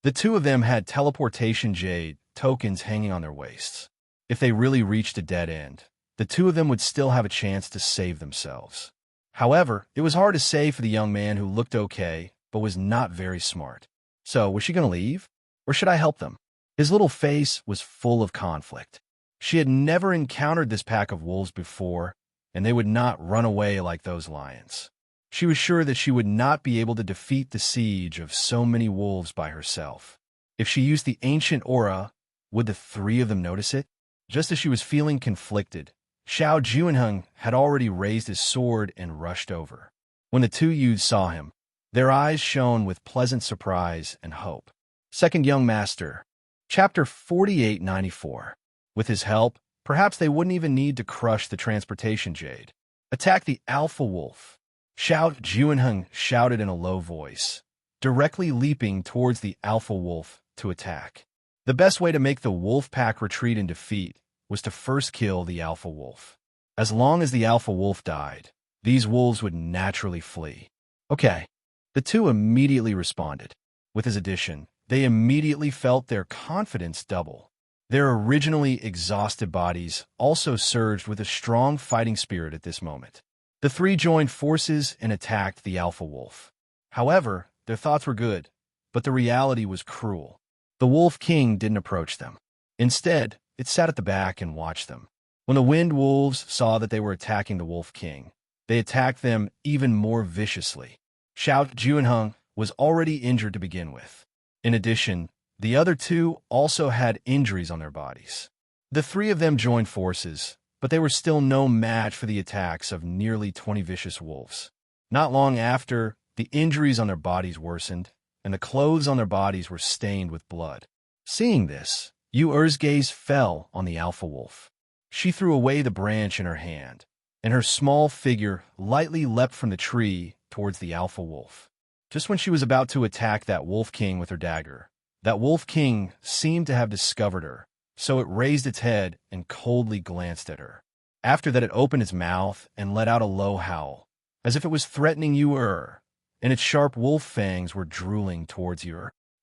The 2 of them had teleportation jade tokens hanging on their waists. If they really reached a dead end, the 2 of them would still have a chance to save themselves. However, it was hard to say for the young man who looked okay, but was not very smart. So, was she going to leave? Or should I help them? His little face was full of conflict. She had never encountered this pack of wolves before, and they would not run away like those lions. She was sure that she would not be able to defeat the siege of so many wolves by herself. If she used the ancient aura, would the 3 of them notice it? Just as she was feeling conflicted, Xiao Juanheng had already raised his sword and rushed over. When the 2 youths saw him, their eyes shone with pleasant surprise and hope. Second Young Master, Chapter 4894. With his help, perhaps they wouldn't even need to crush the transportation jade. Attack the alpha wolf. Xiao Juanheng shouted in a low voice, directly leaping towards the alpha wolf to attack. The best way to make the wolf pack retreat in defeat was to first kill the alpha wolf. As long as the alpha wolf died, these wolves would naturally flee. Okay. The 2 immediately responded. With his addition, they immediately felt their confidence double. Their originally exhausted bodies also surged with a strong fighting spirit at this moment. The 3 joined forces and attacked the alpha wolf. However, their thoughts were good, but the reality was cruel. The Wolf King didn't approach them. Instead, it sat at the back and watched them. When the wind wolves saw that they were attacking the Wolf King, they attacked them even more viciously. Xiao Juanheng was already injured to begin with. In addition, the other 2 also had injuries on their bodies. The 3 of them joined forces, but they were still no match for the attacks of nearly 20 vicious wolves. Not long after, the injuries on their bodies worsened, and the clothes on their bodies were stained with blood. Seeing this, Er's gaze fell on the alpha wolf. She threw away the branch in her hand, and her small figure lightly leapt from the tree towards the alpha wolf. Just when she was about to attack that Wolf King with her dagger, that Wolf King seemed to have discovered her, so it raised its head and coldly glanced at her. After that, it opened its mouth and let out a low howl, as if it was threatening and its sharp wolf fangs were drooling towards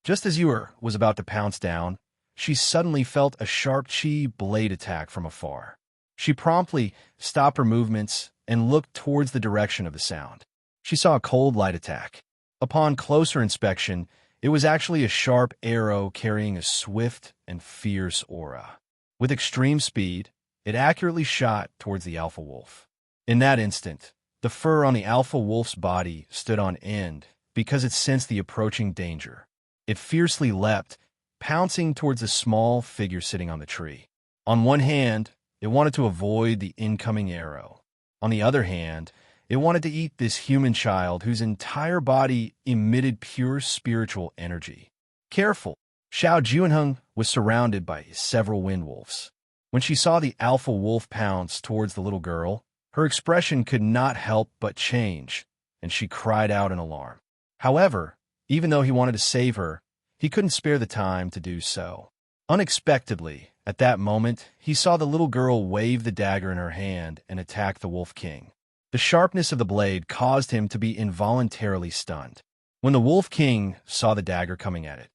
Just as was about to pounce down, she suddenly felt a sharp chi blade attack from afar. She promptly stopped her movements and looked towards the direction of the sound. She saw a cold light attack. Upon closer inspection, it was actually a sharp arrow carrying a swift and fierce aura. With extreme speed, it accurately shot towards the alpha wolf. In that instant, the fur on the alpha wolf's body stood on end because it sensed the approaching danger. It fiercely leapt, pouncing towards a small figure sitting on the tree. On one hand, it wanted to avoid the incoming arrow. On the other hand, it wanted to eat this human child whose entire body emitted pure spiritual energy. Careful, Xiao Juanheng was surrounded by several wind wolves. When she saw the alpha wolf pounce towards the little girl, her expression could not help but change, and she cried out in alarm. However, even though he wanted to save her, he couldn't spare the time to do so. Unexpectedly, at that moment, he saw the little girl wave the dagger in her hand and attack the Wolf King. The sharpness of the blade caused him to be involuntarily stunned. When the Wolf King saw the dagger coming at it,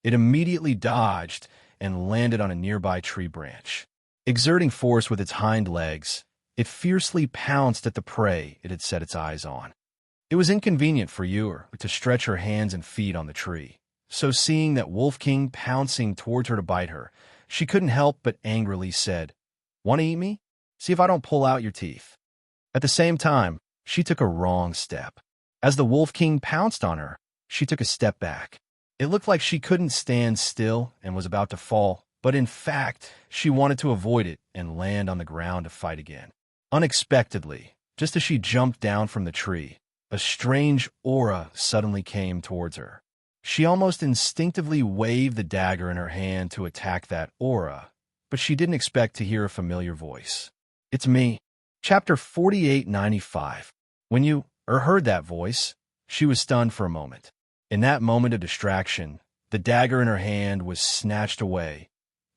it immediately dodged and landed on a nearby tree branch. Exerting force with its hind legs, it fiercely pounced at the prey it had set its eyes on. It was inconvenient for Ewer to stretch her hands and feet on the tree, so seeing that Wolf King pouncing towards her to bite her, she couldn't help but angrily said, "Want to eat me? See if I don't pull out your teeth." At the same time, she took a wrong step. As the Wolf King pounced on her, she took a step back. It looked like she couldn't stand still and was about to fall, but in fact, she wanted to avoid it and land on the ground to fight again. Unexpectedly, just as she jumped down from the tree, a strange aura suddenly came towards her. She almost instinctively waved the dagger in her hand to attack that aura, but she didn't expect to hear a familiar voice. "It's me." Chapter 4895. When you heard that voice, she was stunned for a moment. In that moment of distraction, the dagger in her hand was snatched away,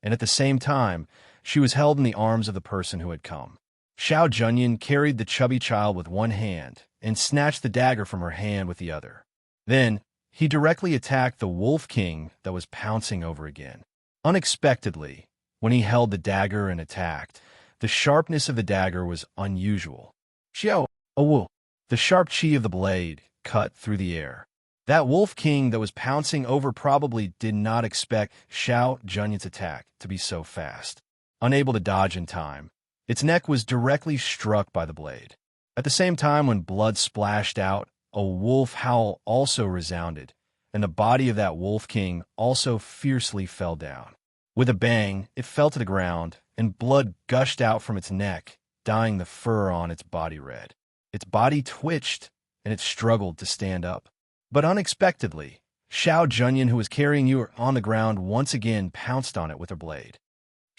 and at the same time, she was held in the arms of the person who had come. Xiao Junyan carried the chubby child with one hand and snatched the dagger from her hand with the other. Then, he directly attacked the Wolf King that was pouncing over again. Unexpectedly, when he held the dagger and attacked, the sharpness of the dagger was unusual. Xiao, Awu, the sharp chi of the blade cut through the air. That Wolf King that was pouncing over probably did not expect Xiao Junyan's attack to be so fast. Unable to dodge in time, its neck was directly struck by the blade. At the same time, when blood splashed out, a wolf howl also resounded, and the body of that Wolf King also fiercely fell down. With a bang, it fell to the ground, and blood gushed out from its neck, dyeing the fur on its body red. Its body twitched, and it struggled to stand up. But unexpectedly, Xiao Junyan, who was carrying you on the ground, once again pounced on it with her blade.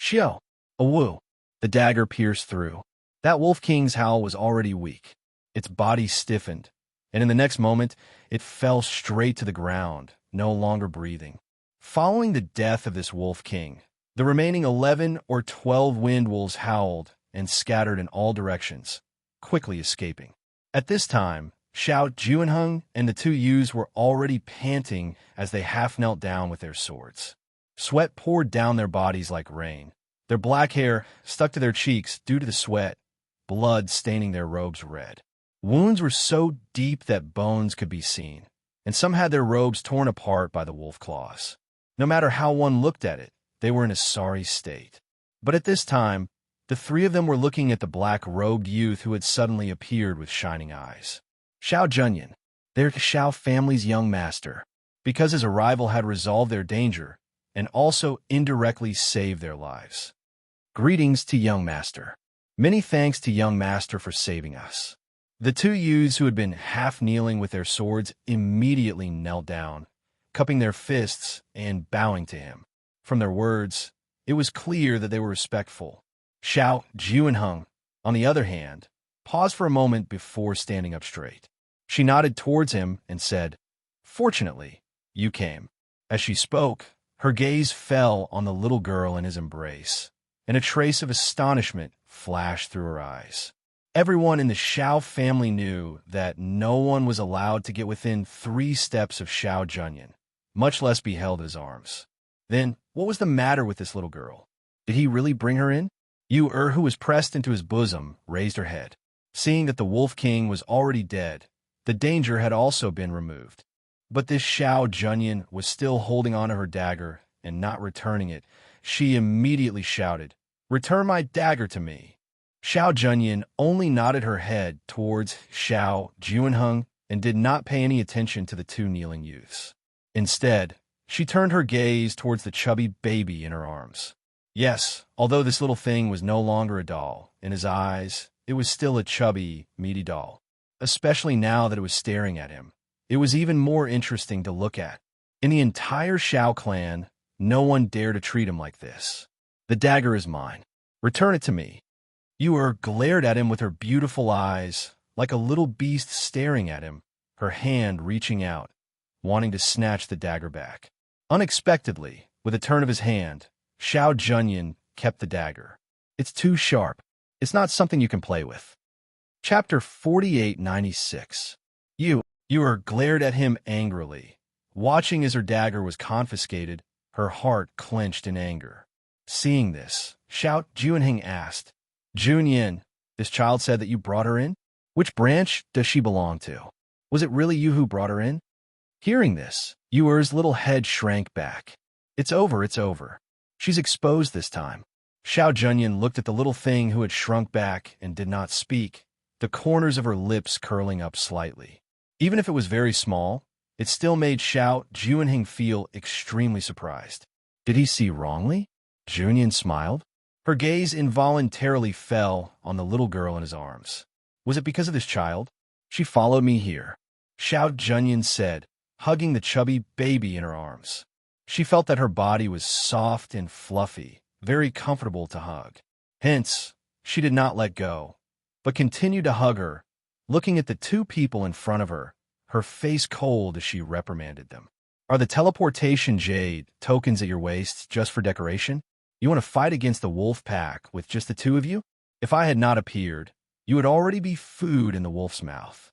Xiao, Awu, the dagger pierced through. That Wolf King's howl was already weak. Its body stiffened, and in the next moment, it fell straight to the ground, no longer breathing. Following the death of this Wolf King, the remaining 11 or 12 wind wolves howled and scattered in all directions, quickly escaping. At this time, Xiao Juanheng and the two youths were already panting as they half knelt down with their swords. Sweat poured down their bodies like rain. Their black hair stuck to their cheeks due to the sweat, blood staining their robes red. Wounds were so deep that bones could be seen, and some had their robes torn apart by the wolf claws. No matter how one looked at it, they were in a sorry state. But at this time, the three of them were looking at the black-robed youth who had suddenly appeared with shining eyes. Xiao Junyan, their Xiao family's young master, because his arrival had resolved their danger and also indirectly saved their lives. Greetings to young master. Many thanks to young master for saving us. The two youths who had been half kneeling with their swords immediately knelt down, cupping their fists and bowing to him. From their words, it was clear that they were respectful. Xiao Juanheng, on the other hand, paused for a moment before standing up straight. She nodded towards him and said, "Fortunately, you came." As she spoke, her gaze fell on the little girl in his embrace, and a trace of astonishment flashed through her eyes. Everyone in the Xiao family knew that no one was allowed to get within 3 steps of Xiao Junyan, much less be held in his arms. Then, what was the matter with this little girl? Did he really bring her in? Yu who was pressed into his bosom, raised her head. Seeing that the Wolf King was already dead, the danger had also been removed. But this Xiao Junyan was still holding on to her dagger and not returning it. She immediately shouted, "Return my dagger to me." Xiao Junyan only nodded her head towards Xiao Juanheng and did not pay any attention to the 2 kneeling youths. Instead, she turned her gaze towards the chubby baby in her arms. Yes, although this little thing was no longer a doll, in his eyes, it was still a chubby, meaty doll. Especially now that it was staring at him, it was even more interesting to look at. In the entire Xiao clan, no one dared to treat him like this. "The dagger is mine. Return it to me." Yu glared at him with her beautiful eyes, like a little beast staring at him, her hand reaching out, wanting to snatch the dagger back. Unexpectedly, with a turn of his hand, Xiao Junyan kept the dagger. "It's too sharp. It's not something you can play with." Chapter 4896. Yu, Yuer glared at him angrily. Watching as her dagger was confiscated, her heart clenched in anger. Seeing this, Juanhing asked, Junyin, this child said that you brought her in? Which branch does she belong to? Was it really you who brought her in? Hearing this, Yuer's little head shrank back. It's over, it's over. She's exposed this time. Xiao Junyin looked at the little thing who had shrunk back and did not speak, the corners of her lips curling up slightly. Even if it was very small, it still made Xiao Juanhing feel extremely surprised. Did he see wrongly? Junyin smiled. Her gaze involuntarily fell on the little girl in his arms. Was it because of this child? She followed me here, Xiao Junyin said, hugging the chubby baby in her arms. She felt that her body was soft and fluffy, very comfortable to hug. Hence, she did not let go, but continued to hug her, looking at the two people in front of her, her face cold as she reprimanded them. Are the teleportation jade tokens at your waist just for decoration? You want to fight against the wolf pack with just the two of you? If I had not appeared, you would already be food in the wolf's mouth.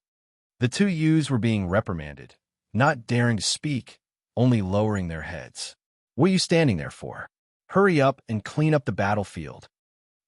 The two youths were being reprimanded, not daring to speak, only lowering their heads. What are you standing there for? Hurry up and clean up the battlefield.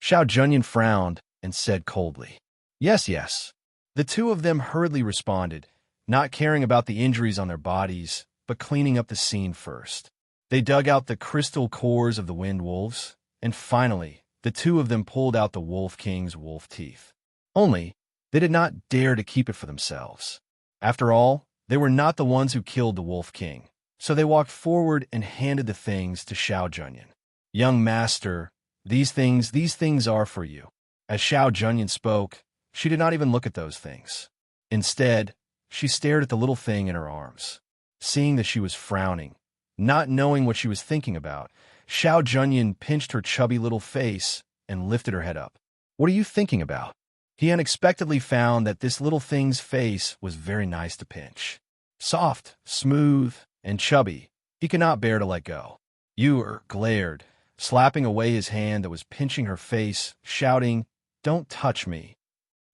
Xiao Junyin frowned and said coldly, Yes, yes. The two of them hurriedly responded, not caring about the injuries on their bodies, but cleaning up the scene first. They dug out the crystal cores of the wind wolves, and finally, the two of them pulled out the Wolf King's wolf teeth. Only, they did not dare to keep it for themselves. After all, they were not the ones who killed the Wolf King, so they walked forward and handed the things to Xiao Junyin. Young master, these things are for you. As Xiao Junyin spoke, she did not even look at those things. Instead, she stared at the little thing in her arms. Seeing that she was frowning, not knowing what she was thinking about, Xiao Junyin pinched her chubby little face and lifted her head up. What are you thinking about? He unexpectedly found that this little thing's face was very nice to pinch. Soft, smooth, and chubby, he could not bear to let go. Yuer glared, slapping away his hand that was pinching her face, shouting, Don't touch me.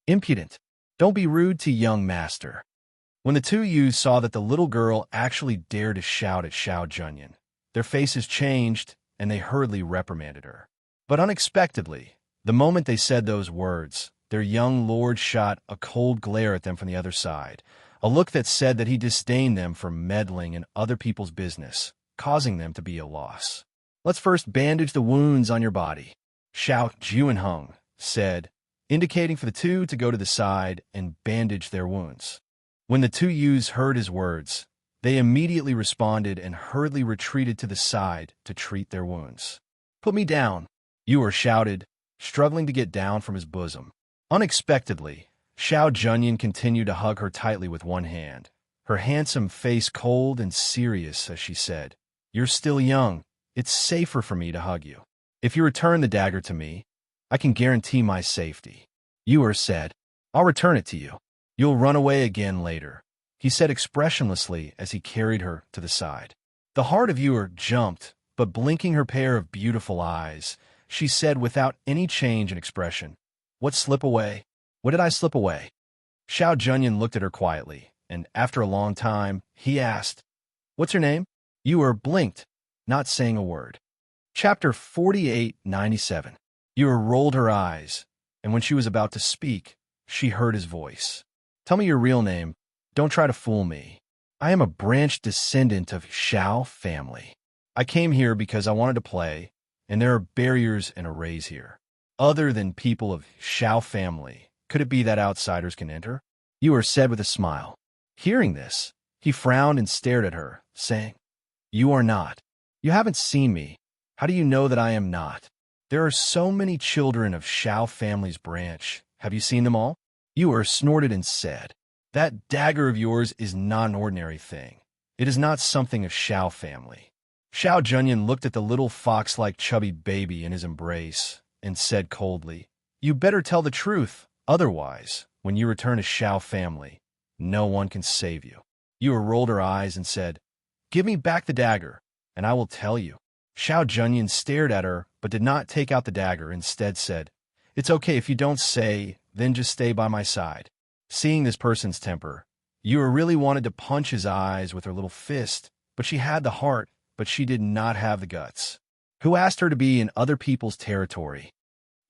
Impudent. Don't be rude to young master. When the two youths saw that the little girl actually dared to shout at Xiao Junyin, their faces changed and they hurriedly reprimanded her. But unexpectedly, the moment they said those words, their young lord shot a cold glare at them from the other side, a look that said that he disdained them for meddling in other people's business, causing them to be a loss. Let's first bandage the wounds on your body, Xiao Juanheng said, indicating for the two to go to the side and bandage their wounds. When the two youths heard his words, they immediately responded and hurriedly retreated to the side to treat their wounds. Put me down, Yuer shouted, struggling to get down from his bosom. Unexpectedly, Xiao Junyin continued to hug her tightly with one hand, her handsome face cold and serious as she said, You're still young. It's safer for me to hug you. If you return the dagger to me, I can guarantee my safety. Yuer said, I'll return it to you. You'll run away again later, he said expressionlessly as he carried her to the side. The heart of Yuer jumped, but blinking her pair of beautiful eyes, she said without any change in expression, What slip away? What did I slip away? Xiao Junyin looked at her quietly, and after a long time, he asked, What's your name? Yuer blinked, not saying a word. Chapter 4897. Yuer rolled her eyes, and when she was about to speak, she heard his voice. Tell me your real name. Don't try to fool me. I am a branch descendant of Xiao family. I came here because I wanted to play, and there are barriers and arrays here. Other than people of Xiao family, could it be that outsiders can enter? Yuer said with a smile. Hearing this, he frowned and stared at her, saying, You are not. You haven't seen me. How do you know that I am not? There are so many children of Xiao family's branch. Have you seen them all? Yuer snorted and said, That dagger of yours is not an ordinary thing. It is not something of Xiao family. Xiao Junyin looked at the little fox-like chubby baby in his embrace and said coldly, You better tell the truth. Otherwise, when you return to Xiao family, no one can save you. Yuer rolled her eyes and said, Give me back the dagger, and I will tell you. Xiao Junyin stared at her, but did not take out the dagger, instead said, It's okay if you don't say, then just stay by my side. Seeing this person's temper, Yu really wanted to punch his eyes with her little fist, but she had the heart, but she did not have the guts. Who asked her to be in other people's territory?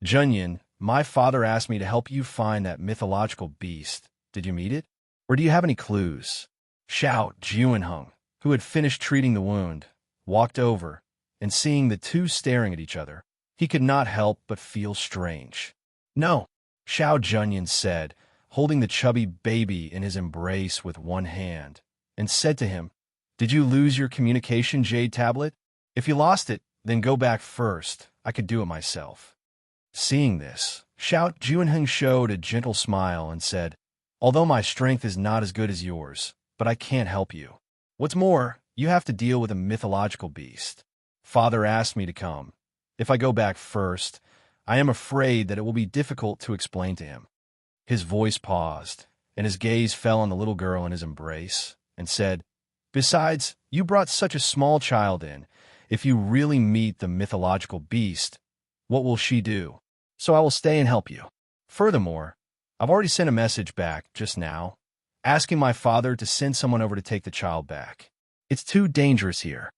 Junyan, my father asked me to help you find that mythological beast. Did you meet it? Or do you have any clues? Xiao Juanheng, who had finished treating the wound, walked over, and seeing the two staring at each other, he could not help but feel strange. No, Xiao Junyan said, holding the chubby baby in his embrace with one hand, and said to him, Did you lose your communication jade tablet? If you lost it, then go back first. I could do it myself. Seeing this, Xiao Juanheng showed a gentle smile and said, Although my strength is not as good as yours, but I can't help you. What's more, you have to deal with a mythological beast. Father asked me to come. If I go back first, I am afraid that it will be difficult to explain to him. His voice paused, and his gaze fell on the little girl in his embrace, and said, Besides, you brought such a small child in. If you really meet the mythological beast, what will she do? So I will stay and help you. Furthermore, I've already sent a message back just now, asking my father to send someone over to take the child back. It's too dangerous here.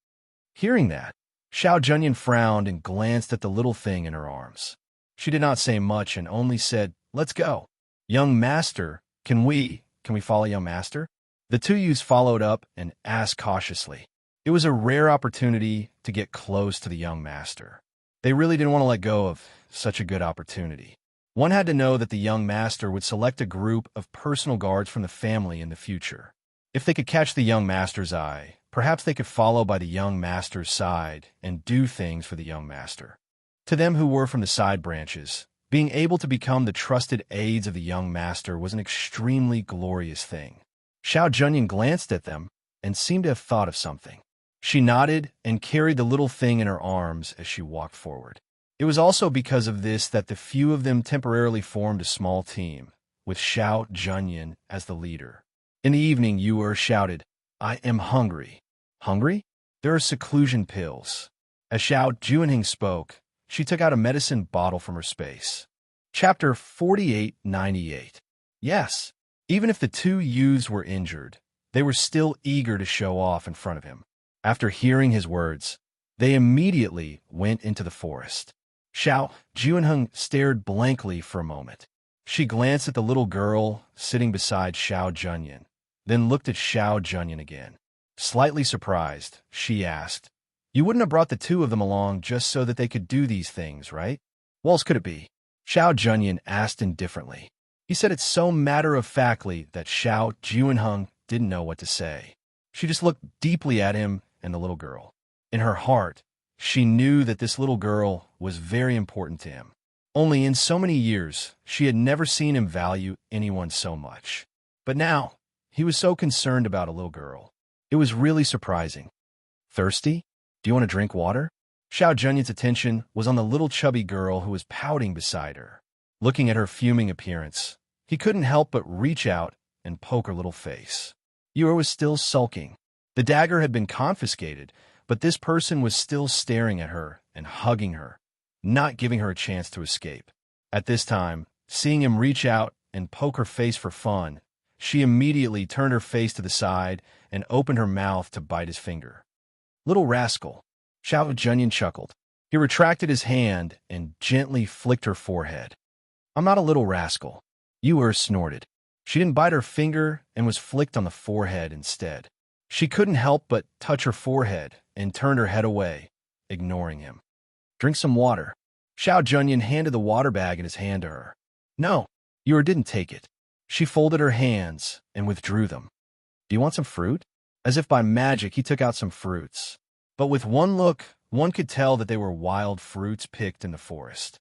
Hearing that, Xiao Junyan frowned and glanced at the little thing in her arms. She did not say much and only said, Let's go. Young master, can we follow young master? The two youths followed up and asked cautiously. It was a rare opportunity to get close to the young master. They really didn't want to let go of such a good opportunity. One had to know that the young master would select a group of personal guards from the family in the future. If they could catch the young master's eye, perhaps they could follow by the young master's side and do things for the young master. To them who were from the side branches, being able to become the trusted aides of the young master was an extremely glorious thing. Xiao Junyan glanced at them and seemed to have thought of something. She nodded and carried the little thing in her arms as she walked forward. It was also because of this that the few of them temporarily formed a small team, with Xiao Junyan as the leader. In the evening, Yu shouted, I am hungry. Hungry? There are seclusion pills. As Xiao Juanheng spoke, she took out a medicine bottle from her space. Chapter 4898. Yes, even if the two youths were injured, they were still eager to show off in front of him. After hearing his words, they immediately went into the forest. Xiao Juanheng stared blankly for a moment. She glanced at the little girl sitting beside Xiao Junyan, then looked at Xiao Junyan again. Slightly surprised, she asked, You wouldn't have brought the two of them along just so that they could do these things, right? What else could it be? Xiao Junyan asked indifferently. He said it so matter-of-factly that Xiao Juanheng didn't know what to say. She just looked deeply at him and the little girl. In her heart, she knew that this little girl was very important to him. Only in so many years, she had never seen him value anyone so much. But now, he was so concerned about a little girl. It was really surprising. Thirsty? Do you want to drink water? Xiao Junyan's attention was on the little chubby girl who was pouting beside her. Looking at her fuming appearance, he couldn't help but reach out and poke her little face. Yu was still sulking. The dagger had been confiscated, but this person was still staring at her and hugging her, not giving her a chance to escape. At this time, seeing him reach out and poke her face for fun, she immediately turned her face to the side and opened her mouth to bite his finger. Little rascal, Xiao Junyan chuckled. He retracted his hand and gently flicked her forehead. I'm not a little rascal. Yu snorted. She didn't bite her finger and was flicked on the forehead instead. She couldn't help but touch her forehead and turned her head away, ignoring him. Drink some water. Xiao Junyan handed the water bag in his hand to her. No, Yu didn't take it. She folded her hands and withdrew them. Do you want some fruit? As if by magic, he took out some fruits. But with one look, one could tell that they were wild fruits picked in the forest.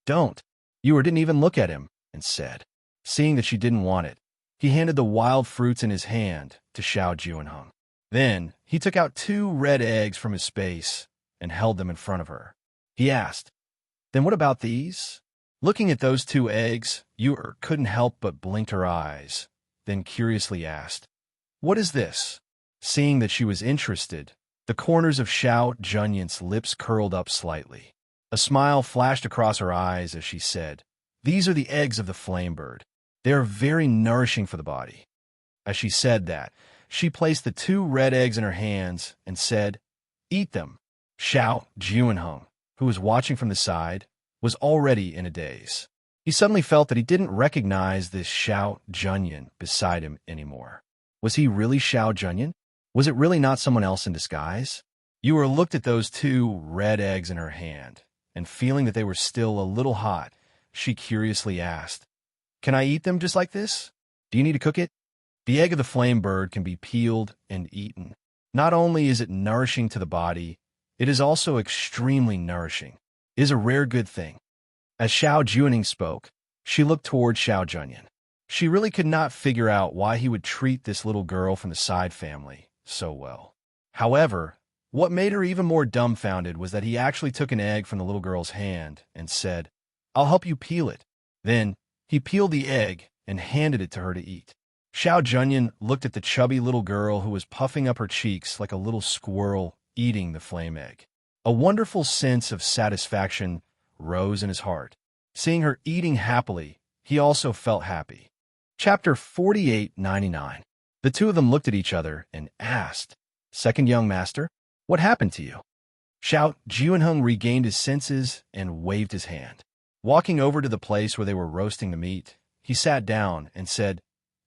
Don't. Yu didn't even look at him and said, seeing that she didn't want it, he handed the wild fruits in his hand to Xiao Juanheng. Then he took out 2 red eggs from his space and held them in front of her. He asked, Then what about these? Looking at those 2 eggs, Yu couldn't help but blinked her eyes, then curiously asked, What is this? Seeing that she was interested, the corners of Xiao Junyan's lips curled up slightly. A smile flashed across her eyes as she said, These are the eggs of the flame bird. They are very nourishing for the body. As she said that, she placed the 2 red eggs in her hands and said, "Eat them." Xiao Juanheng, who was watching from the side, was already in a daze. He suddenly felt that he didn't recognize this Xiao Junyan beside him anymore. Was he really Xiao Junyan? Was it really not someone else in disguise? Yu looked at those 2 red eggs in her hand, and feeling that they were still a little hot, she curiously asked, "Can I eat them just like this? Do you need to cook it?" The egg of the flame bird can be peeled and eaten. Not only is it nourishing to the body, it is also extremely nourishing. It is a rare good thing. As Xiao Juaning spoke, she looked toward Xiao Junyan. She really could not figure out why he would treat this little girl from the side family so well. However, what made her even more dumbfounded was that he actually took an egg from the little girl's hand and said, "I'll help you peel it." Then, he peeled the egg and handed it to her to eat. Xiao Junyan looked at the chubby little girl who was puffing up her cheeks like a little squirrel eating the flame egg. A wonderful sense of satisfaction rose in his heart. Seeing her eating happily, he also felt happy. Chapter 4899. The 2 of them looked at each other and asked, "Second young master, what happened to you?" Xiao Juanheng regained his senses and waved his hand. Walking over to the place where they were roasting the meat, he sat down and said,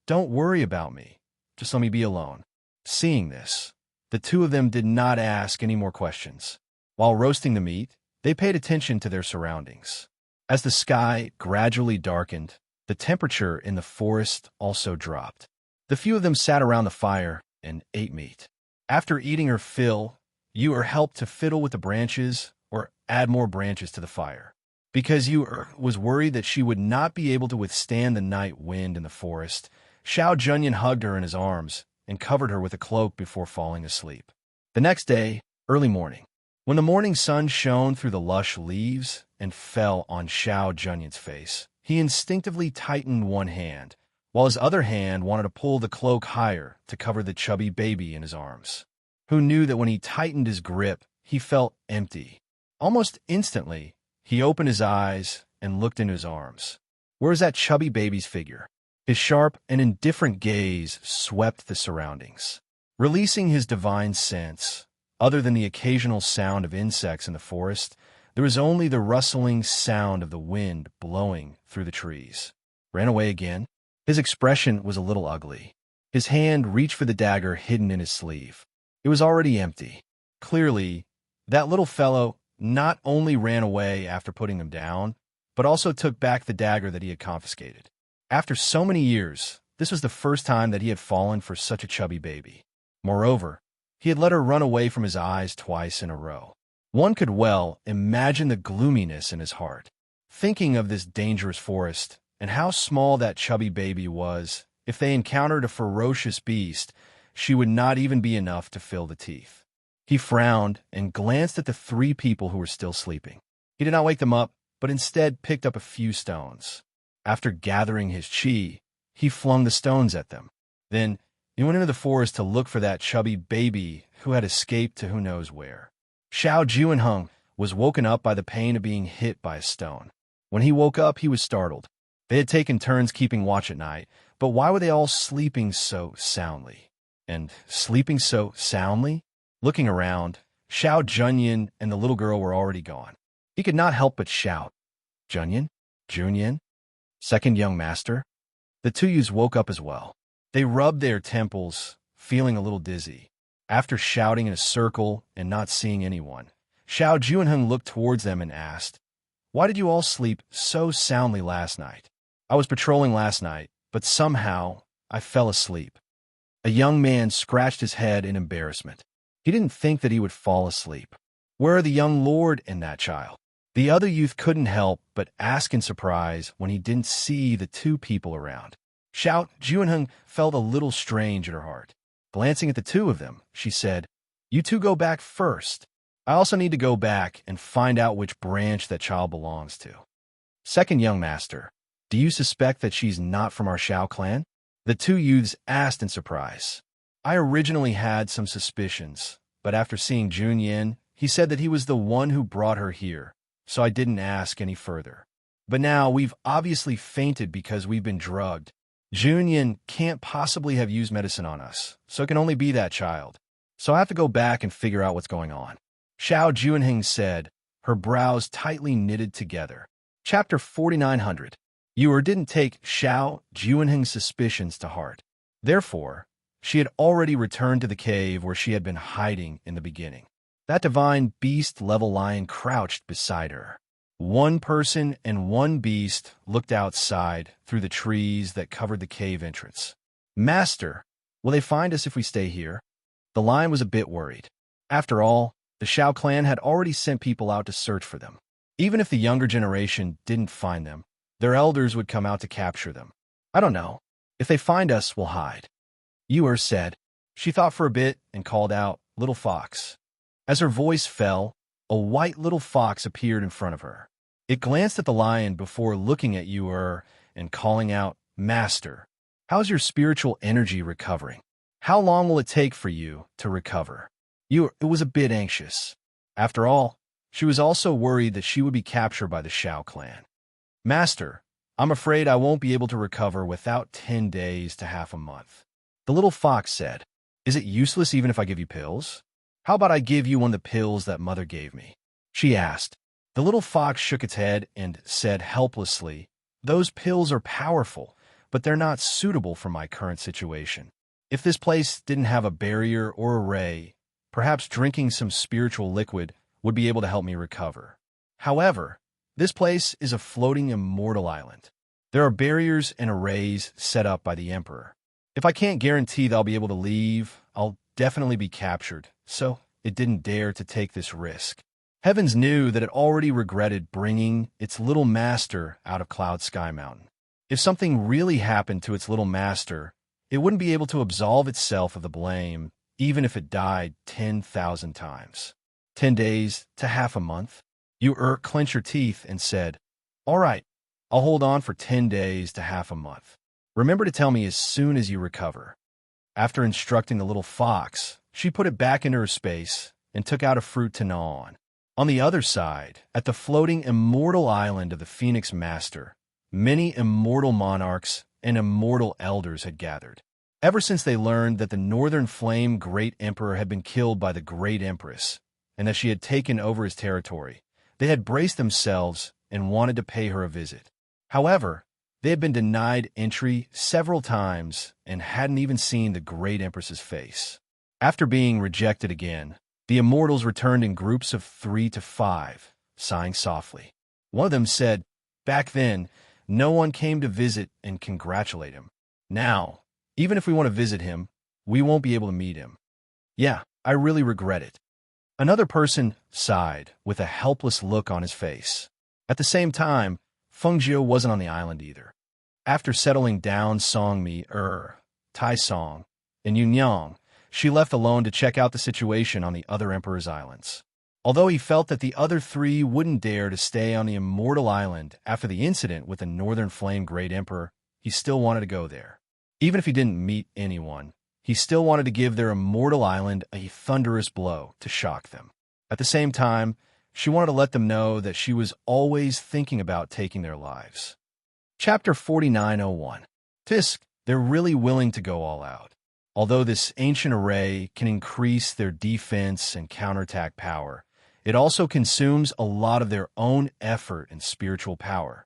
"Don't worry about me. Just let me be alone." Seeing this, the 2 of them did not ask any more questions. While roasting the meat, they paid attention to their surroundings. As the sky gradually darkened, the temperature in the forest also dropped. The few of them sat around the fire and ate meat. After eating her fill, Yu helped to fiddle with the branches or add more branches to the fire. Because Yu was worried that she would not be able to withstand the night wind in the forest, Xiao Junyan hugged her in his arms and covered her with a cloak before falling asleep. The next day, early morning, when the morning sun shone through the lush leaves and fell on Xiao Junyan's face, he instinctively tightened one hand, while his other hand wanted to pull the cloak higher to cover the chubby baby in his arms. Who knew that when he tightened his grip, he felt empty. Almost instantly, he opened his eyes and looked into his arms. Where was that chubby baby's figure? His sharp and indifferent gaze swept the surroundings. Releasing his divine sense, other than the occasional sound of insects in the forest, there was only the rustling sound of the wind blowing through the trees. Ran away again? His expression was a little ugly. His hand reached for the dagger hidden in his sleeve. It was already empty. Clearly, that little fellow not only ran away after putting them down, but also took back the dagger that he had confiscated. After so many years, this was the first time that he had fallen for such a chubby baby. Moreover, he had let her run away from his eyes twice in a row. One could well imagine the gloominess in his heart, thinking of this dangerous forest and how small that chubby baby was. If they encountered a ferocious beast, she would not even be enough to fill the teeth. He frowned and glanced at the 3 people who were still sleeping. He did not wake them up, but instead picked up a few stones. After gathering his chi, he flung the stones at them. Then he went into the forest to look for that chubby baby who had escaped to who knows where. Xiao Juanheng was woken up by the pain of being hit by a stone. When he woke up, he was startled. They had taken turns keeping watch at night, but why were they all sleeping so soundly? And sleeping so soundly? Looking around, Xiao Junyan and the little girl were already gone. He could not help but shout, "Junyan? Junyan? Second young master?" The 2 youths woke up as well. They rubbed their temples, feeling a little dizzy. After shouting in a circle and not seeing anyone, Xiao Juanheng looked towards them and asked, "Why did you all sleep so soundly last night?" "I was patrolling last night, but somehow I fell asleep." A young man scratched his head in embarrassment. He didn't think that he would fall asleep. Where are the young lord and that child? The other youth couldn't help but ask in surprise when he didn't see the 2 people around. Xiao Juanheng felt a little strange in her heart. Glancing at the 2 of them, she said, "You 2 go back first. I also need to go back and find out which branch that child belongs to." "Second young master, do you suspect that she's not from our Xiao clan?" The 2 youths asked in surprise. "I originally had some suspicions, but after seeing Junyan, he said that he was the one who brought her here, so I didn't ask any further. But now we've obviously fainted because we've been drugged. Junyan can't possibly have used medicine on us, so it can only be that child. So I have to go back and figure out what's going on. Xiao Junheng said, her brows tightly knitted together. Chapter 4900. Yuer didn't take Xiao Junheng's suspicions to heart. Therefore, she had already returned to the cave where she had been hiding in the beginning. That divine beast-level lion crouched beside her. One person and one beast looked outside through the trees that covered the cave entrance. Master, will they find us if we stay here? The lion was a bit worried. After all, the Xiao clan had already sent people out to search for them. Even if the younger generation didn't find them, their elders would come out to capture them. I don't know. If they find us, we'll hide. Yuer said. She thought for a bit and called out, "Little fox." As her voice fell, a white little fox appeared in front of her. It glanced at the lion before looking at Yuer and calling out, "Master, how's your spiritual energy recovering? How long will it take for you to recover?" Yuer was a bit anxious. After all, she was also worried that she would be captured by the Xiao clan. "Master, I'm afraid I won't be able to recover without 10 days to half a month." The little fox said, "Is it useless even if I give you pills? How about I give you one of the pills that mother gave me?" She asked. The little fox shook its head and said helplessly, "Those pills are powerful, but they're not suitable for my current situation. If this place didn't have a barrier or a ray, perhaps drinking some spiritual liquid would be able to help me recover. However, this place is a floating immortal island. There are barriers and arrays set up by the Emperor. If I can't guarantee that I'll be able to leave, I'll definitely be captured, so it didn't dare to take this risk." Heavens knew that it already regretted bringing its little master out of Cloud Sky Mountain. If something really happened to its little master, it wouldn't be able to absolve itself of the blame, even if it died 10,000 times. 10 days to half a month? Yuer clenched her teeth and said, "All right, I'll hold on for 10 days to half a month. Remember to tell me as soon as you recover." After instructing the little fox, she put it back into her space and took out a fruit to gnaw on. On the other side, at the floating immortal island of the Phoenix Master, many immortal monarchs and immortal elders had gathered. Ever since they learned that the Northern Flame Great Emperor had been killed by the Great Empress, and that she had taken over his territory, they had braced themselves and wanted to pay her a visit. However, they had been denied entry several times and hadn't even seen the Great Empress's face. After being rejected again, the immortals returned in groups of 3 to 5, sighing softly. One of them said, "Back then, no one came to visit and congratulate him. Now, even if we want to visit him, we won't be able to meet him. Yeah, I really regret it." Another person sighed with a helpless look on his face. At the same time, Fengjiu wasn't on the island either. After settling down Songmi, Tai Song, and Yunyang, she left alone to check out the situation on the other Emperor's islands. Although he felt that the other 3 wouldn't dare to stay on the immortal island after the incident with the Northern Flame Great Emperor, he still wanted to go there. Even if he didn't meet anyone, he still wanted to give their immortal island a thunderous blow to shock them. At the same time, she wanted to let them know that she was always thinking about taking their lives. Chapter 4901. Tisk, they're really willing to go all out. Although this ancient array can increase their defense and counterattack power, it also consumes a lot of their own effort and spiritual power.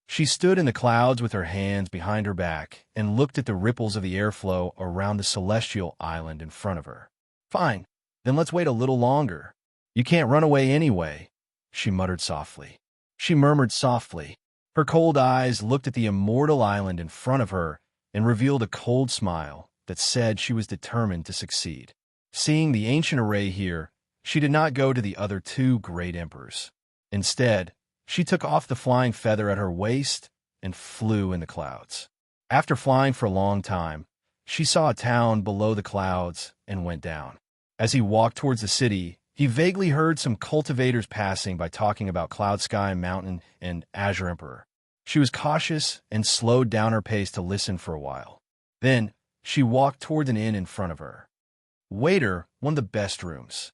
She stood in the clouds with her hands behind her back and looked at the ripples of the airflow around the celestial island in front of her. "Fine, then let's wait a little longer. You can't run away anyway," she muttered softly. She murmured softly. Her cold eyes looked at the immortal island in front of her and revealed a cold smile that said she was determined to succeed. Seeing the ancient array here, she did not go to the other 2 great emperors. Instead, she took off the flying feather at her waist and flew in the clouds. After flying for a long time, she saw a town below the clouds and went down. As he walked towards the city, he vaguely heard some cultivators passing by talking about Cloud Sky Mountain and Azure Emperor. She was cautious and slowed down her pace to listen for a while. Then, she walked toward an inn in front of her. "Waiter, one of the best rooms."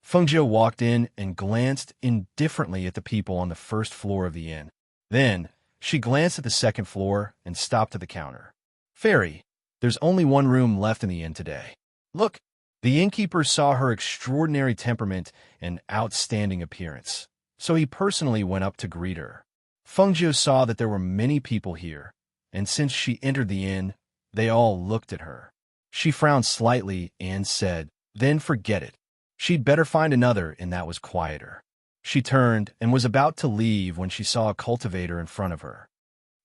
Fengjiu walked in and glanced indifferently at the people on the first floor of the inn. Then, she glanced at the second floor and stopped at the counter. "Fairy, there's only one room left in the inn today. Look." The innkeeper saw her extraordinary temperament and outstanding appearance, so he personally went up to greet her. Fengjiu saw that there were many people here, and since she entered the inn, they all looked at her. She frowned slightly and said, "Then forget it. She'd better find another," and that was quieter. She turned and was about to leave when she saw a cultivator in front of her.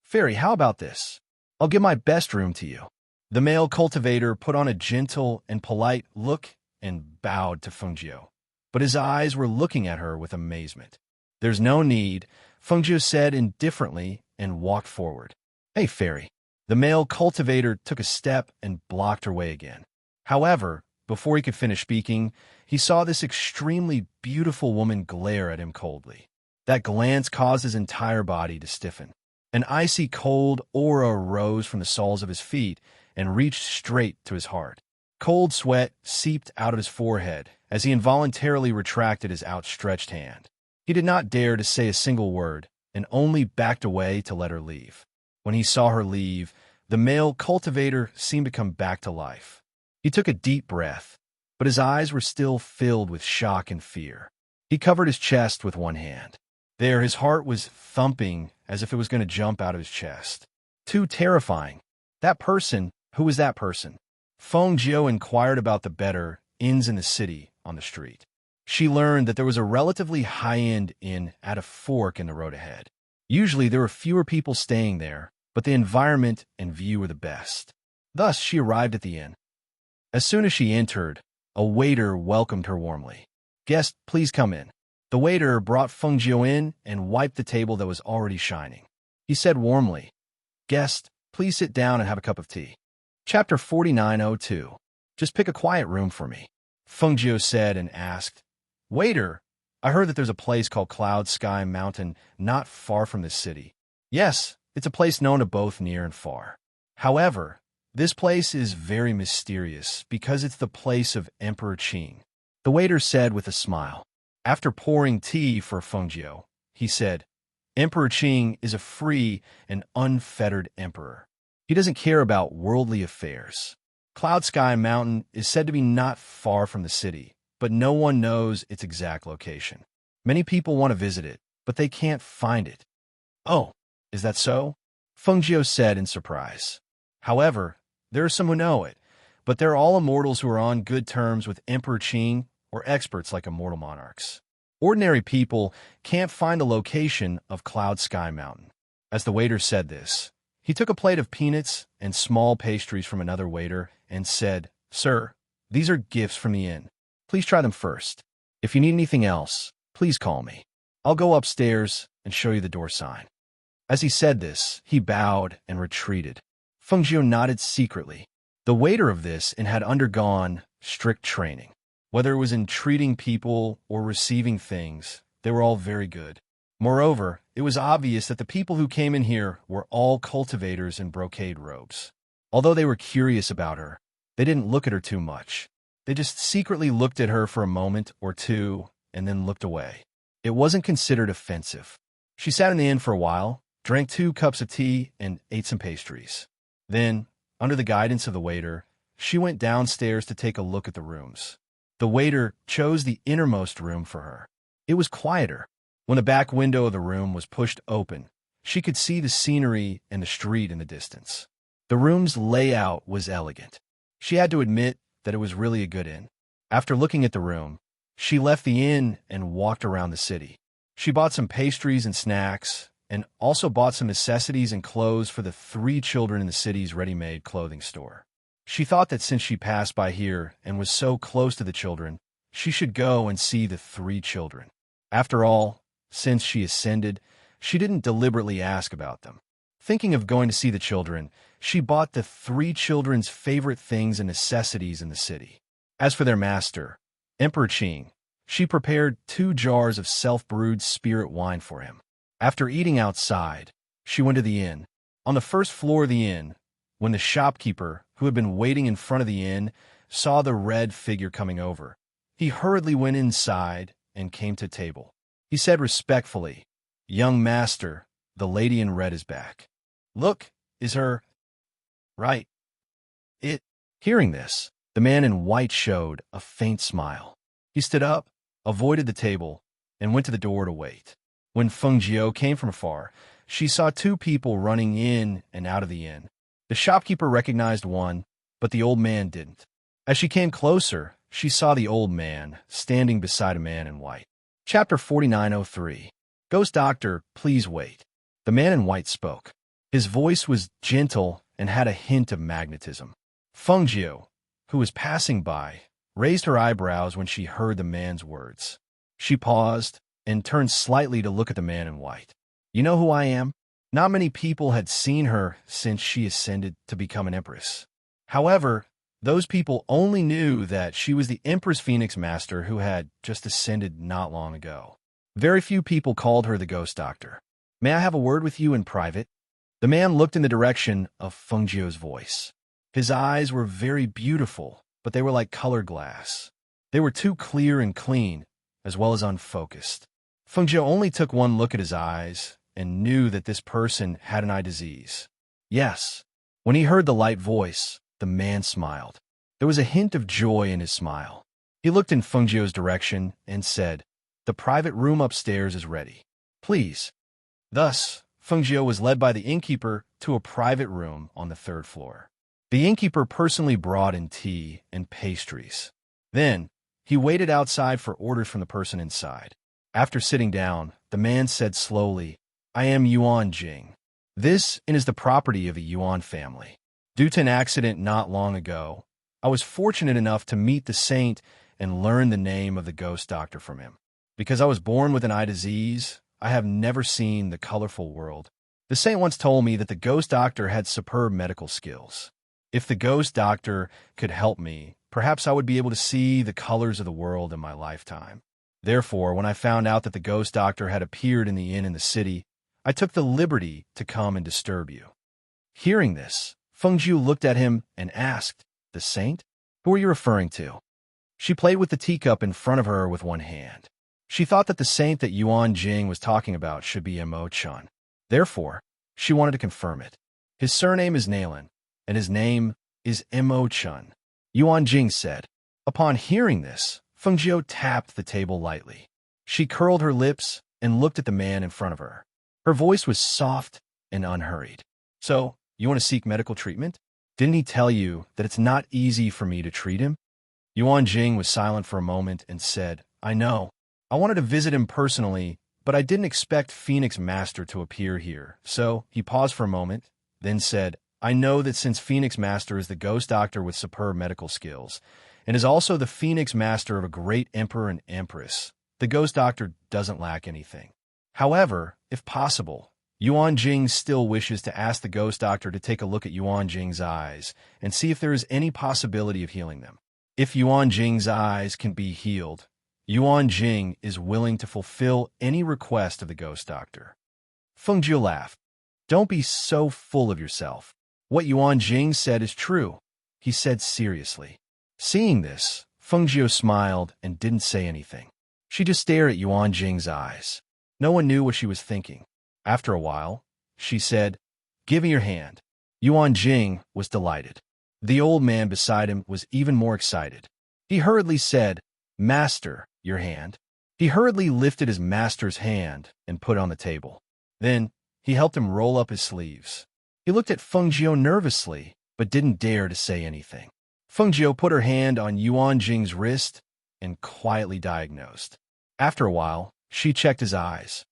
"Fairy, how about this? I'll give my best room to you." The male cultivator put on a gentle and polite look and bowed to Fengjiu, but his eyes were looking at her with amazement. "There's no need," Fengjiu said indifferently and walked forward. "Hey, Fairy." The male cultivator took a step and blocked her way again. However, before he could finish speaking, he saw this extremely beautiful woman glare at him coldly. That glance caused his entire body to stiffen. An icy cold aura rose from the soles of his feet and reached straight to his heart. Cold sweat seeped out of his forehead as he involuntarily retracted his outstretched hand. He did not dare to say a single word and only backed away to let her leave. When he saw her leave, the male cultivator seemed to come back to life. He took a deep breath, but his eyes were still filled with shock and fear. He covered his chest with one hand. There, his heart was thumping as if it was going to jump out of his chest. Too terrifying. That person, who was that person? Fengjiu inquired about the better inns in the city on the street. She learned that there was a relatively high-end inn at a fork in the road ahead. Usually there were fewer people staying there, but the environment and view were the best. Thus, she arrived at the inn. As soon as she entered, a waiter welcomed her warmly. "Guest, please come in." The waiter brought Fengjiu in and wiped the table that was already shining. He said warmly, "Guest, please sit down and have a cup of tea." Chapter 4902. "Just pick a quiet room for me," Fengjiu said and asked, "Waiter, I heard that there's a place called Cloud Sky Mountain not far from this city." "Yes, it's a place known to both near and far. However, this place is very mysterious because it's the place of Emperor Qing," the waiter said with a smile. After pouring tea for Fengjiu, he said, "Emperor Qing is a free and unfettered emperor. He doesn't care about worldly affairs. Cloud Sky Mountain is said to be not far from the city, but no one knows its exact location. Many people want to visit it, but they can't find it." "Oh, is that so?" Fengjiu said in surprise. "However, there are some who know it, but they're all immortals who are on good terms with Emperor Qing or experts like immortal monarchs. Ordinary people can't find the location of Cloud Sky Mountain." As the waiter said this, he took a plate of peanuts and small pastries from another waiter and said, "Sir, these are gifts from the inn. Please try them first. If you need anything else, please call me. I'll go upstairs and show you the door sign." As he said this, he bowed and retreated. Fengjiu nodded secretly. The waiter of this inn had undergone strict training. Whether it was in treating people or receiving things, they were all very good. Moreover, it was obvious that the people who came in here were all cultivators in brocade robes. Although they were curious about her, they didn't look at her too much. They just secretly looked at her for a moment or two and then looked away. It wasn't considered offensive. She sat in the inn for a while, drank 2 cups of tea, and ate some pastries. Then, under the guidance of the waiter, she went downstairs to take a look at the rooms. The waiter chose the innermost room for her. It was quieter. When the back window of the room was pushed open, she could see the scenery and the street in the distance. The room's layout was elegant. She had to admit that it was really a good inn. After looking at the room, she left the inn and walked around the city. She bought some pastries and snacks, and also bought some necessities and clothes for the 3 children in the city's ready-made clothing store. She thought that since she passed by here and was so close to the children, she should go and see the 3 children. After all, since she ascended, she didn't deliberately ask about them. Thinking of going to see the children, she bought the 3 children's favorite things and necessities in the city. As for their master, Emperor Qing, she prepared 2 jars of self-brewed spirit wine for him. After eating outside, she went to the inn. On the first floor of the inn, when the shopkeeper, who had been waiting in front of the inn, saw the red figure coming over, he hurriedly went inside and came to table. He said respectfully, "Young master, the lady in red is back. Look, is her..." right? It. Hearing this, the man in white showed a faint smile. He stood up, avoided the table, and went to the door to wait. When Feng Jiao came from afar, she saw two people running in and out of the inn. The shopkeeper recognized one, but the old man didn't. As she came closer, she saw the old man standing beside a man in white. Chapter 4903. Ghost Doctor, please wait. The man in white spoke. His voice was gentle and had a hint of magnetism. Feng Jiao, who was passing by, raised her eyebrows when she heard the man's words. She paused and turned slightly to look at the man in white. You know who I am? Not many people had seen her since she ascended to become an empress. However, those people only knew that she was the Empress Phoenix Master who had just ascended not long ago. Very few people called her the Ghost Doctor. May I have a word with you in private? The man looked in the direction of Feng Jiao's voice. His eyes were very beautiful, but they were like colored glass. They were too clear and clean, as well as unfocused. Feng Jiao only took one look at his eyes and knew that this person had an eye disease. Yes. When he heard the light voice, the man smiled. There was a hint of joy in his smile. He looked in Feng Jiao's direction and said, "The private room upstairs is ready. Please." Thus, Feng Jiao was led by the innkeeper to a private room on the third floor. The innkeeper personally brought in tea and pastries. Then, he waited outside for orders from the person inside. After sitting down, the man said slowly, "I am Yuan Jing. This is the property of the Yuan family. Due to an accident not long ago, I was fortunate enough to meet the saint and learn the name of the Ghost Doctor from him. Because I was born with an eye disease, I have never seen the colorful world. The saint once told me that the Ghost Doctor had superb medical skills. If the Ghost Doctor could help me, perhaps I would be able to see the colors of the world in my lifetime. Therefore, when I found out that the Ghost Doctor had appeared in the inn in the city, I took the liberty to come and disturb you." Hearing this, Feng Jiao looked at him and asked, "The saint? Who are you referring to?" She played with the teacup in front of her with one hand. She thought that the saint that Yuan Jing was talking about should be Mo-chan. Therefore, she wanted to confirm it. His surname is Nalan, and his name is Mo-chan, Yuan Jing said. Upon hearing this, Feng Jiao tapped the table lightly. She curled her lips and looked at the man in front of her. Her voice was soft and unhurried. "So, you want to seek medical treatment? Didn't he tell you that it's not easy for me to treat him?" Yuan Jing was silent for a moment and said, "I know. I wanted to visit him personally, but I didn't expect Phoenix Master to appear here." So, he paused for a moment, then said, "I know that since Phoenix Master is the Ghost Doctor with superb medical skills, and is also the Phoenix Master of a great Emperor and Empress, the Ghost Doctor doesn't lack anything. However, if possible, Yuan Jing still wishes to ask the Ghost Doctor to take a look at Yuan Jing's eyes and see if there is any possibility of healing them. If Yuan Jing's eyes can be healed, Yuan Jing is willing to fulfill any request of the Ghost Doctor." Feng Jiao laughed. "Don't be so full of yourself. What Yuan Jing said is true," he said seriously. Seeing this, Feng Jiao smiled and didn't say anything. She just stared at Yuan Jing's eyes. No one knew what she was thinking. After a while, she said, "Give me your hand." Yuan Jing was delighted. The old man beside him was even more excited. He hurriedly said, "Master, your hand." He hurriedly lifted his master's hand and put it on the table. Then, he helped him roll up his sleeves. He looked at Feng Jiao nervously, but didn't dare to say anything. Feng Jiao put her hand on Yuan Jing's wrist and quietly diagnosed. After a while, she checked his eyes.